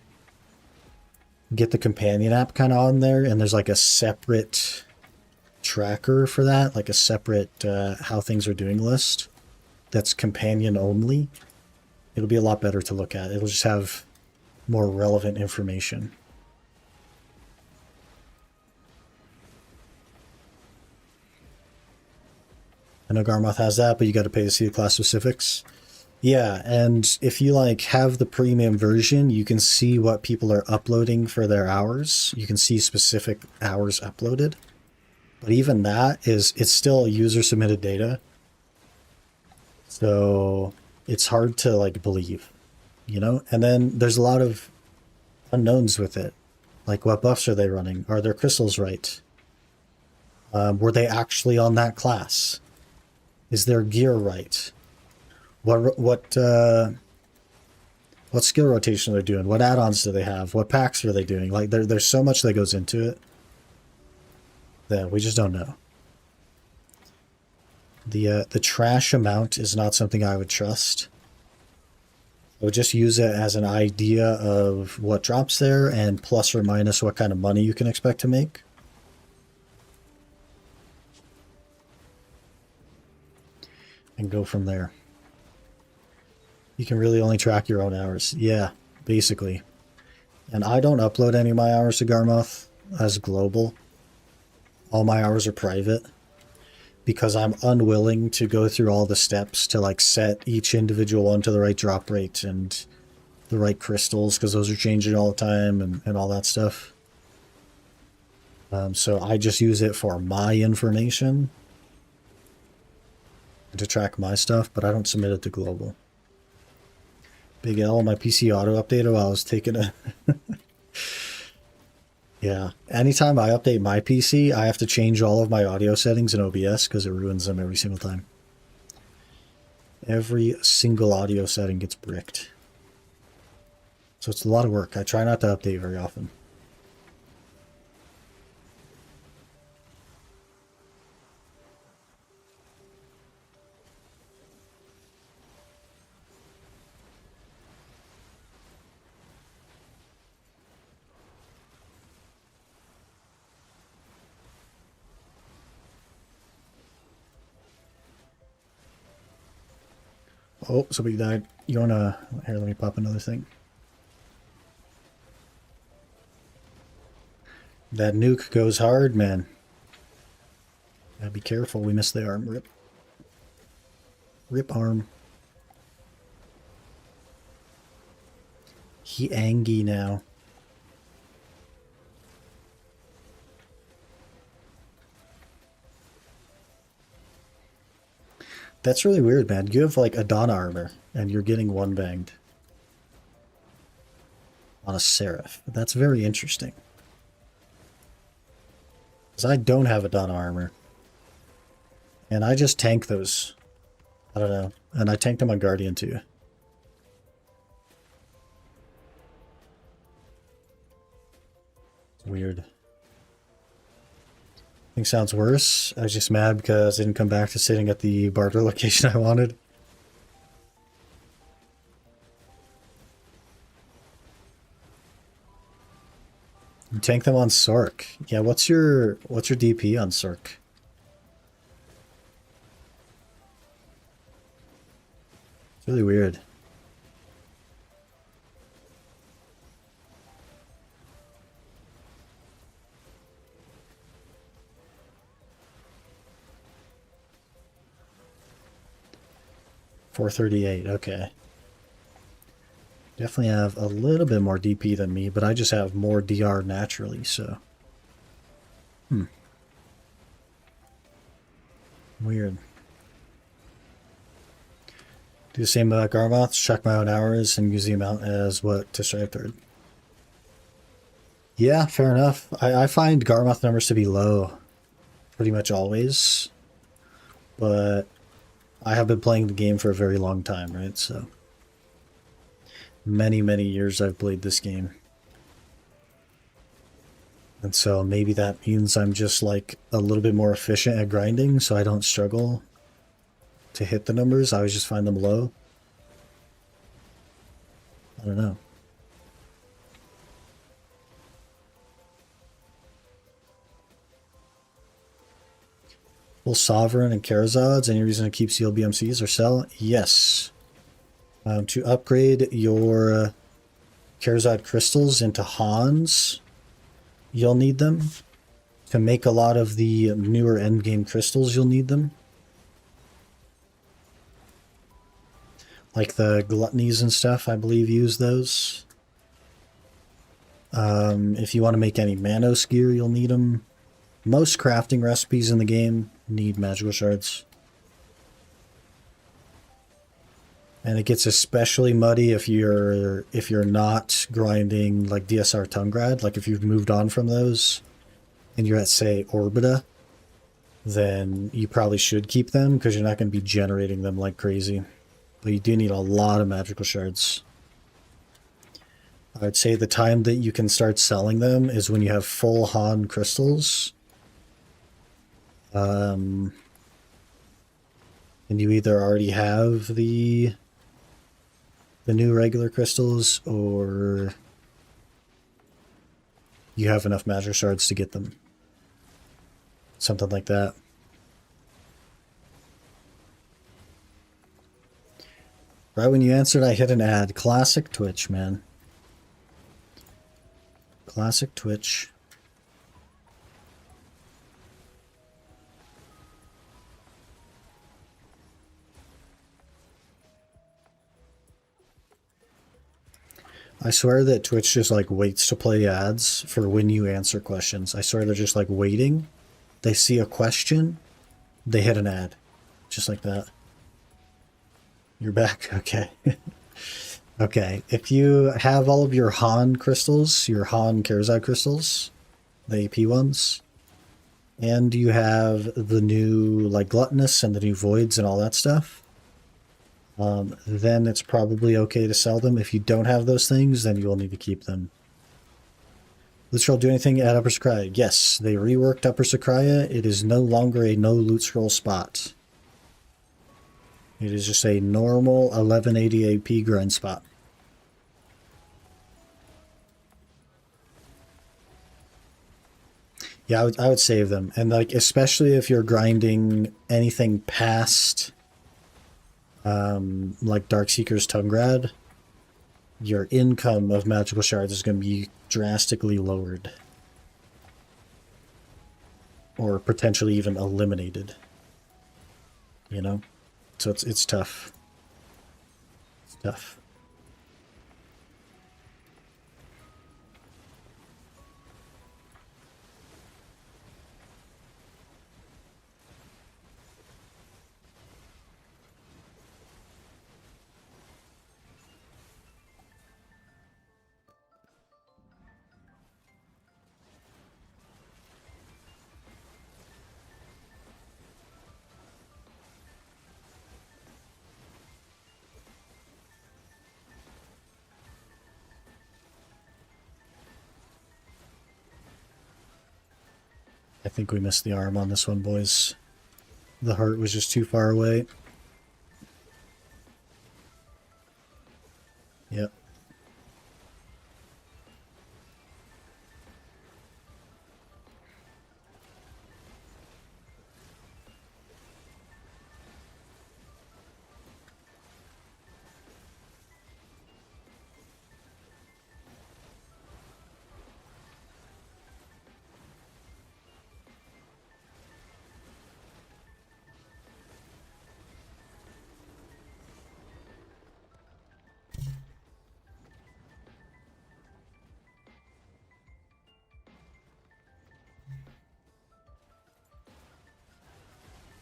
get the companion app kind of on there, and there's like a separate tracker for that, like a separate how things are doing list that's companion only, it'll be a lot better to look at. It'll just have more relevant information. I know Garmoth has that, but you got to pay to see the class specifics. Yeah, and if you like have the premium version, you can see what people are uploading for their hours. You can see specific hours uploaded. But even that it's still user submitted data. So it's hard to like believe, you know? And then there's a lot of unknowns with it. Like what buffs are they running? Are their crystals right? Were they actually on that class? Is their gear right? What skill rotation are they doing? What add-ons do they have? What packs are they doing? Like there's so much that goes into it that we just don't know. The trash amount is not something I would trust. I would just use it as an idea of what drops there and plus or minus what kind of money you can expect to make. And go from there. You can really only track your own hours. Yeah, basically. And I don't upload any of my hours to Garmoth as global. All my hours are private because I'm unwilling to go through all the steps to like set each individual one to the right drop rate and the right crystals, because those are changing all the time and all that stuff. So I just use it for my information to track my stuff, but I don't submit it to global. Big L, my PC auto updated while I was taking a... Yeah, anytime I update my PC, I have to change all of my audio settings in OBS because it ruins them every single time. Every single audio setting gets bricked. So it's a lot of work. I try not to update very often. Oh, somebody died. You wanna... Here, let me pop another thing. That nuke goes hard, man. Gotta be careful. We missed the arm. Rip. Rip arm. He angry now. That's really weird, man. You have like Adana armor, and you're getting one banged on a Seraph. That's very interesting. Because I don't have Adana armor. And I just tank those. I don't know. And I tanked them on Guardian too. Weird. I think sounds worse. I was just mad because I didn't come back to sitting at the barter location I wanted. You tank them on Sork. Yeah, what's your DP on Sork? It's really weird. $438, okay. Definitely have a little bit more DP than me, but I just have more DR naturally, so. Weird. Do the same about Garmoths, check my own hours, and use the amount as what to strike third. Yeah, fair enough. I find Garmoth numbers to be low pretty much always, but I have been playing the game for a very long time, right? So many, many years I've played this game. And so maybe that means I'm just like a little bit more efficient at grinding, so I don't struggle to hit the numbers. I always just find them low. I don't know. Full Sovereign and Karazods, any reason to keep sealed BMCs or sell? Yes. To upgrade your Karazad crystals into Hans, you'll need them. To make a lot of the newer endgame crystals, you'll need them. Like the Gluttonies and stuff, I believe, use those. If you want to make any Manos gear, you'll need them. Most crafting recipes in the game need magical shards. And it gets especially muddy if you're not grinding like DSR Tungrad. Like if you've moved on from those and you're at, say, Orbita, then you probably should keep them because you're not going to be generating them like crazy. But you do need a lot of magical shards. I'd say the time that you can start selling them is when you have full Han crystals. And you either already have the new regular crystals, or you have enough magic shards to get them. Something like that. Right when you answered, I hit an ad. Classic Twitch, man. Classic Twitch. I swear that Twitch just like waits to play ads for when you answer questions. I swear they're just like waiting. They see a question, they hit an ad. Just like that. You're back? Okay. Okay. If you have all of your Han crystals, your Han Karazad crystals, the AP ones, and you have the new like Gluttonous and the new Voids and all that stuff, then it's probably okay to sell them. If you don't have those things, then you will need to keep them. Loot scroll do anything at Upper Sakraya? Yes, they reworked Upper Sakraya. It is no longer a no loot scroll spot. It is just a normal 1180 AP grind spot. Yeah, I would save them. And like, especially if you're grinding anything past like Darkseeker's Tungrad, your income of magical shards is going to be drastically lowered. Or potentially even eliminated. You know? So it's tough. It's tough. I think we missed the arm on this one, boys. The heart was just too far away. Yep.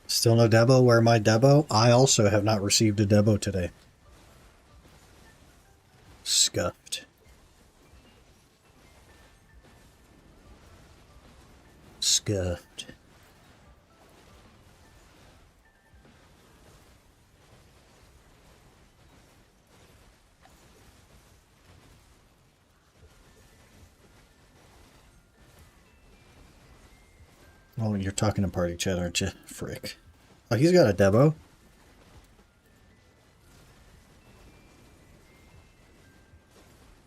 Still no Debo? Where my Debo? I also have not received a Debo today. Scuffed. Scuffed. Oh, you're talking in party chat, aren't you? Frick. Oh, he's got a Debo.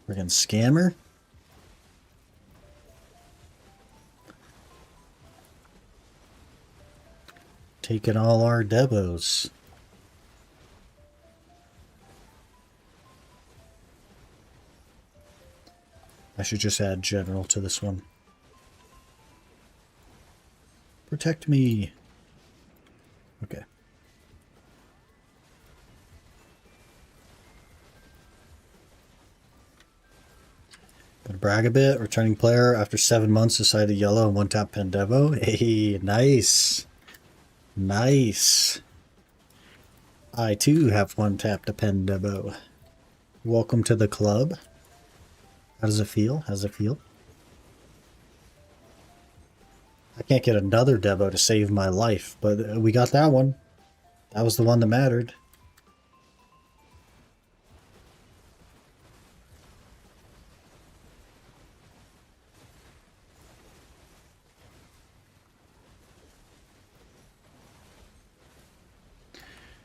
Friggin' scammer. Taking all our Debos. I should just add general to this one. Protect me. Okay. Gonna brag a bit. Returning player after 7 months decided yellow and one tap pen Devo. Hey, nice. Nice. I too have one tap to pen Devo. Welcome to the club. How does it feel? How does it feel? I can't get another Devo to save my life, but we got that one. That was the one that mattered.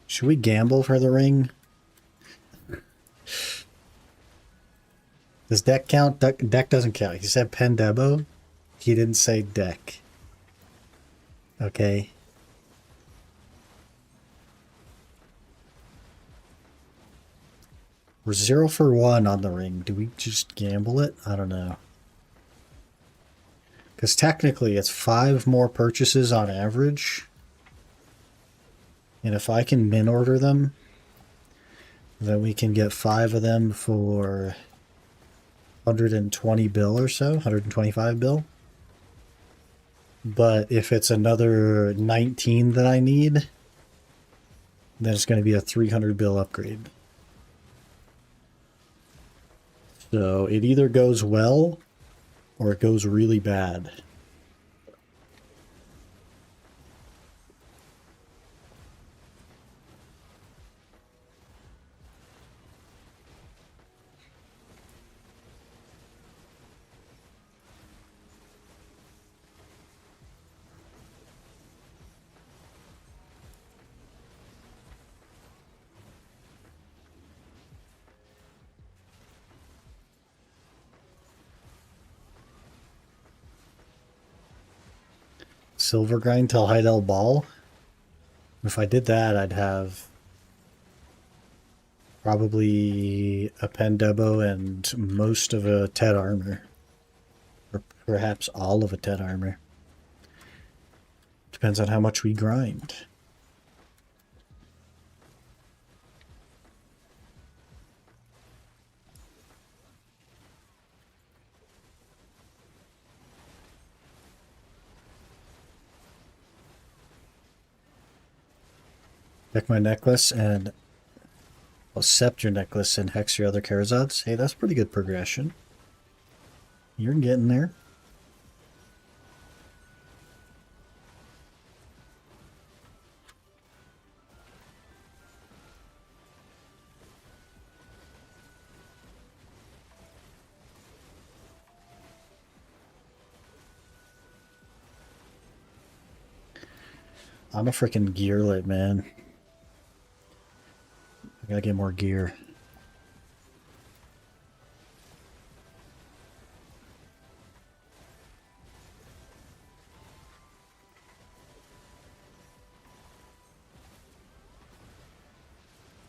Should we gamble for the ring? Does deck count? Deck doesn't count. He said pen Debo. He didn't say deck. Okay. We're 0 for 1 on the ring. Do we just gamble it? I don't know. Because technically it's 5 more purchases on average. And if I can min order them, then we can get 5 of them for 120 bill or so, 125 bill. But if it's another 19 that I need, then it's going to be a 300 bill upgrade. So it either goes well or it goes really bad. silver grind till Heidel Ball. If I did that, I'd have probably a Pendebo and most of a Tet armor. Or perhaps all of a Tet armor. Depends on how much we grind. Pick my necklace and accept your necklace and hex your other Karazods. Hey, that's pretty good progression. You're getting there. I'm a freaking gearlet, man. I gotta get more gear.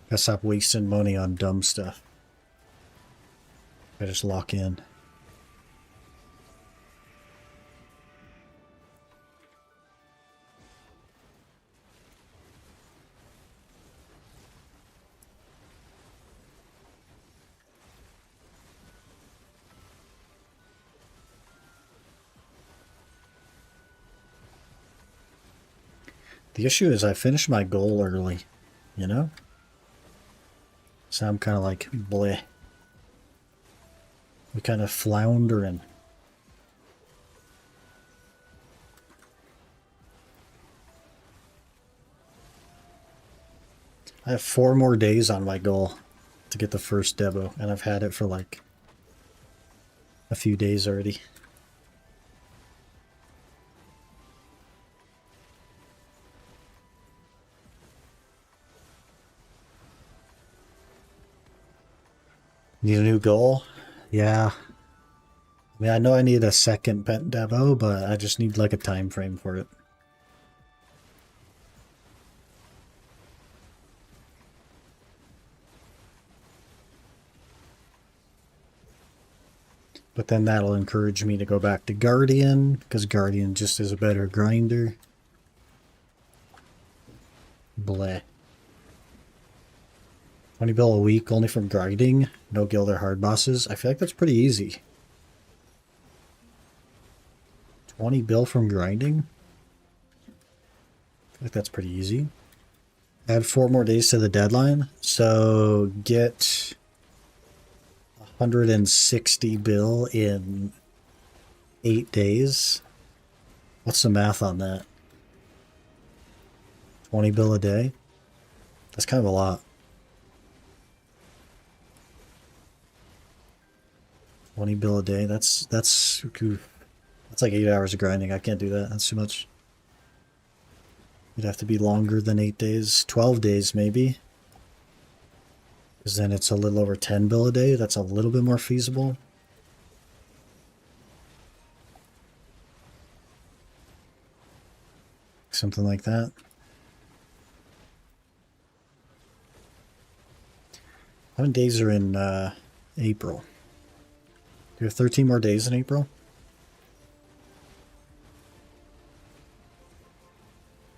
Gotta stop wasting money on dumb stuff. I just lock in. The issue is I finished my goal early, you know? So I'm kind of like, bleh. We're kind of floundering. I have 4 more days on my goal to get the first Debo, and I've had it for like a few days already. Need a new goal? Yeah. I mean, I know I need a second pet Devo, but I just need like a time frame for it. But then that'll encourage me to go back to Guardian, because Guardian just is a better grinder. Bleh. 20 bill a week only from grinding, no guild or hard bosses. I feel like that's pretty easy. 20 bill from grinding? I feel like that's pretty easy. Add 4 more days to the deadline, so get 160 bill in 8 days. What's the math on that? 20 bill a day? That's kind of a lot. 20 bill a day, that's like 8 hours of grinding. I can't do that. That's too much. It'd have to be longer than 8 days. 12 days, maybe. Because then it's a little over 10 bill a day. That's a little bit more feasible. Something like that. How many days are in April? Do we have 13 more days in April?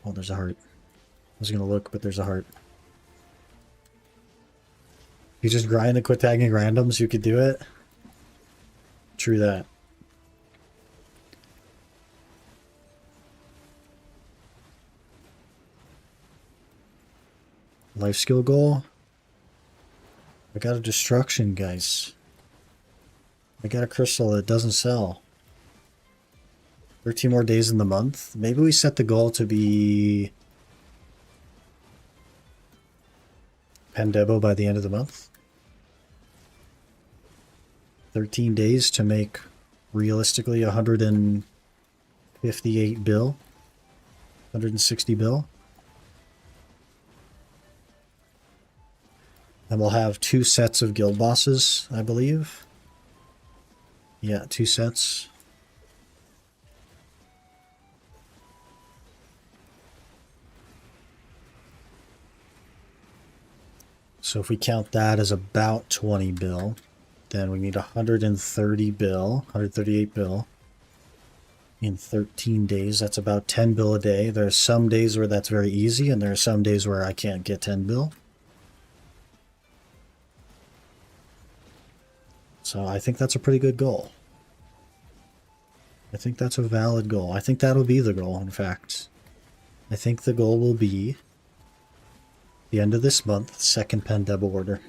Oh, there's a heart. I was going to look, but there's a heart. If you just grind and quit tagging randoms, you could do it. True that. Life skill goal. I got a destruction, guys. I got a crystal that doesn't sell. 13 more days in the month. Maybe we set the goal to be Pendebo by the end of the month. 13 days to make realistically 158 bill. 160 bill. And we'll have 2 sets of guild bosses, I believe. Yeah, 2 sets. So if we count that as about 20 bill, then we need 130 bill, 138 bill in 13 days. That's about 10 bill a day. There's some days where that's very easy, and there are some days where I can't get 10 bill. So I think that's a pretty good goal. I think that's a valid goal. I think that'll be the goal, in fact. I think the goal will be the end of this month, second pen double order.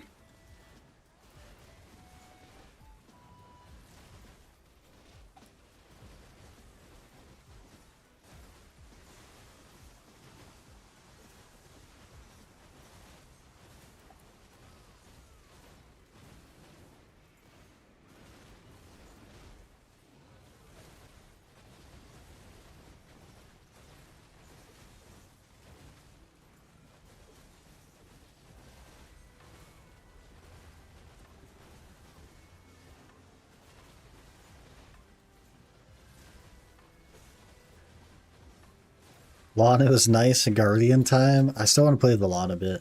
Lahn, it was nice in Guardian time. I still want to play the Lahn a bit.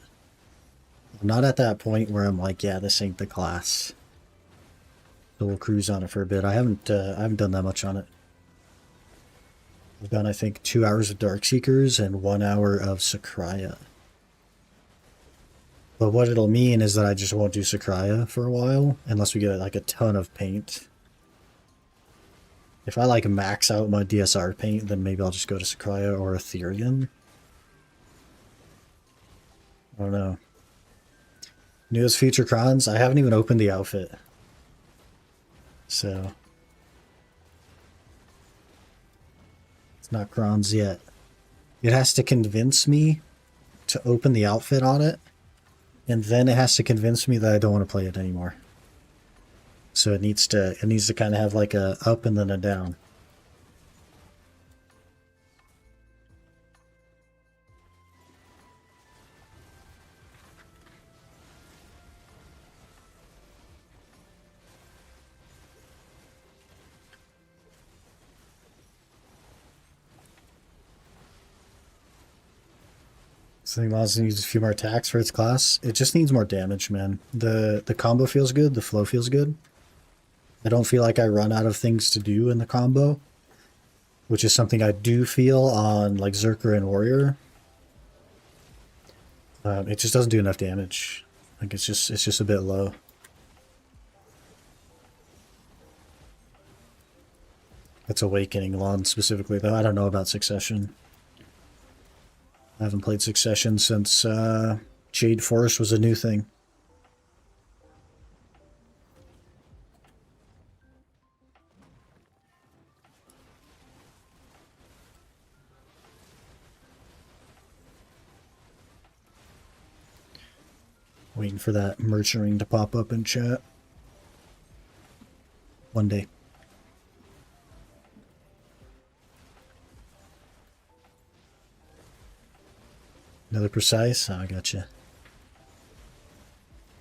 I'm not at that point where I'm like, yeah, this ain't the class. So we'll cruise on it for a bit. I haven't done that much on it. I've done, I think, 2 hours of Darkseekers and 1 hour of Sakraya. But what it'll mean is that I just won't do Sakraya for a while, unless we get like a ton of paint. If I like max out my DSR paint, then maybe I'll just go to Sakraya or Ethereum. I don't know. Newest feature crons, I haven't even opened the outfit. So it's not crons yet. It has to convince me to open the outfit on it, and then it has to convince me that I don't want to play it anymore. So it needs to kind of have like a up and then a down. So I think Moz needs a few more attacks for its class. It just needs more damage, man. The combo feels good, the flow feels good. I don't feel like I run out of things to do in the combo, which is something I do feel on like Zerker and Warrior. It just doesn't do enough damage. Like it's just a bit low. That's Awakening Lahn specifically, though. I don't know about Succession. I haven't played Succession since Jade Forest was a new thing. Waiting for that merchant ring to pop up in chat. One day. Another precise? Oh, I gotcha.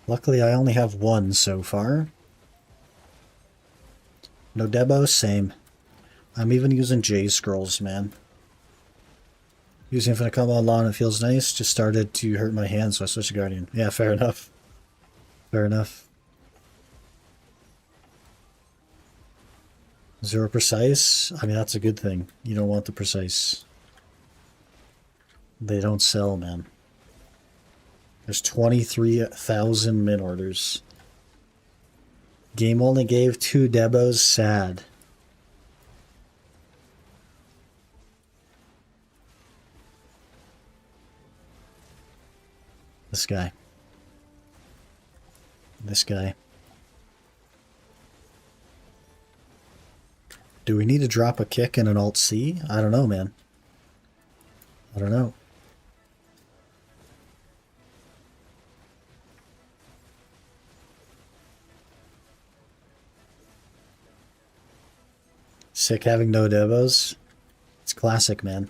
Luckily, I only have one so far. No Debo? Same. I'm even using J scrolls, man. Using Infinite Combo on Lahn, it feels nice. Just started to hurt my hands, so I switched to Guardian. Yeah, fair enough. Fair enough. 0 precise? I mean, that's a good thing. You don't want the precise. They don't sell, man. There's 23,000 min orders. Game only gave 2 Debos. Sad. This guy. This guy. Do we need to drop a kick and an alt C? I don't know, man. I don't know. Sick having no Devos. It's classic, man.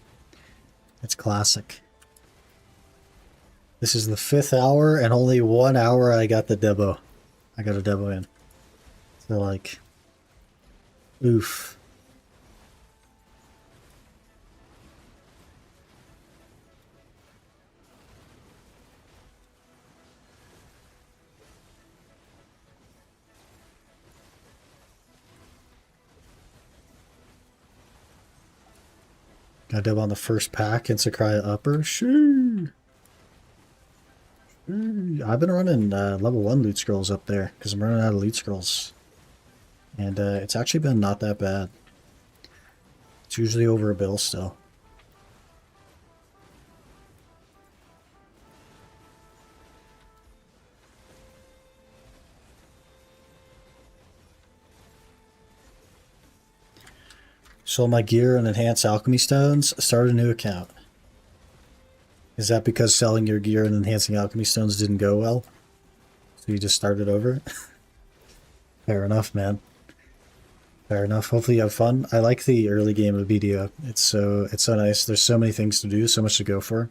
It's classic. This is the 5th hour, and only 1 hour I got the Debo. I got a Debo in. So, like, oof. Got dub on the first pack and Sakurai upper. Shoo! I've been running level 1 loot scrolls up there because I'm running out of loot scrolls. And it's actually been not that bad. It's usually over a bill still. Sold my gear and enhanced alchemy stones. Started a new account. Is that because selling your gear and enhancing alchemy stones didn't go well? So you just started over? Fair enough, man. Fair enough. Hopefully you have fun. I like the early game of BDO. It's so nice. There's so many things to do, so much to go for.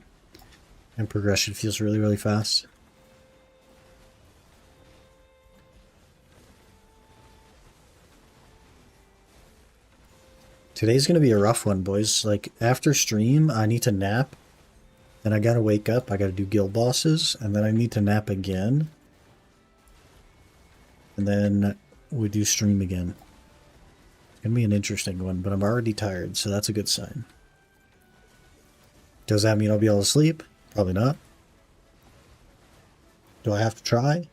And progression feels really, really fast. Today's going to be a rough one, boys. Like, after stream, I need to nap. Then I gotta wake up. I gotta do guild bosses. And then I need to nap again. And then we do stream again. It's going to be an interesting one, but I'm already tired, so that's a good sign. Does that mean I'll be able to sleep? Probably not. Do I have to try?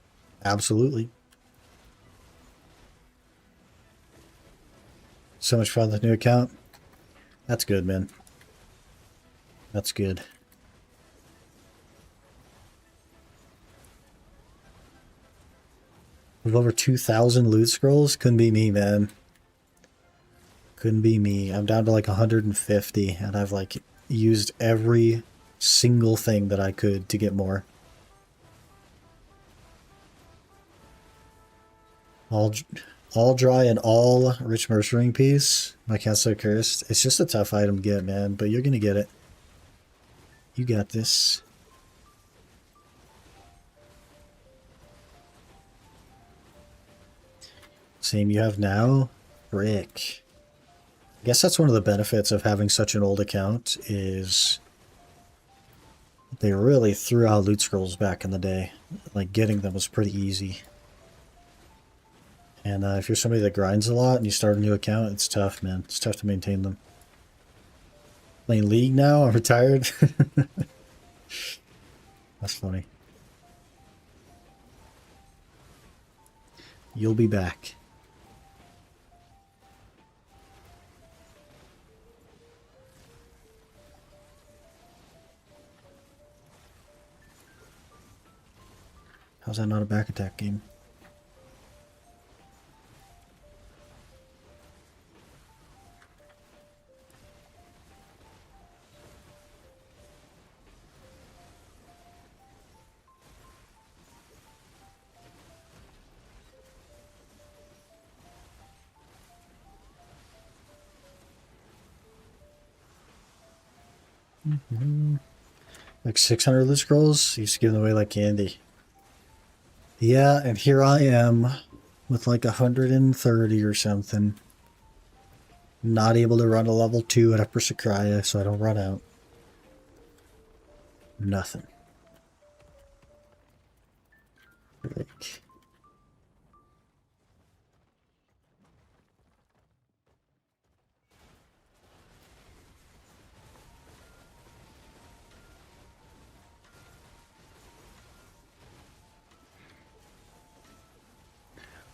Absolutely. So much fun with the new account. That's good, man. That's good. With over 2,000 loot scrolls? Couldn't be me, man. Couldn't be me. I'm down to like 150, and I've like used every single thing that I could to get more. All dry and all rich mercering piece. My cat's so cursed. It's just a tough item to get, man, but you're gonna get it. You got this. Same you have now? Frick. I guess that's one of the benefits of having such an old account is they really threw out loot scrolls back in the day. Like, getting them was pretty easy. And if you're somebody that grinds a lot and you start a new account, it's tough, man. It's tough to maintain them. Playing League now? I'm retired? That's funny. You'll be back. How's that not a back attack game? Like 600 loot scrolls? Used to give them away like candy. Yeah, and here I am with like 130 or something. Not able to run a level 2 at Upper Sakurai, so I don't run out. Nothing. Frick.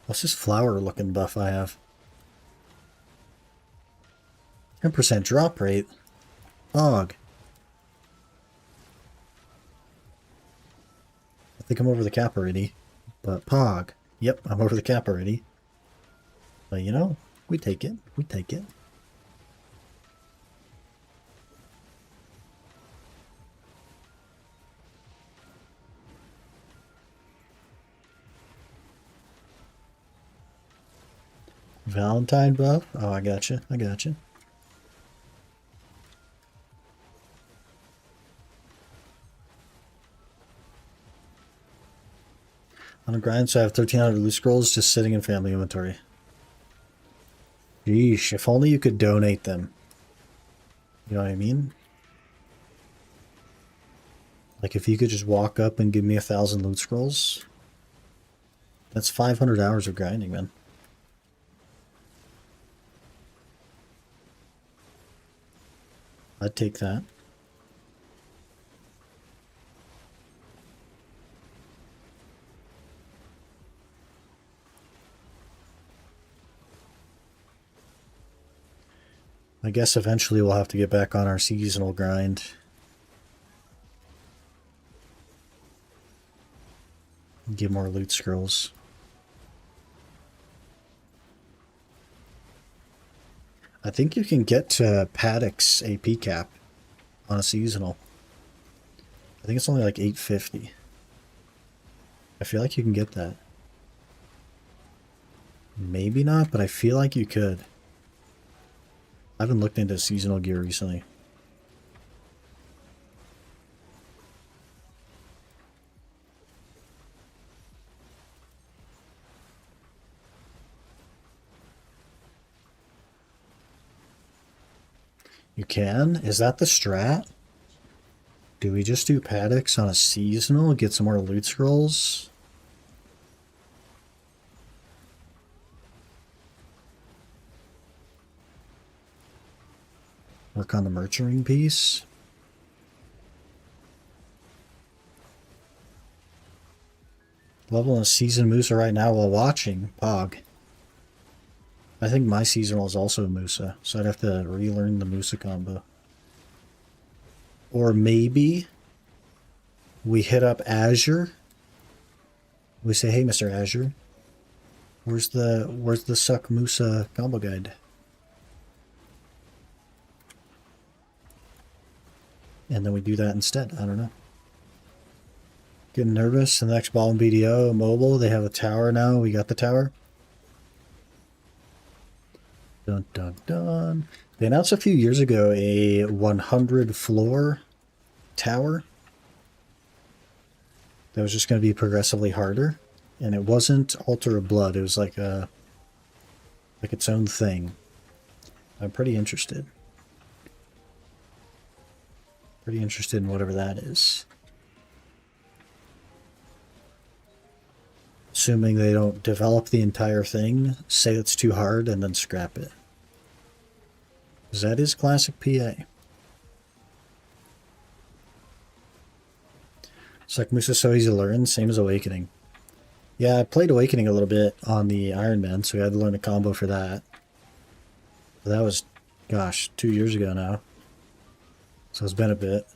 What's this flower looking buff I have? 10% drop rate? Pog. I think I'm over the cap already. But Pog. Yep, I'm over the cap already. But you know, we take it. We take it. Valentine buff? Oh, I gotcha. I gotcha. On a grind, so I have 1,300 loot scrolls just sitting in family inventory. Yeesh, if only you could donate them. You know what I mean? Like if you could just walk up and give me 1,000 loot scrolls. That's 500 hours of grinding, man. I'd take that. I guess eventually we'll have to get back on our seasonal grind. Get more loot scrolls. I think you can get to Paddock's AP cap on a seasonal. I think it's only like 850. I feel like you can get that. Maybe not, but I feel like you could. I haven't looked into seasonal gear recently. You can? Is that the strat? Do we just do Paddocks on a seasonal, get some more loot scrolls? Work on the nurturing piece? Leveling a season Musa right now while watching Pog. I think my seasonal is also Musa, so I'd have to relearn the Musa combo. Or maybe we hit up Azure. We say, hey, Mr. Azure, where's the Suck Musa combo guide? And then we do that instead. I don't know. Getting nervous. The next ball in BDO mobile. They have a tower now. We got the tower. Dun dun dun. They announced a few years ago a 100 floor tower that was just going to be progressively harder, and it wasn't Altar of Blood. It was like its own thing. I'm pretty interested. Pretty interested in whatever that is. Assuming they don't develop the entire thing, say it's too hard, and then scrap it. Because that is classic PA. It's like Musa so easy to learn, same as Awakening. Yeah, I played Awakening a little bit on the Iron Man, so we had to learn a combo for that. But that was, gosh, 2 years ago now. So it's been a bit.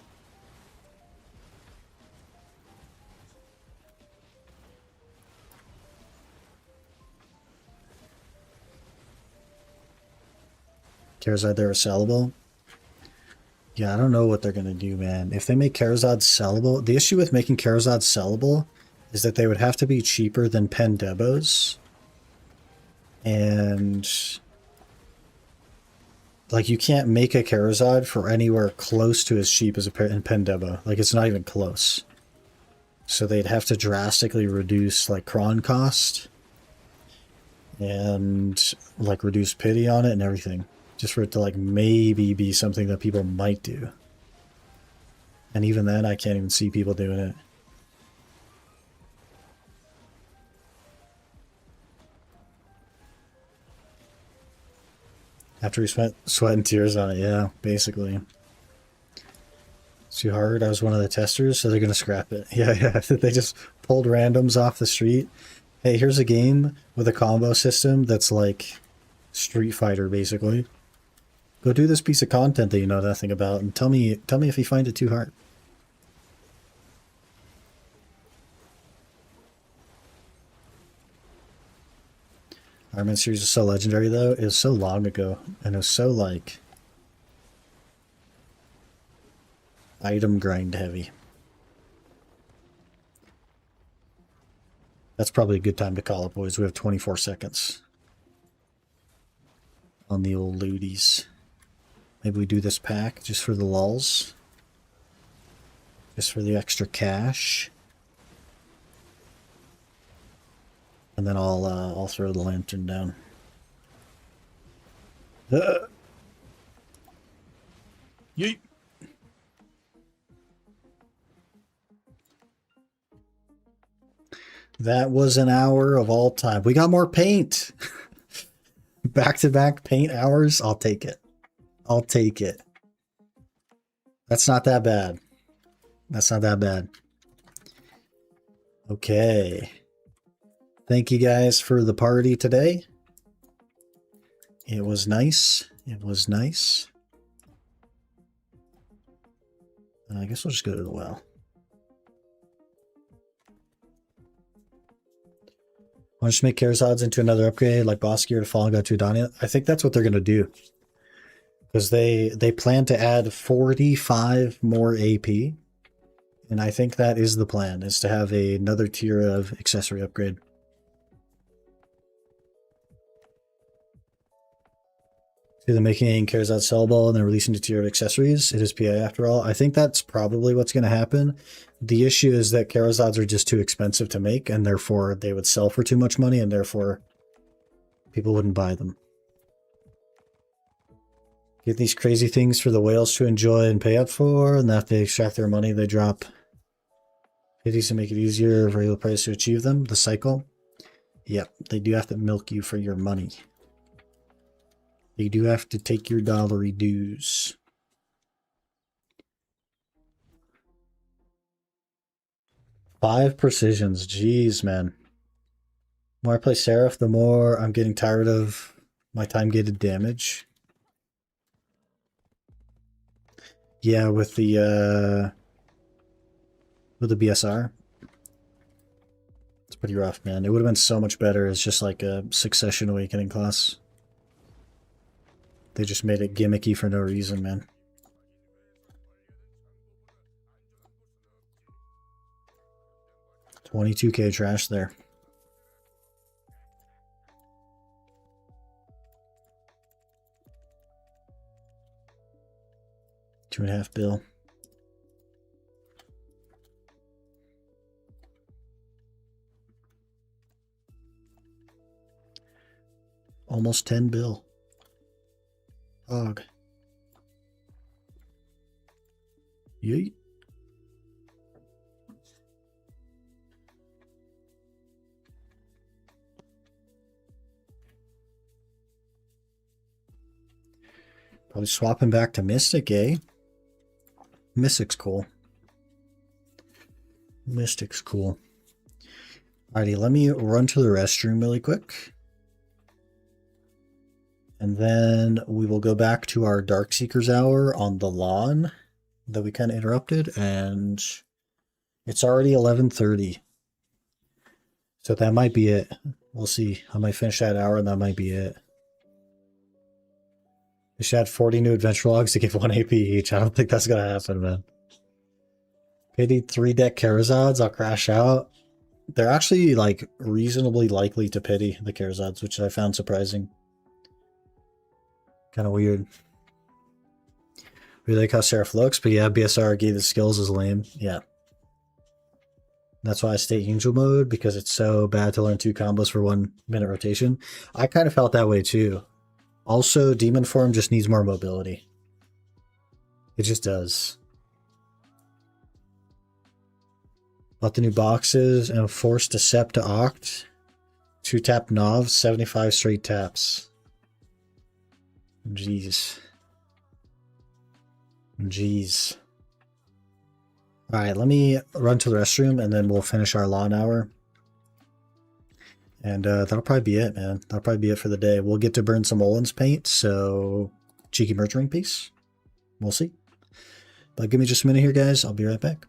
Charizard there is sellable. Yeah, I don't know what they're going to do, man. If they make Charizard sellable... The issue with making Charizard sellable is that they would have to be cheaper than Pendebos. And... like, you can't make a Charizard for anywhere close to as cheap as a Pendebo. Like, it's not even close. So they'd have to drastically reduce, like, Cron cost. And, like, reduce pity on it and everything. Just for it to, like, maybe be something that people might do. And even then, I can't even see people doing it. After we spent sweat and tears on it, yeah, basically. It's too hard. I was one of the testers, so they're going to scrap it. Yeah. They just pulled randoms off the street. Hey, here's a game with a combo system that's like Street Fighter, basically. Go do this piece of content that you know nothing about and tell me if you find it too hard. Iron Man series is so legendary, though. It was so long ago, and it was so, like, item grind heavy. That's probably a good time to call it, boys. We have 24 seconds on the old looties. Maybe we do this pack just for the lulz. Just for the extra cash. And then I'll throw the lantern down. Yeet. That was an hour of all time. We got more paint. Back-to-back paint hours. I'll take it. I'll take it. That's not that bad. That's not that bad. Okay. Thank you guys for the party today. It was nice. It was nice. I guess we'll just go to the well. I'll just make Karazads into another upgrade like Boss Gear to Fall and go to Adania. I think that's what they're going to do. Because they plan to add 45 more AP. And I think that is the plan, is to have another tier of accessory upgrade. To the making Karazad sellable and then releasing the tier of accessories. It is PA after all. I think that's probably what's going to happen. The issue is that Karazads are just too expensive to make, and therefore they would sell for too much money, and therefore people wouldn't buy them. Get these crazy things for the whales to enjoy and pay up for, and after they extract their money, they drop pities to make it easier for regular price to achieve them. The cycle. Yep, they do have to milk you for your money. They do have to take your dollary dues. Five precisions. Jeez, man. The more I play Seraph, the more I'm getting tired of my time-gated damage. Yeah, with the BSR. It's pretty rough, man. It would have been so much better as just like a Succession Awakening class. They just made it gimmicky for no reason, man. $22K trash there. $2.5 bill. Almost 10 bill. Hog. Yeet. Probably swapping back to Mystic, eh? Mystic's cool. Mystic's cool. Alrighty, let me run to the restroom really quick. And then we will go back to our Darkseeker's Hour on the Lahn that we kind of interrupted. And it's already 11:30. So that might be it. We'll see. I might finish that hour and that might be it. They should add 40 new adventure logs to give 1 AP each. I don't think that's going to happen, man. Pity 3-deck Karazads. I'll crash out. They're actually like reasonably likely to pity the Karazads, which I found surprising. Kind of weird. Really like how Seraph looks, but yeah, BSR gave the skills is lame. Yeah. That's why I stay Angel mode, because it's so bad to learn 2 combos for 1 minute rotation. I kind of felt that way too. Also, Demon Form just needs more mobility. It just does. Bought the new boxes and forced to Sept to Oct. 2-tap Nov, 75 straight taps. Jeez. Jeez. Alright, let me run to the restroom and then we'll finish our Lahn hour. And that'll probably be it, man. That'll probably be it for the day. We'll get to burn some Olun's paint, so cheeky merging piece. We'll see. But give me just a minute here, guys. I'll be right back.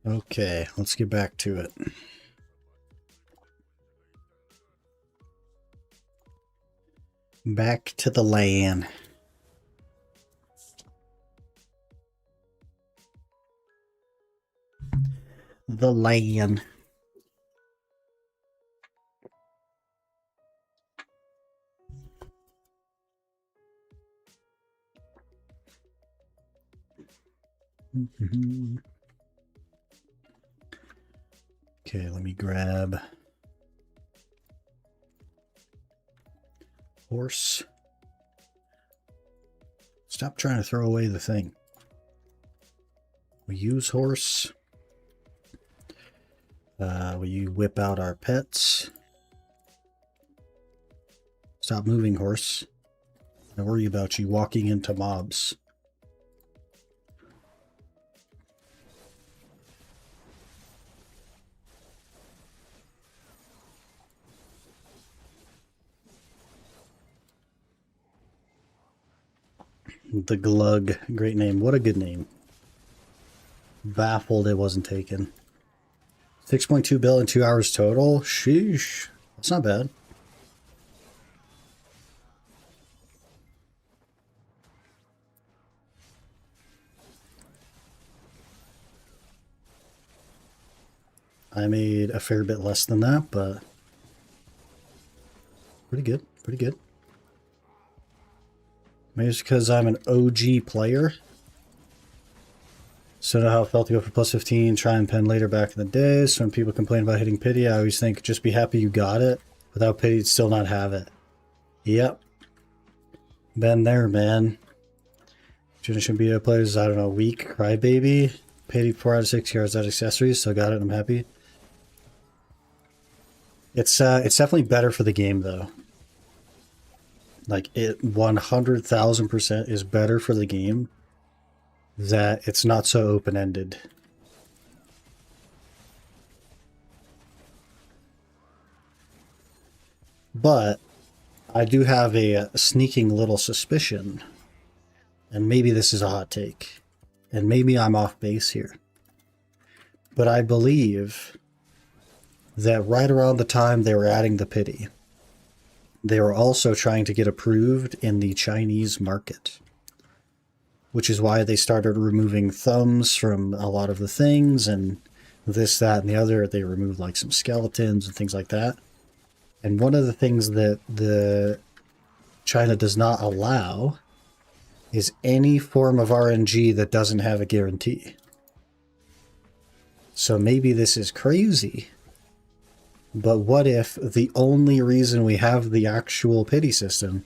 Okay, let's get back to it. Back to the Lahn. The Lahn. Okay, let me grab horse. Stop trying to throw away the thing. We use horse. We whip out our pets. Stop moving, horse. I worry about you walking into mobs. The Glug. Great name. What a good name. Baffled it wasn't taken. 6.2 bill in 2 hours total? Sheesh. That's not bad. I made a fair bit less than that, but pretty good. Pretty good. Maybe it's because I'm an OG player. So know how it felt to go for plus 15, try and pen later back in the days. So when people complain about hitting pity, I always think, just be happy you got it. Without pity, you'd still not have it. Yep. Been there, man. Shouldn't be players, I don't know, weak, crybaby. Pity 4 out of 6 yards out accessories, so got it, I'm happy. It's definitely better for the game, though. Like, it 100,000% is better for the game that it's not so open-ended. But I do have a sneaking little suspicion, and maybe this is a hot take, and maybe I'm off base here, but I believe that right around the time they were adding the pity, they were also trying to get approved in the Chinese market, which is why they started removing thumbs from a lot of the things, and this, that, and the other. They removed like some skeletons and things like that. And one of the things that the China does not allow is any form of RNG that doesn't have a guarantee. So maybe this is crazy, but what if the only reason we have the actual pity system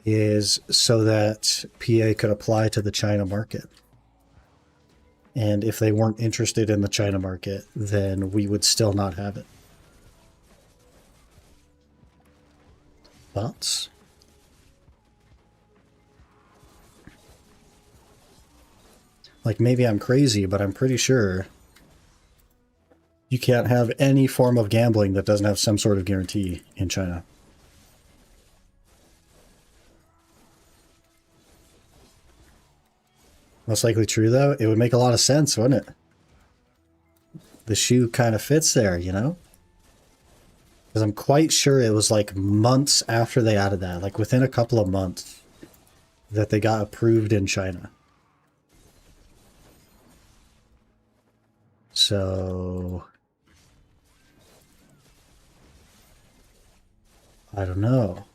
is so that PA could apply to the China market? And if they weren't interested in the China market, then we would still not have it. Thoughts? Like, maybe I'm crazy, but I'm pretty sure you can't have any form of gambling that doesn't have some sort of guarantee in China. Most likely true, though. It would make a lot of sense, wouldn't it? The shoe kind of fits there, you know? Because I'm quite sure it was like months after they added that, like within a couple of months, that they got approved in China. So I don't know.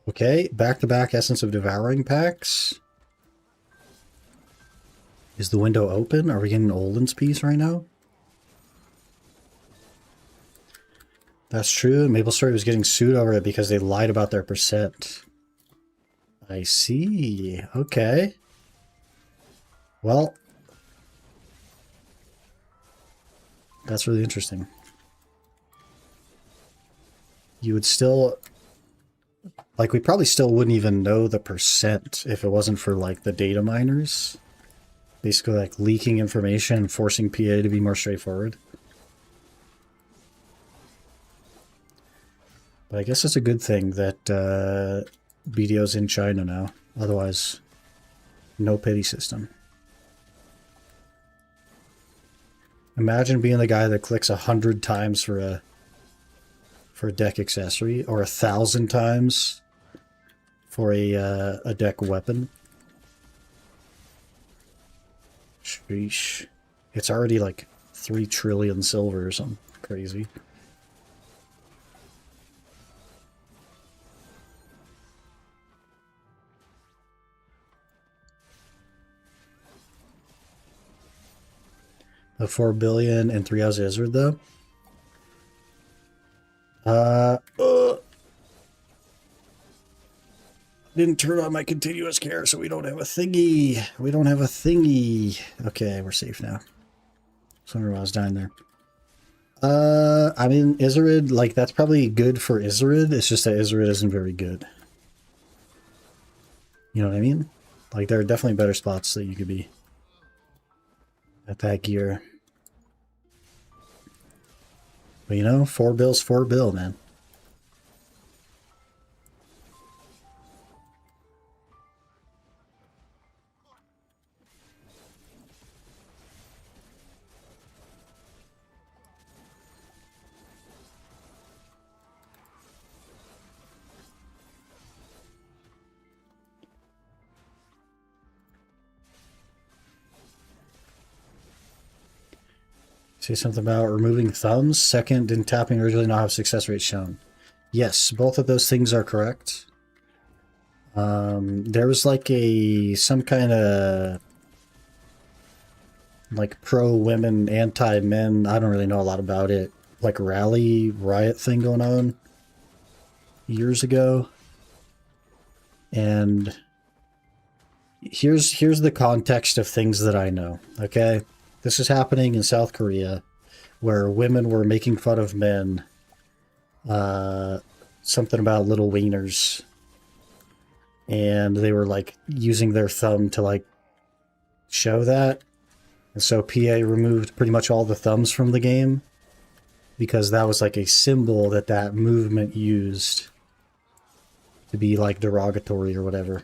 Okay, back-to-back Essence of Devouring packs. Is the window open? Are we getting Olun's piece right now? That's true. Maple Story was getting sued over it because they lied about their percent. I see. Okay. Well, that's really interesting. You would still... Like, we probably still wouldn't even know the percent if it wasn't for, like, the data miners. Basically, like, leaking information and forcing PA to be more straightforward. But I guess it's a good thing that BDO's in China now. Otherwise, no pity system. Imagine being the guy that clicks 100 times for a deck accessory, or 1,000 times for a deck weapon. Sheesh. It's already like 3 trillion silver or something crazy. The 4 billion and 3 hours Izzard though. Didn't turn on my continuous care, so we don't have a thingy. We don't have a thingy. Okay, we're safe now. Somewhere I was dying there. I mean, Izzard, like, that's probably good for Izzard. It's just that Izzard isn't very good. You know what I mean? Like, there are definitely better spots that you could be at that gear. But you know, 4 bill's 4 bill, man. Say something about removing thumbs. Second, didn't tapping originally not have success rate shown? Yes, both of those things are correct. There was like some kind of like pro-women, anti-men, I don't really know a lot about it, like rally, riot thing going on years ago. And here's the context of things that I know, okay? This is happening in South Korea, where women were making fun of men. Something about little wieners. And they were, like, using their thumb to, like, show that. And so PA removed pretty much all the thumbs from the game, because that was, like, a symbol that that movement used to be, like, derogatory or whatever.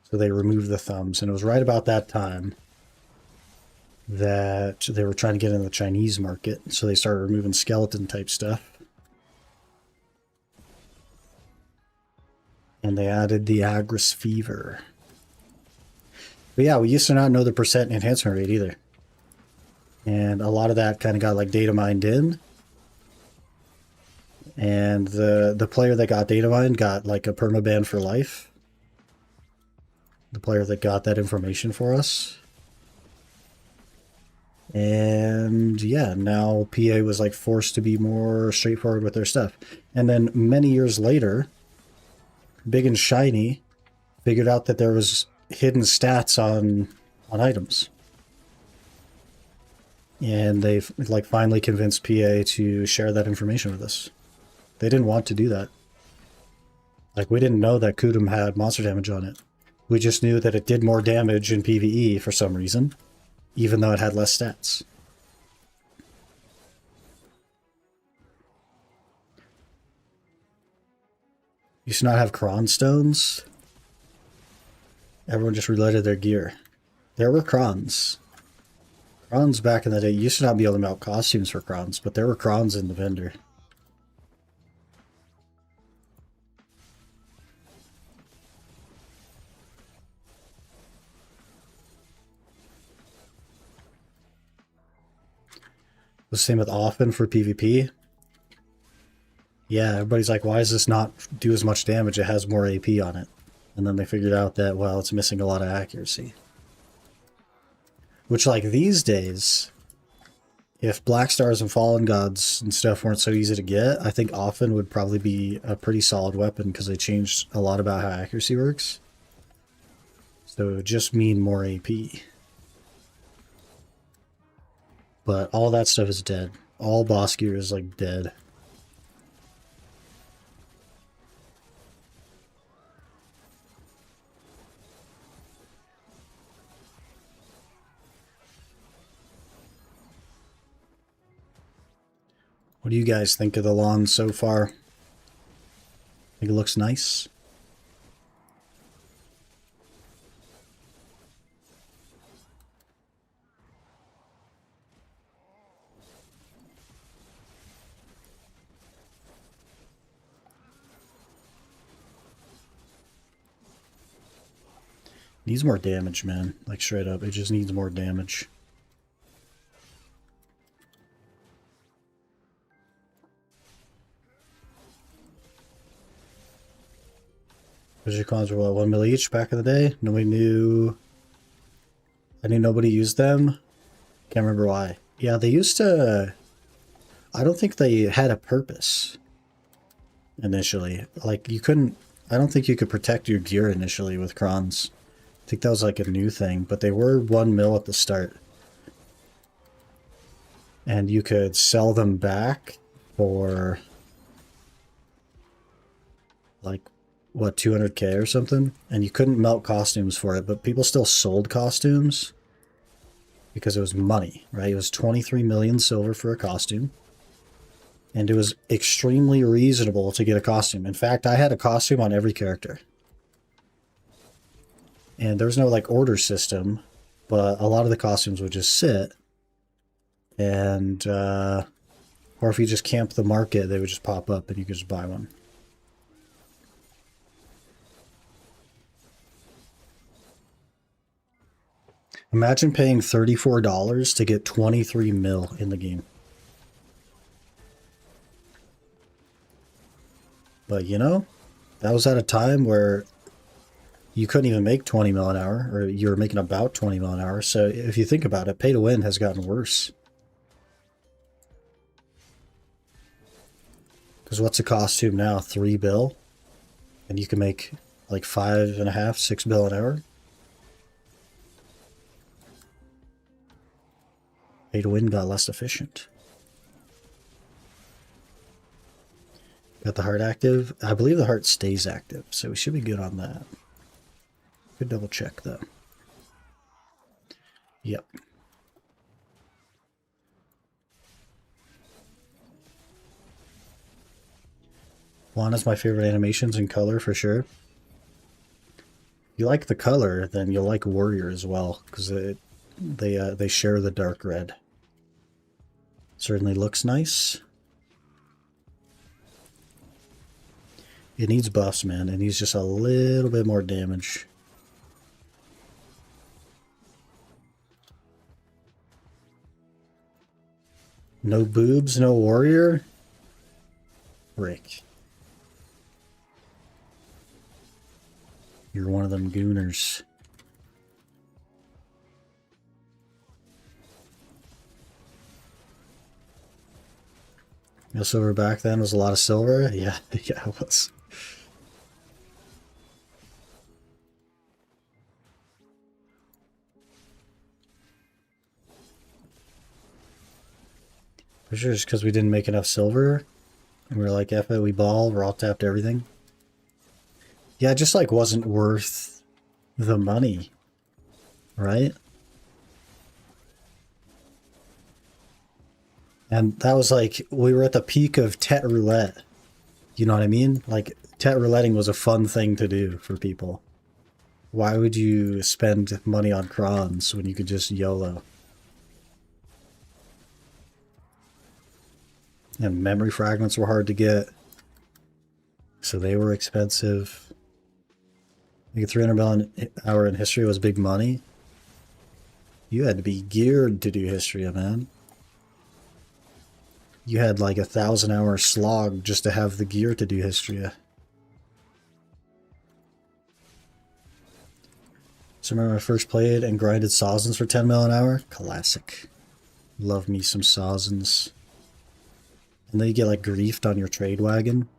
So they removed the thumbs. And it was right about that time that they were trying to get in the Chinese market, so they started removing skeleton type stuff. And they added the Agris Fever. But yeah, we used to not know the percent enhancement rate either. And a lot of that kind of got like data mined in. And the player that got data mined got like a permaban for life. The player that got that information for us. And yeah, now PA was like forced to be more straightforward with their stuff. And then many years later, Big and Shiny figured out that there was hidden stats on items. And they like finally convinced PA to share that information with us. They didn't want to do that. Like, we didn't know that Kudum had monster damage on it. We just knew that it did more damage in PvE for some reason, even though it had less stats. Used to not have Kron stones. Everyone just related their gear. There were Krons. Krons back in the day. You used to not be able to mount costumes for Krons, but there were Krons in the vendor. The same with Often for PvP. Yeah, everybody's like, why does this not do as much damage? It has more AP on it. And then they figured out that, well, it's missing a lot of accuracy. Which, like, these days, if Black Stars and Fallen Gods and stuff weren't so easy to get, I think Often would probably be a pretty solid weapon, because they changed a lot about how accuracy works. So it would just mean more AP. But all that stuff is dead. All boss gear is, like, dead. What do you guys think of the Lahn so far? Think it looks nice? Needs more damage, man. Like, straight up. It just needs more damage. Visual cons were what, 1 mil each back in the day? Nobody knew. I knew nobody used them. Can't remember why. Yeah, they used to. I don't think they had a purpose initially. Like, you couldn't. I don't think you could protect your gear initially with crons. I think that was like a new thing, but they were 1 mil at the start. And you could sell them back for like, what, 200k or something? And you couldn't melt costumes for it, but people still sold costumes because it was money, right? It was 23 million silver for a costume. And it was extremely reasonable to get a costume. In fact, I had a costume on every character. And there was no like order system, but a lot of the costumes would just sit. And, or if you just camped the market, they would just pop up and you could just buy one. Imagine paying $34 to get 23 mil in the game. But, you know, that was at a time where you couldn't even make 20 mil an hour, or you were making about 20 mil an hour. So if you think about it, pay to win has gotten worse. Because what's a costume now? 3 bill? And you can make like 5.5, 6 bill an hour? Pay to win got less efficient. Got the heart active. I believe the heart stays active, so we should be good on that. Could double check though. Yep. Lahn is my favorite animations in color for sure. If you like the color, then you'll like Warrior as well, because they share the dark red. Certainly looks nice. It needs buffs, man. It needs just a little bit more damage. No boobs, no warrior? Rick. You're one of them gooners. No silver back then was a lot of silver? Yeah, yeah, it was. For sure, just because we didn't make enough silver. And we were like, F it, we ball, we're all tapped everything. Yeah, it just like wasn't worth the money. Right? And that was like, we were at the peak of Tet Roulette. You know what I mean? Like, Tet Rouletting was a fun thing to do for people. Why would you spend money on crons when you could just YOLO? And memory fragments were hard to get. So they were expensive. Like a 300 mil an hour in history was big money. You had to be geared to do history, man. You had like 1,000-hour slog just to have the gear to do Histria. So remember I first played and grinded Sawzens for 10 mil an hour? Classic. Love me some Sawzens. And then you get like griefed on your trade wagon.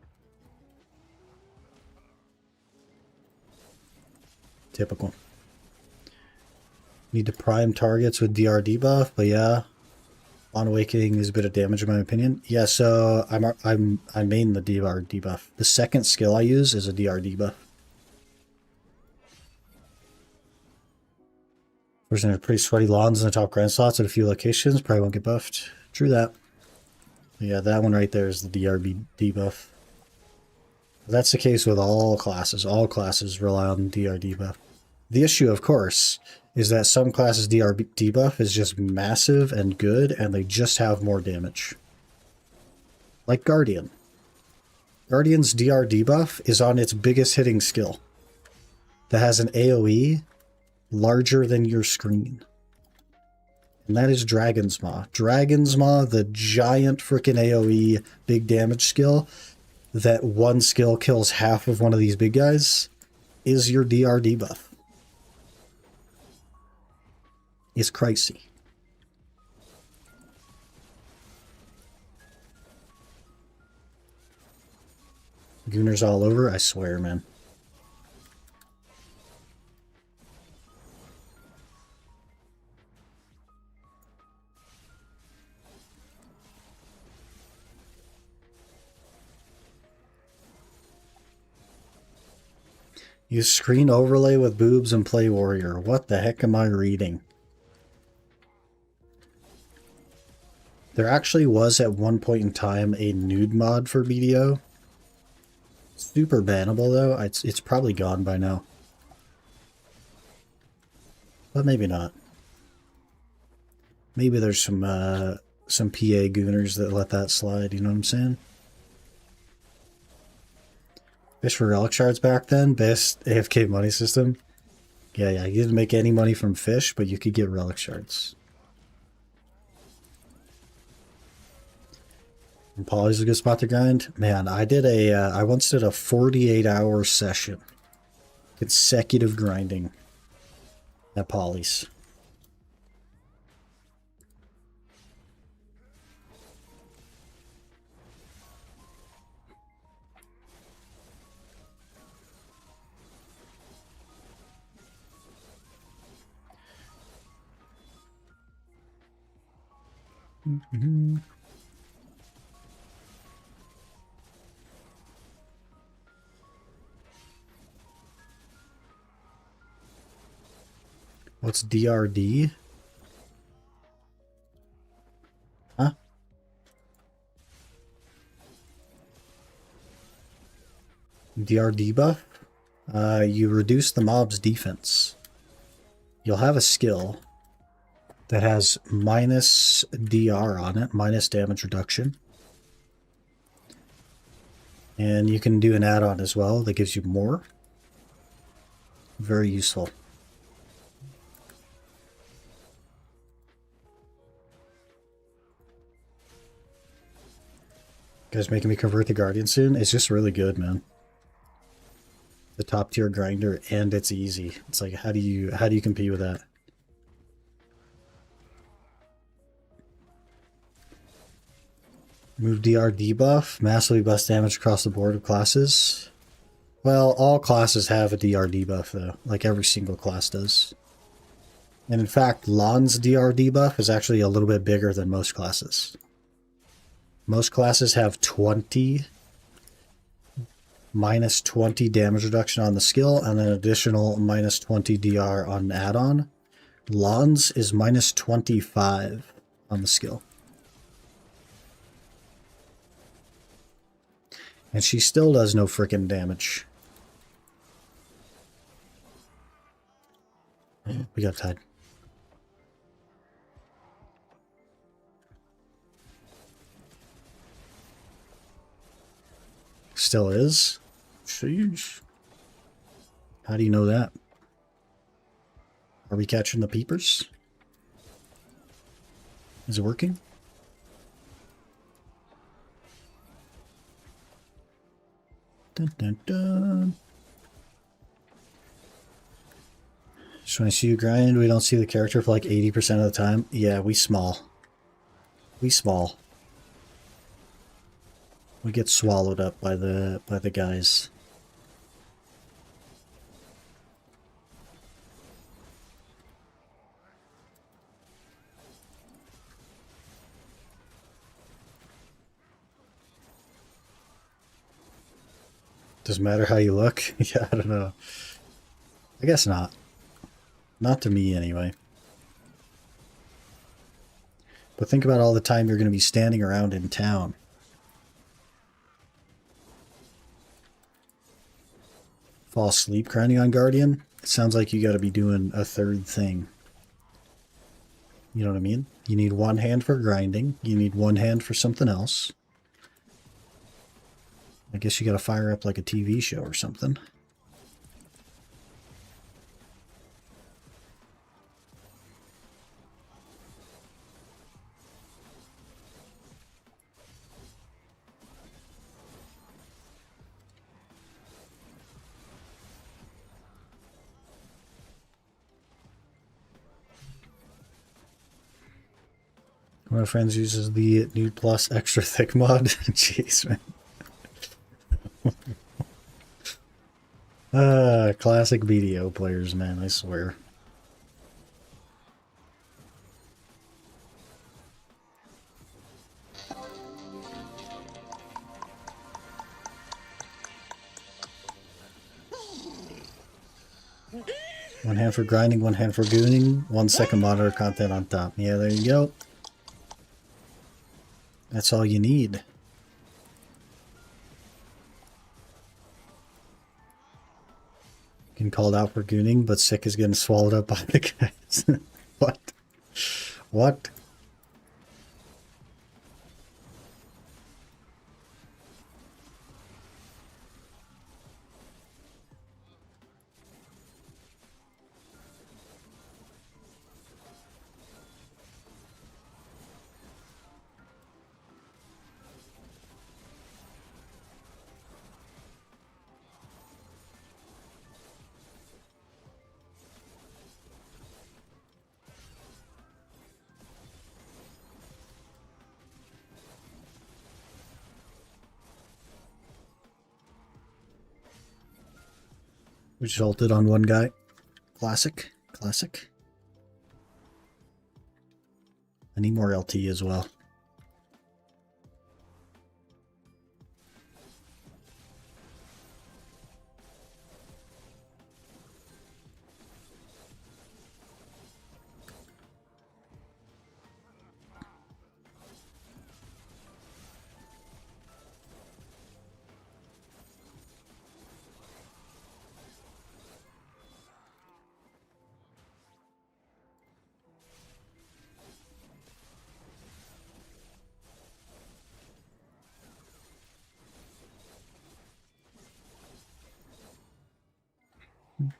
Typical. Need to prime targets with DR debuff, but yeah. On Awakening is a bit of damage in my opinion. Yeah, so I main the DR debuff. The second skill I use is a DR debuff. There's pretty sweaty lawns in the top grind slots at a few locations. Probably won't get buffed. True that. Yeah, that one right there is the DRB debuff. That's the case with all classes. All classes rely on DR debuff. The issue, of course, is that some classes' DR debuff is just massive and good, and they just have more damage. Like Guardian. Guardian's DR debuff is on its biggest hitting skill. That has an AoE larger than your screen. And that is Dragon's Maw. Dragon's Maw, the giant freaking AoE big damage skill, that one skill kills half of one of these big guys, is your DR debuff. It's crazy. Gooners all over, I swear, man. Use screen overlay with boobs and play warrior. What the heck am I reading? There actually was at one point in time a nude mod for BDO. Super bannable though. It's probably gone by now. But maybe not. Maybe there's some PA gooners that let that slide, you know what I'm saying? Fish for relic shards back then, best AFK money system. Yeah, you didn't make any money from fish, but you could get relic shards. And Poly's a good spot to grind. Man, I once did a 48-hour session. Consecutive grinding at Poly's. Mm-hmm. What's DRD? Huh? DRD buff? You reduce the mob's defense. You'll have a skill that has minus DR on it, minus damage reduction. And you can do an add-on as well that gives you more. Very useful. You guys making me convert the Guardian soon? It's just really good, man. The top tier grinder, and it's easy. It's like, how do you compete with that? Move DR debuff, massively bust damage across the board of classes. Well, all classes have a DR debuff though, like every single class does. And in fact, Lahn's DR debuff is actually a little bit bigger than most classes. Most classes have 20, minus 20 damage reduction on the skill, and an additional minus 20 DR on an add-on. Lahn's is minus 25 on the skill. And she still does no frickin' damage. We got tied. Still is? Sheesh. How do you know that? Are we catching the peepers? Is it working? Dun, dun, dun. Just when I see you grind, we don't see the character for like 80% of the time. Yeah, we small. We small. We get swallowed up by the guys. Doesn't matter how you look? Yeah, I don't know. I guess not. Not to me, anyway. But think about all the time you're going to be standing around in town. Fall asleep grinding on Guardian? It sounds like you got to be doing a third thing. You know what I mean? You need one hand for grinding. You need one hand for something else. I guess you got to fire up like a TV show or something. One of my friends uses the Nude Plus extra thick mod. Jeez, man. Classic BDO players, man, I swear. One hand for grinding, one hand for gooning, 1 second monitor content on top. Yeah, there you go. That's all you need. Getting called out for gooning, but Sick is getting swallowed up by the guys. What? What? We just ulted on one guy. Classic. Classic. I need more LT as well.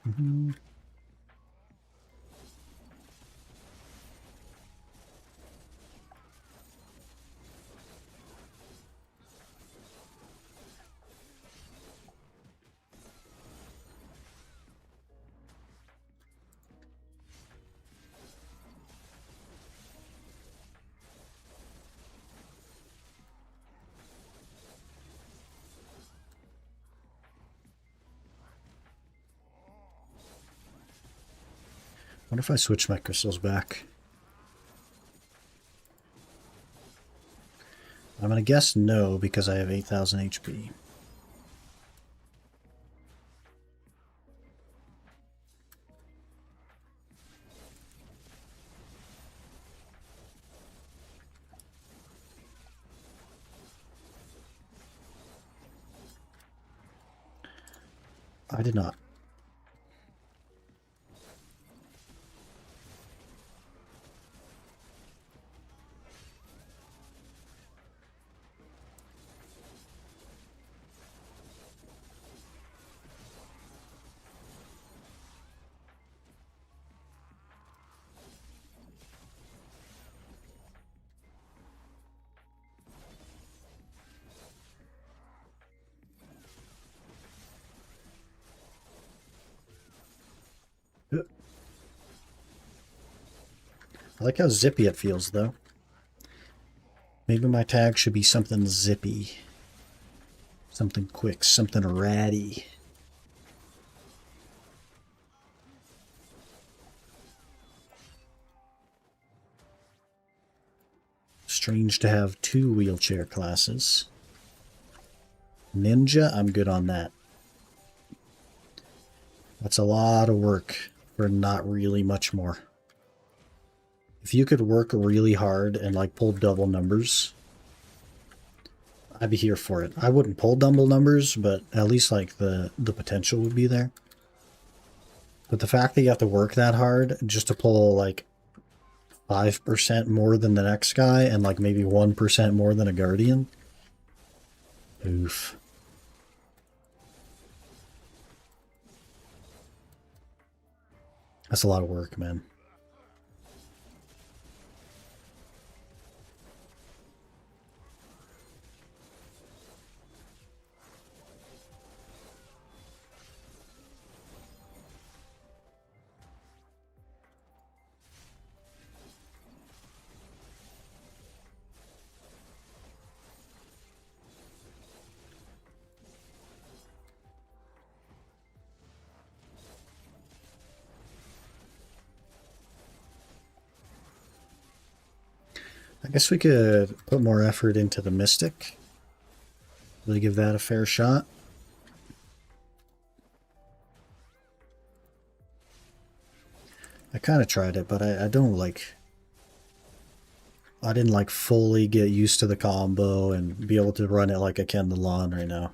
Mm-hmm. What if I switch my crystals back? I'm gonna guess no because I have 8,000 HP. I did not. I like how zippy it feels, though. Maybe my tag should be something zippy. Something quick, something ratty. Strange to have 2 wheelchair classes. Ninja, I'm good on that. That's a lot of work for not really much more. If you could work really hard and like pull double numbers, I'd be here for it. I wouldn't pull double numbers, but at least like the potential would be there. But the fact that you have to work that hard just to pull like 5% more than the next guy and like maybe 1% more than a guardian. Oof. That's a lot of work, man. I guess we could put more effort into the Mystic. Really give that a fair shot. I kind of tried it, but I don't like... I didn't like fully get used to the combo and be able to run it like I can the Lahn right now.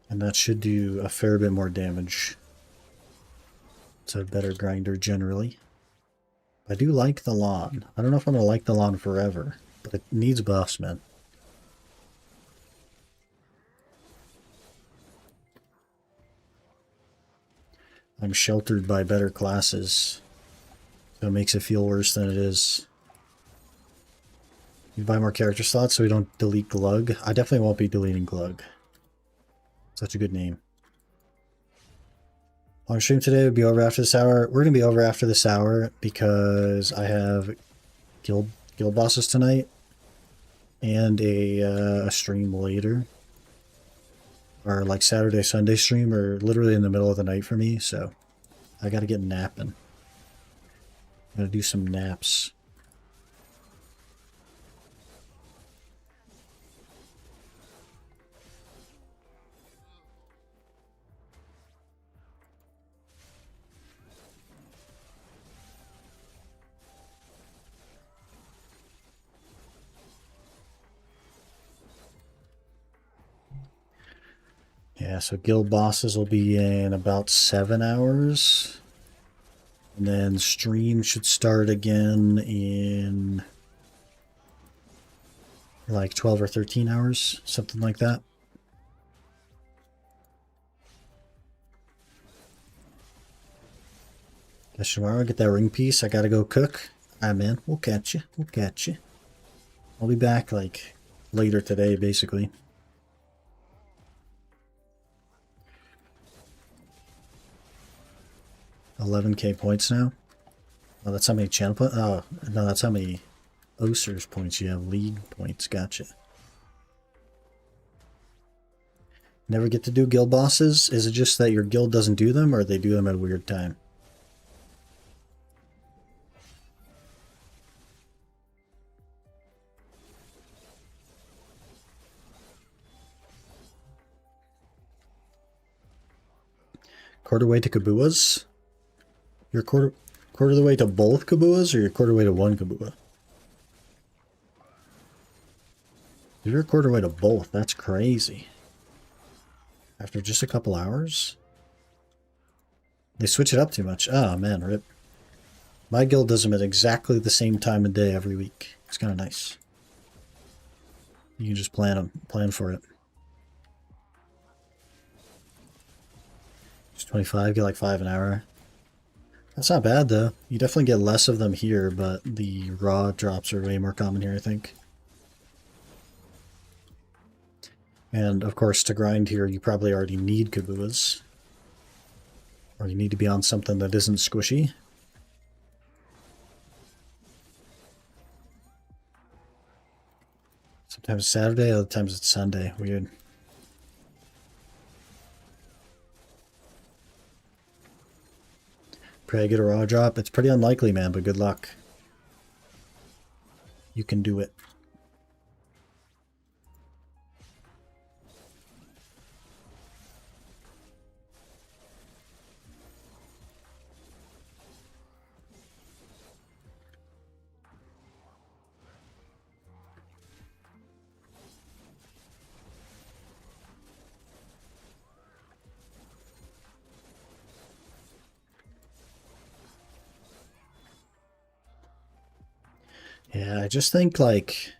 And that should do a fair bit more damage. It's a better grinder generally. I do like the Lahn. I don't know if I'm going to like the Lahn forever, but it needs buffs, man. I'm sheltered by better classes, so it makes it feel worse than it is. You buy more character slots so we don't delete Glug. I definitely won't be deleting Glug. Such a good name. Long stream today would be over after this hour. We're going to be over after this hour because I have guild bosses tonight and a stream later. Or like Saturday, Sunday stream are literally in the middle of the night for me, so I got to get napping. I'm going to do some naps. Yeah, so guild bosses will be in about 7 hours. And then stream should start again in like 12 or 13 hours, something like that. Guess tomorrow I get that ring piece. I gotta go cook. Alright, man. We'll catch you. We'll catch you. I'll be back like later today, basically. $11K points now. Oh, that's how many channel points. Oh, no, that's how many Oser's points you have. League points. Gotcha. Never get to do guild bosses? Is it just that your guild doesn't do them, or they do them at a weird time? Quarter way to Kabua's? You're quarter of the way to both Kabuas, or you're quarter way to one Kabua? If you're a quarter way to both, that's crazy. After just a couple hours? They switch it up too much. Oh man, rip. My guild does them at exactly the same time of day every week. It's kind of nice. You can just plan for it. Just 25, get like 5 an hour. That's not bad though. You definitely get less of them here, but the raw drops are way more common here, I think. And of course, to grind here, you probably already need Kabuas. Or you need to be on something that isn't squishy. Sometimes Saturday, other times it's Sunday. Weird. Pray I get a raw drop. It's pretty unlikely, man, but good luck. You can do it. Yeah, I just think, like,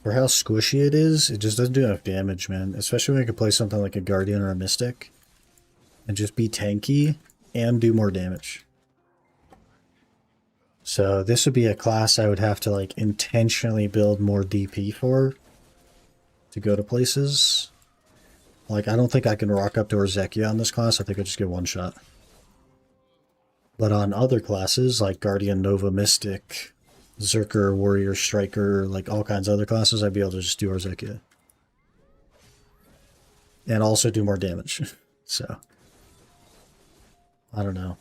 for how squishy it is, it just doesn't do enough damage, man. Especially when I could play something like a Guardian or a Mystic and just be tanky and do more damage. So this would be a class I would have to, like, intentionally build more DP for to go to places. Like, I don't think I can rock up to Orzekia on this class. I think I just get one shot. But on other classes, like Guardian, Nova, Mystic, Zerker, Warrior, Striker, like all kinds of other classes, I'd be able to just do Orzekia. and also do more damage. So, I don't know.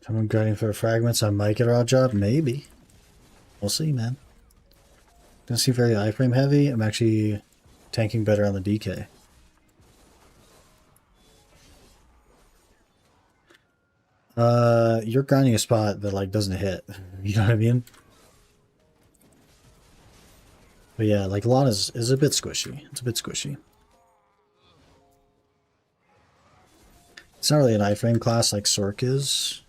Someone grinding for fragments, I might get a raw job. Maybe. We'll see, man. Doesn't seem very iframe heavy. I'm actually tanking better on the DK. You're grinding a spot that like doesn't hit. You know what I mean? But yeah, like Lahn is a bit squishy. It's a bit squishy. It's not really an iframe class like Sork is.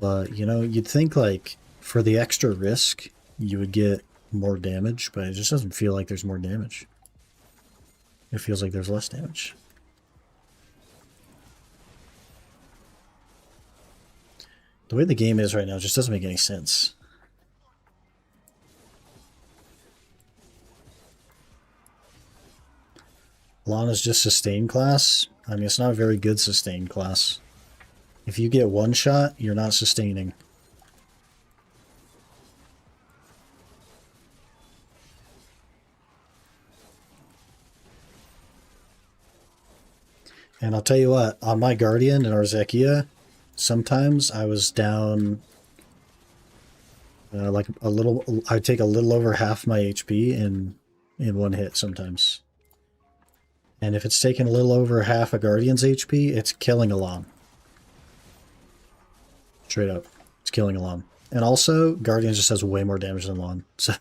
But, you know, you'd think, like, for the extra risk, you would get more damage, but it just doesn't feel like there's more damage. It feels like there's less damage. The way the game is right now just doesn't make any sense. Lahn is just sustain class. I mean, it's not a very good sustain class. If you get one shot, you're not sustaining. And I'll tell you what, on my Guardian and Arzekia, sometimes I was down like a little, I'd take a little over half my HP in one hit sometimes. And if it's taking a little over half a Guardian's HP, it's killing a Lahn. Straight up. It's killing a Lahn. And also, Guardian just has way more damage than Lahn. So,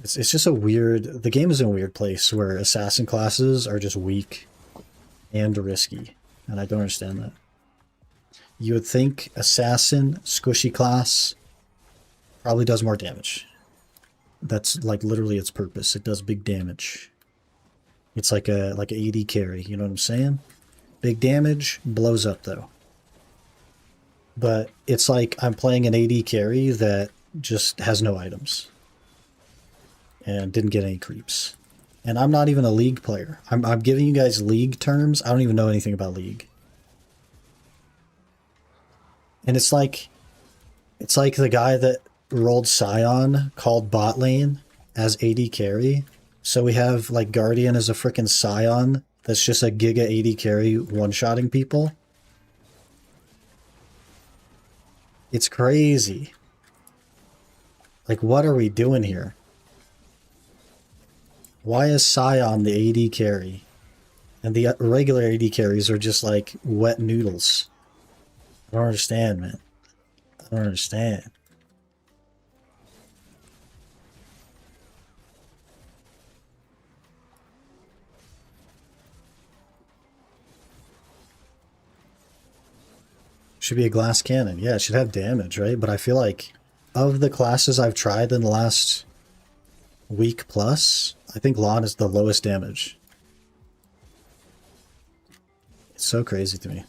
it's just a weird... The game is in a weird place where assassin classes are just weak and risky. And I don't understand that. You would think assassin, squishy class, probably does more damage. That's like literally its purpose. It does big damage. It's like a AD carry, you know what I'm saying? Big damage, blows up though. But it's like I'm playing an AD carry that just has no items. And didn't get any creeps. And I'm not even a League player. I'm giving you guys League terms. I don't even know anything about League. And it's like the guy that rolled Scion called bot lane as AD carry. So we have like Guardian as a freaking Scion that's just a giga AD carry one-shotting people. It's crazy. Like, what are we doing here? Why is Scion the AD carry? And the regular AD carries are just like wet noodles. I don't understand, man. I don't understand. Should be a glass cannon. Yeah, it should have damage, right? But I feel like of the classes I've tried in the last week plus, I think Lahn is the lowest damage. It's so crazy to me.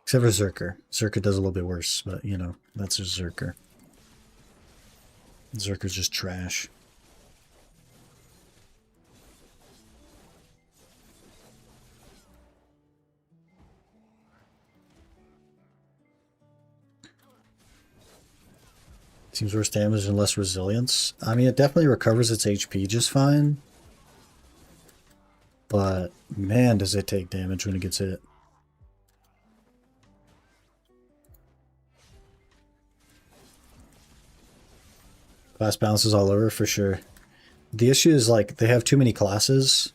Except for Zerker. Zerker does a little bit worse, but you know, that's just Zerker. Zerker's just trash. Seems worse damage and less resilience. I mean, it definitely recovers its HP just fine. But, man, does it take damage when it gets hit. Class bounces all over for sure. The issue is like they have too many classes,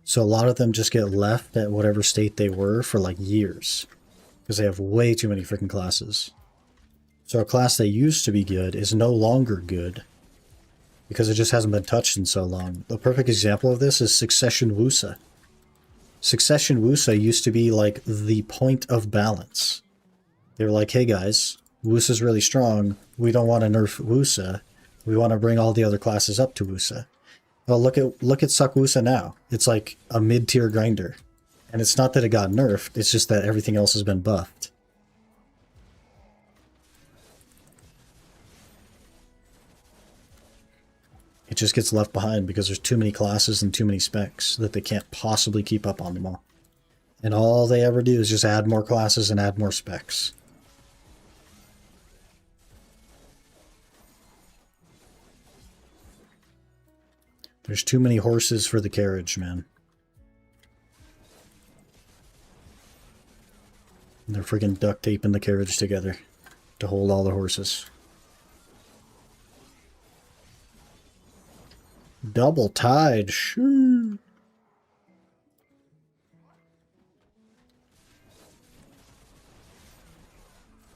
so a lot of them just get left at whatever state they were for like years because they have way too many freaking classes. So a class that used to be good is no longer good because it just hasn't been touched in so long. The perfect example of this is Succession Wusa. Succession Wusa used to be like the point of balance. They were like, hey guys, Wusa's really strong. We don't want to nerf Wusa. We want to bring all the other classes up to Wusa. Well, look at Suck Wusa now. It's like a mid-tier grinder. And it's not that it got nerfed, it's just that everything else has been buffed. It just gets left behind because there's too many classes and too many specs that they can't possibly keep up on them all. And all they ever do is just add more classes and add more specs. There's too many horses for the carriage, man. And they're freaking duct taping the carriage together to hold all the horses. Double tide, shoo.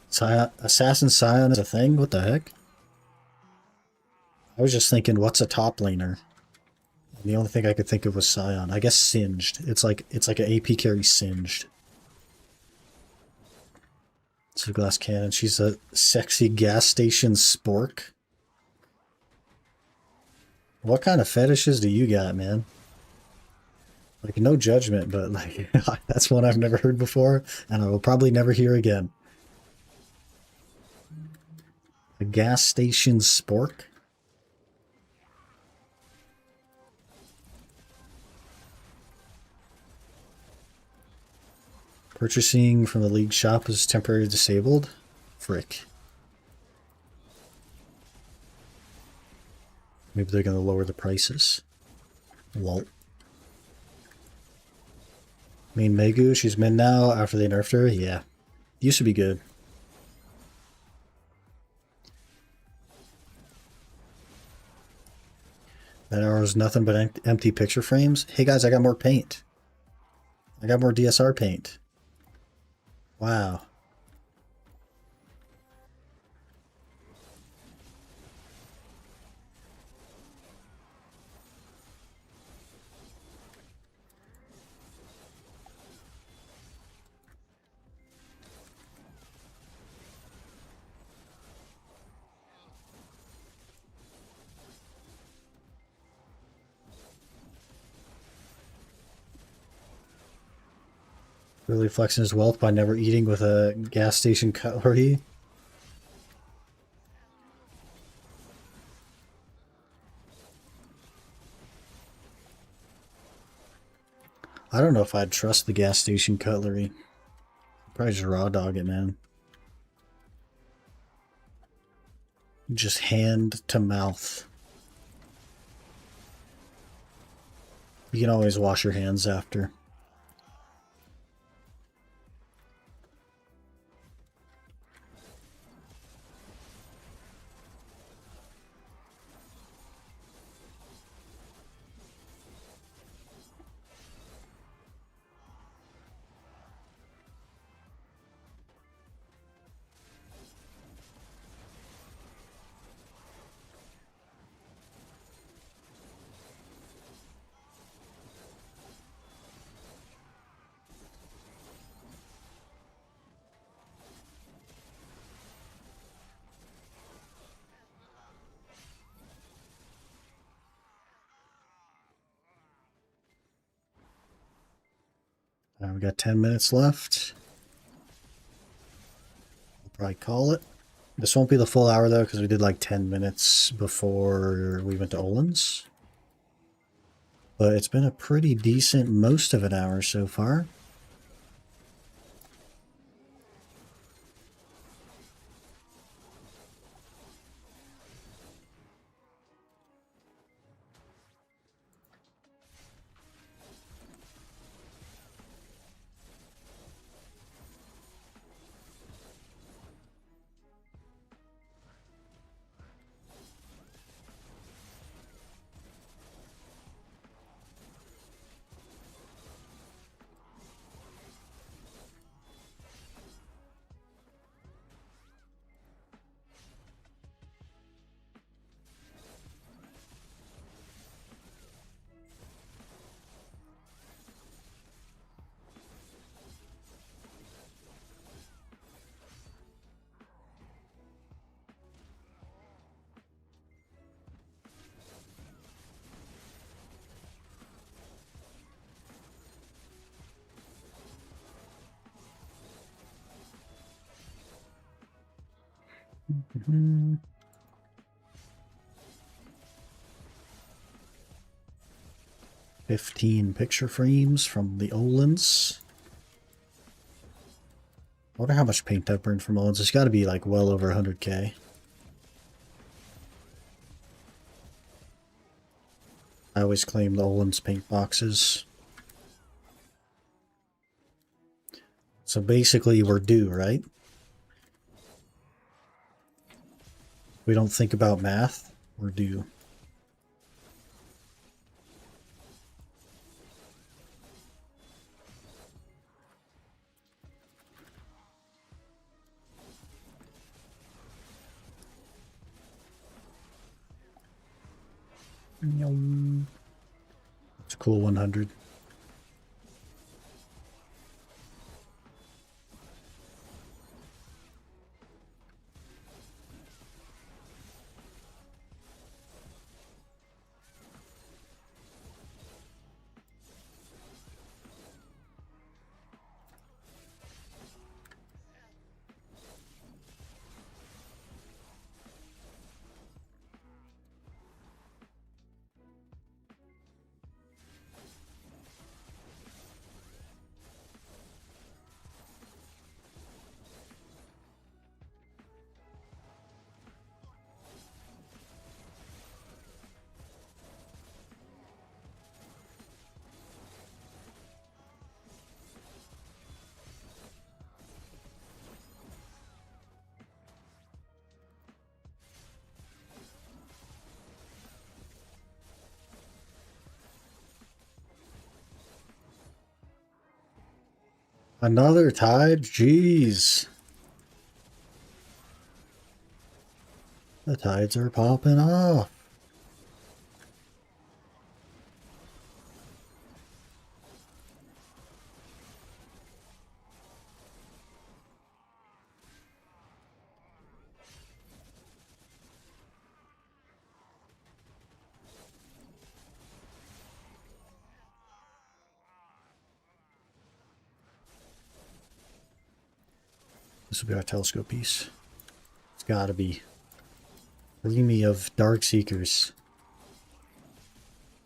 Assassin Scion is a thing? What the heck? I was just thinking, what's a top laner? And the only thing I could think of was Scion. I guess Singed. It's like an AP carry Singed. It's a glass cannon. She's a sexy gas station spork. What kind of fetishes do you got, man? Like, no judgment, but like, that's one I've never heard before, and I will probably never hear again. A gas station spork? Purchasing from the League shop is temporarily disabled? Frick. Maybe they're going to lower the prices. Lol. Main Megu, she's mid now after they nerfed her? Yeah. Used to be good. That arrow is nothing but empty picture frames. Hey guys, I got more paint. I got more DSR paint. Wow. Really flexing his wealth by never eating with a gas station cutlery. I don't know if I'd trust the gas station cutlery. Probably just raw dog it, man. Just hand to mouth. You can always wash your hands after. We got 10 minutes left. I'll probably call it. This won't be the full hour though, because we did like 10 minutes before we went to Olun's. But it's been a pretty decent most of an hour so far. Mm-hmm. "15 picture frames from the Oluns." I wonder how much paint I've burned from Oluns. It's got to be like well over 100k. I always claim the Olun's paint boxes. So basically we're due, right? We don't think about math, we're due. It's a cool 100. Another tide? Jeez. The tides are popping off. This will be our telescope piece. It's gotta be. Reamy of Dark Seekers.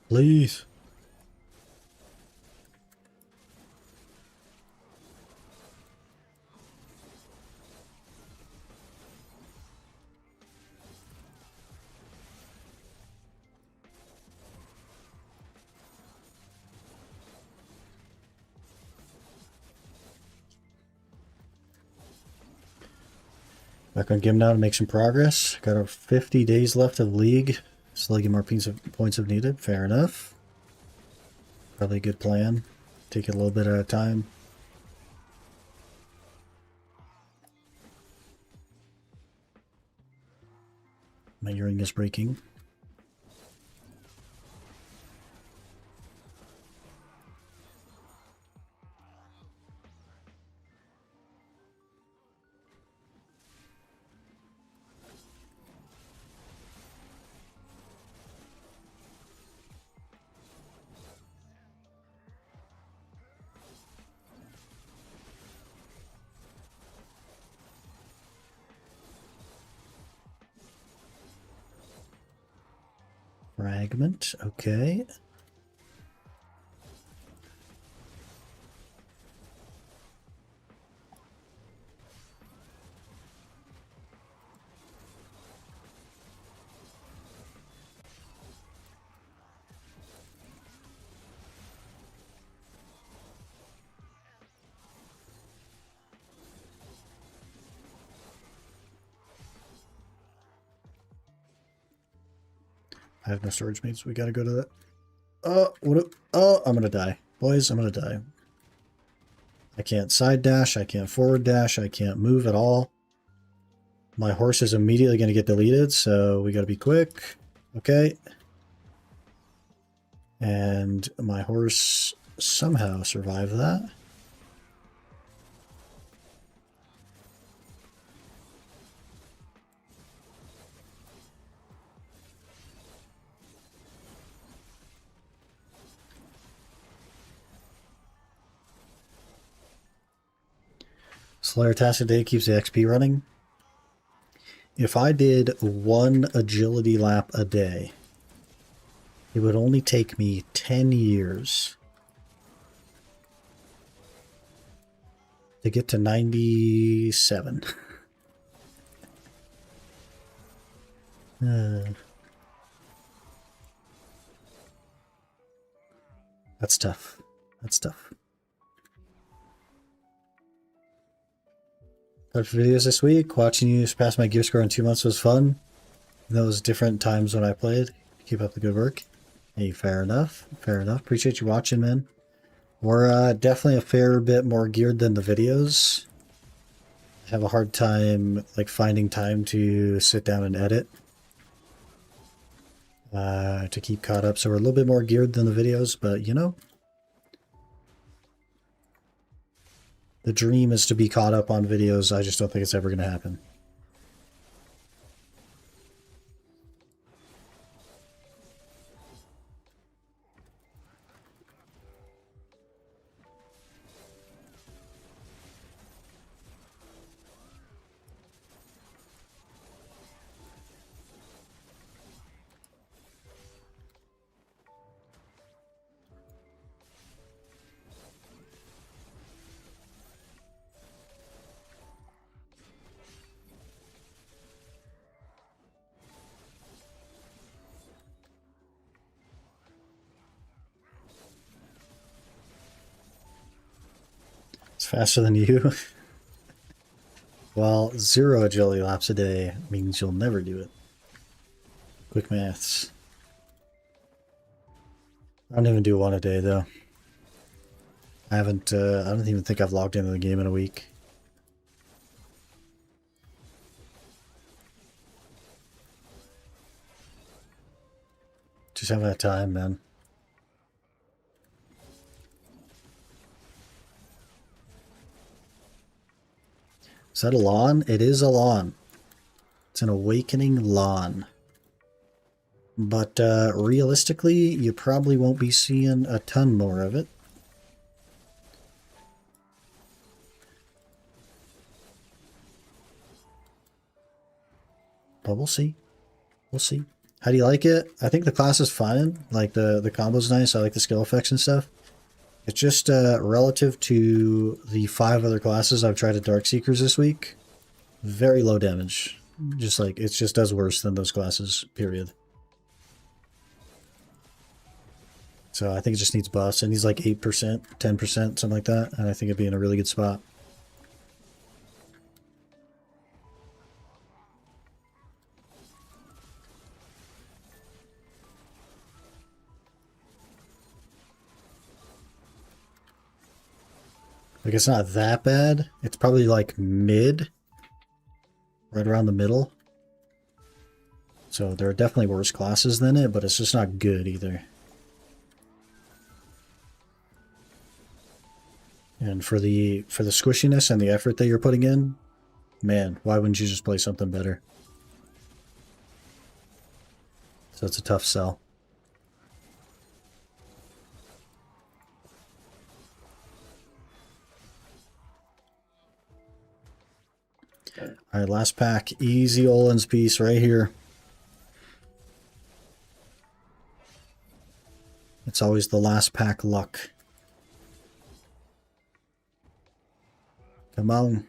Please. Back on Gim now to make some progress. Got our 50 days left of League. Still get more points if needed. Fair enough. Probably a good plan. Take it a little bit at a time. My earring is breaking. Fragment, okay. I have no storage mates. We gotta go to that. Oh, I'm gonna die. Boys, I'm gonna die. I can't side dash, I can't forward dash, I can't move at all. My horse is immediately gonna get deleted, so we gotta be quick. Okay. And my horse somehow survived that. Slayer Task a day keeps the XP running. if I did 1 agility lap a day, it would only take me 10 years to get to 97. That's tough. That's tough. Touch videos this week. Watching you surpass my gear score in 2 months was fun. And those different times when I played. Keep up the good work. Hey, fair enough. Fair enough. Appreciate you watching, man. We're definitely a fair bit more geared than the videos. I have a hard time like finding time to sit down and edit. To keep caught up. So we're a little bit more geared than the videos, but you know. The dream is to be caught up on videos. I just don't think it's ever going to happen. It's faster than you. Well, 0 agility laps a day means you'll never do it. Quick maths. I don't even do 1 a day though. I haven't, I don't even think I've logged into the game in a week. Just haven't had time, man. Is that a Lahn? It is a Lahn. It's an awakening Lahn. But realistically, you probably won't be seeing a ton more of it. But we'll see. We'll see. How do you like it? I think the class is fine. Like the combo's nice. I like the skill effects and stuff. It's just relative to the 5 other classes I've tried at Darkseekers this week. Very low damage. Just like, it just does worse than those classes, period. So I think it just needs buffs. It needs like 8%, 10%, something like that. And I think it'd be in a really good spot. Like, it's not that bad. It's probably like mid. Right around the middle. So there are definitely worse classes than it, but it's just not good either. And for the squishiness and the effort that you're putting in, man, why wouldn't you just play something better? So it's a tough sell. Alright, last pack. Easy Olun's piece right here. It's always the last pack luck. Come on.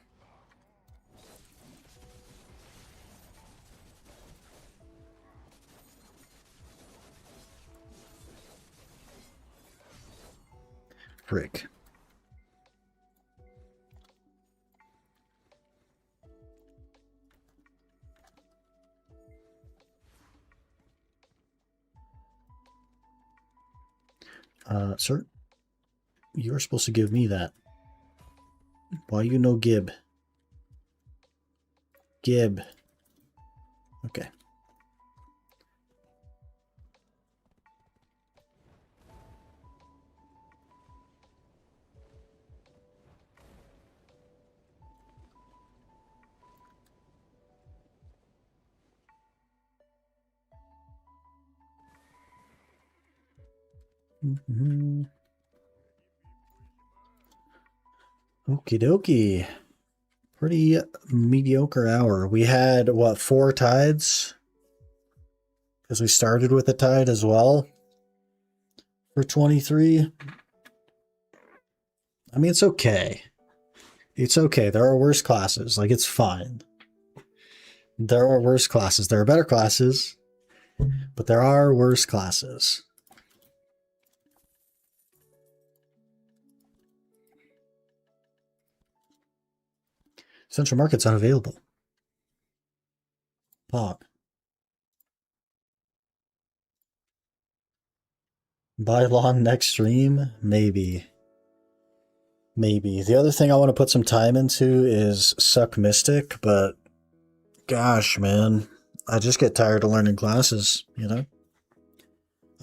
Frick. Sir, you're supposed to give me that. Why you no Gib? Gib. Okay. Mm-hmm. Okie dokie. Pretty mediocre hour. We had, what, 4 tides? Because we started with a tide as well for 23. I mean, it's okay. It's okay. There are worse classes. Like, it's fine. There are worse classes. There are better classes, but there are worse classes. Central Market's unavailable. Pog. Buy Lahn next stream? Maybe. Maybe. The other thing I want to put some time into is Suck Mystic, but gosh, man, I just get tired of learning classes, you know?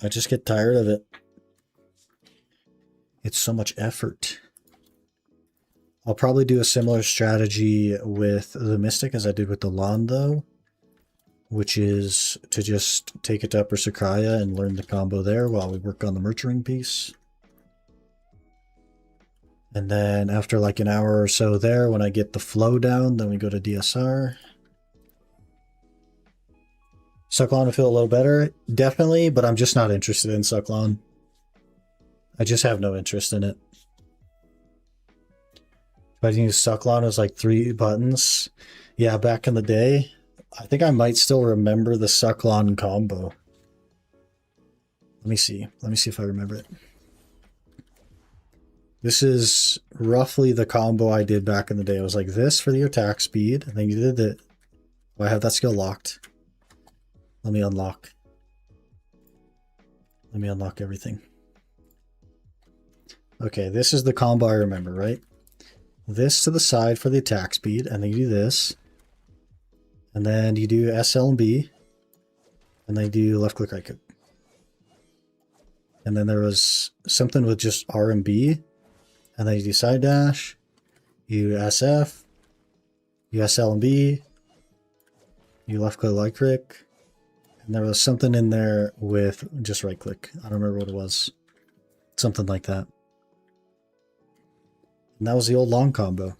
I just get tired of it. It's so much effort. I'll probably do a similar strategy with the Mystic as I did with the Lahn, though, which is to just take it to Upper Sakaya and learn the combo there while we work on the Nurturing piece. And then after like an hour or so there, when I get the flow down, then we go to DSR. Sucklon will feel a little better, definitely, but I'm just not interested in Sucklon. I just have no interest in it. If I use Sucklon as like 3 buttons, yeah, back in the day, I think I might still remember the Sucklon combo. Let me see. Let me see if I remember it. This is roughly the combo I did back in the day. It was like this for the attack speed, and then you did it. Oh, I have that skill locked. Let me unlock. Let me unlock everything. Okay, this is the combo I remember, right? This to the side for the attack speed, and then you do this. And then you do SL and B. And then you do left click, right click. And then there was something with just R and B. And then you do side dash. You SF. You SL and B. You left click, right click. And there was something in there with just right click. I don't remember what it was. Something like that. And that was the old long combo.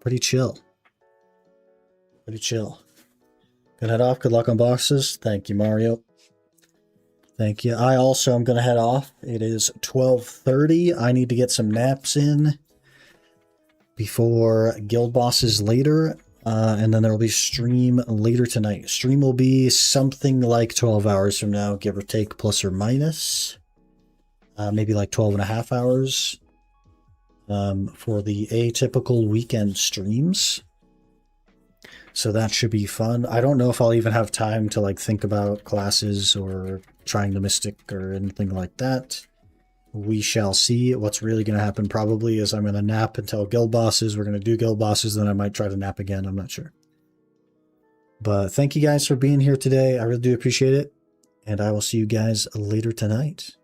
Pretty chill. Pretty chill. Gonna head off. Good luck on boxes. Thank you, Mario. Thank you. I also am gonna head off. It is 12:30. I need to get some naps in before guild bosses later. And then there will be stream later tonight. Stream will be something like 12 hours from now, give or take, plus or minus. Maybe like 12 and a half hours for the atypical weekend streams. So that should be fun. I don't know if I'll even have time to like think about classes or trying the Mystic or anything like that. We shall see. What's really going to happen probably is I'm going to nap until guild bosses. We're going to do guild bosses, then I might try to nap again. I'm not sure. But thank you guys for being here today. I really do appreciate it. And I will see you guys later tonight.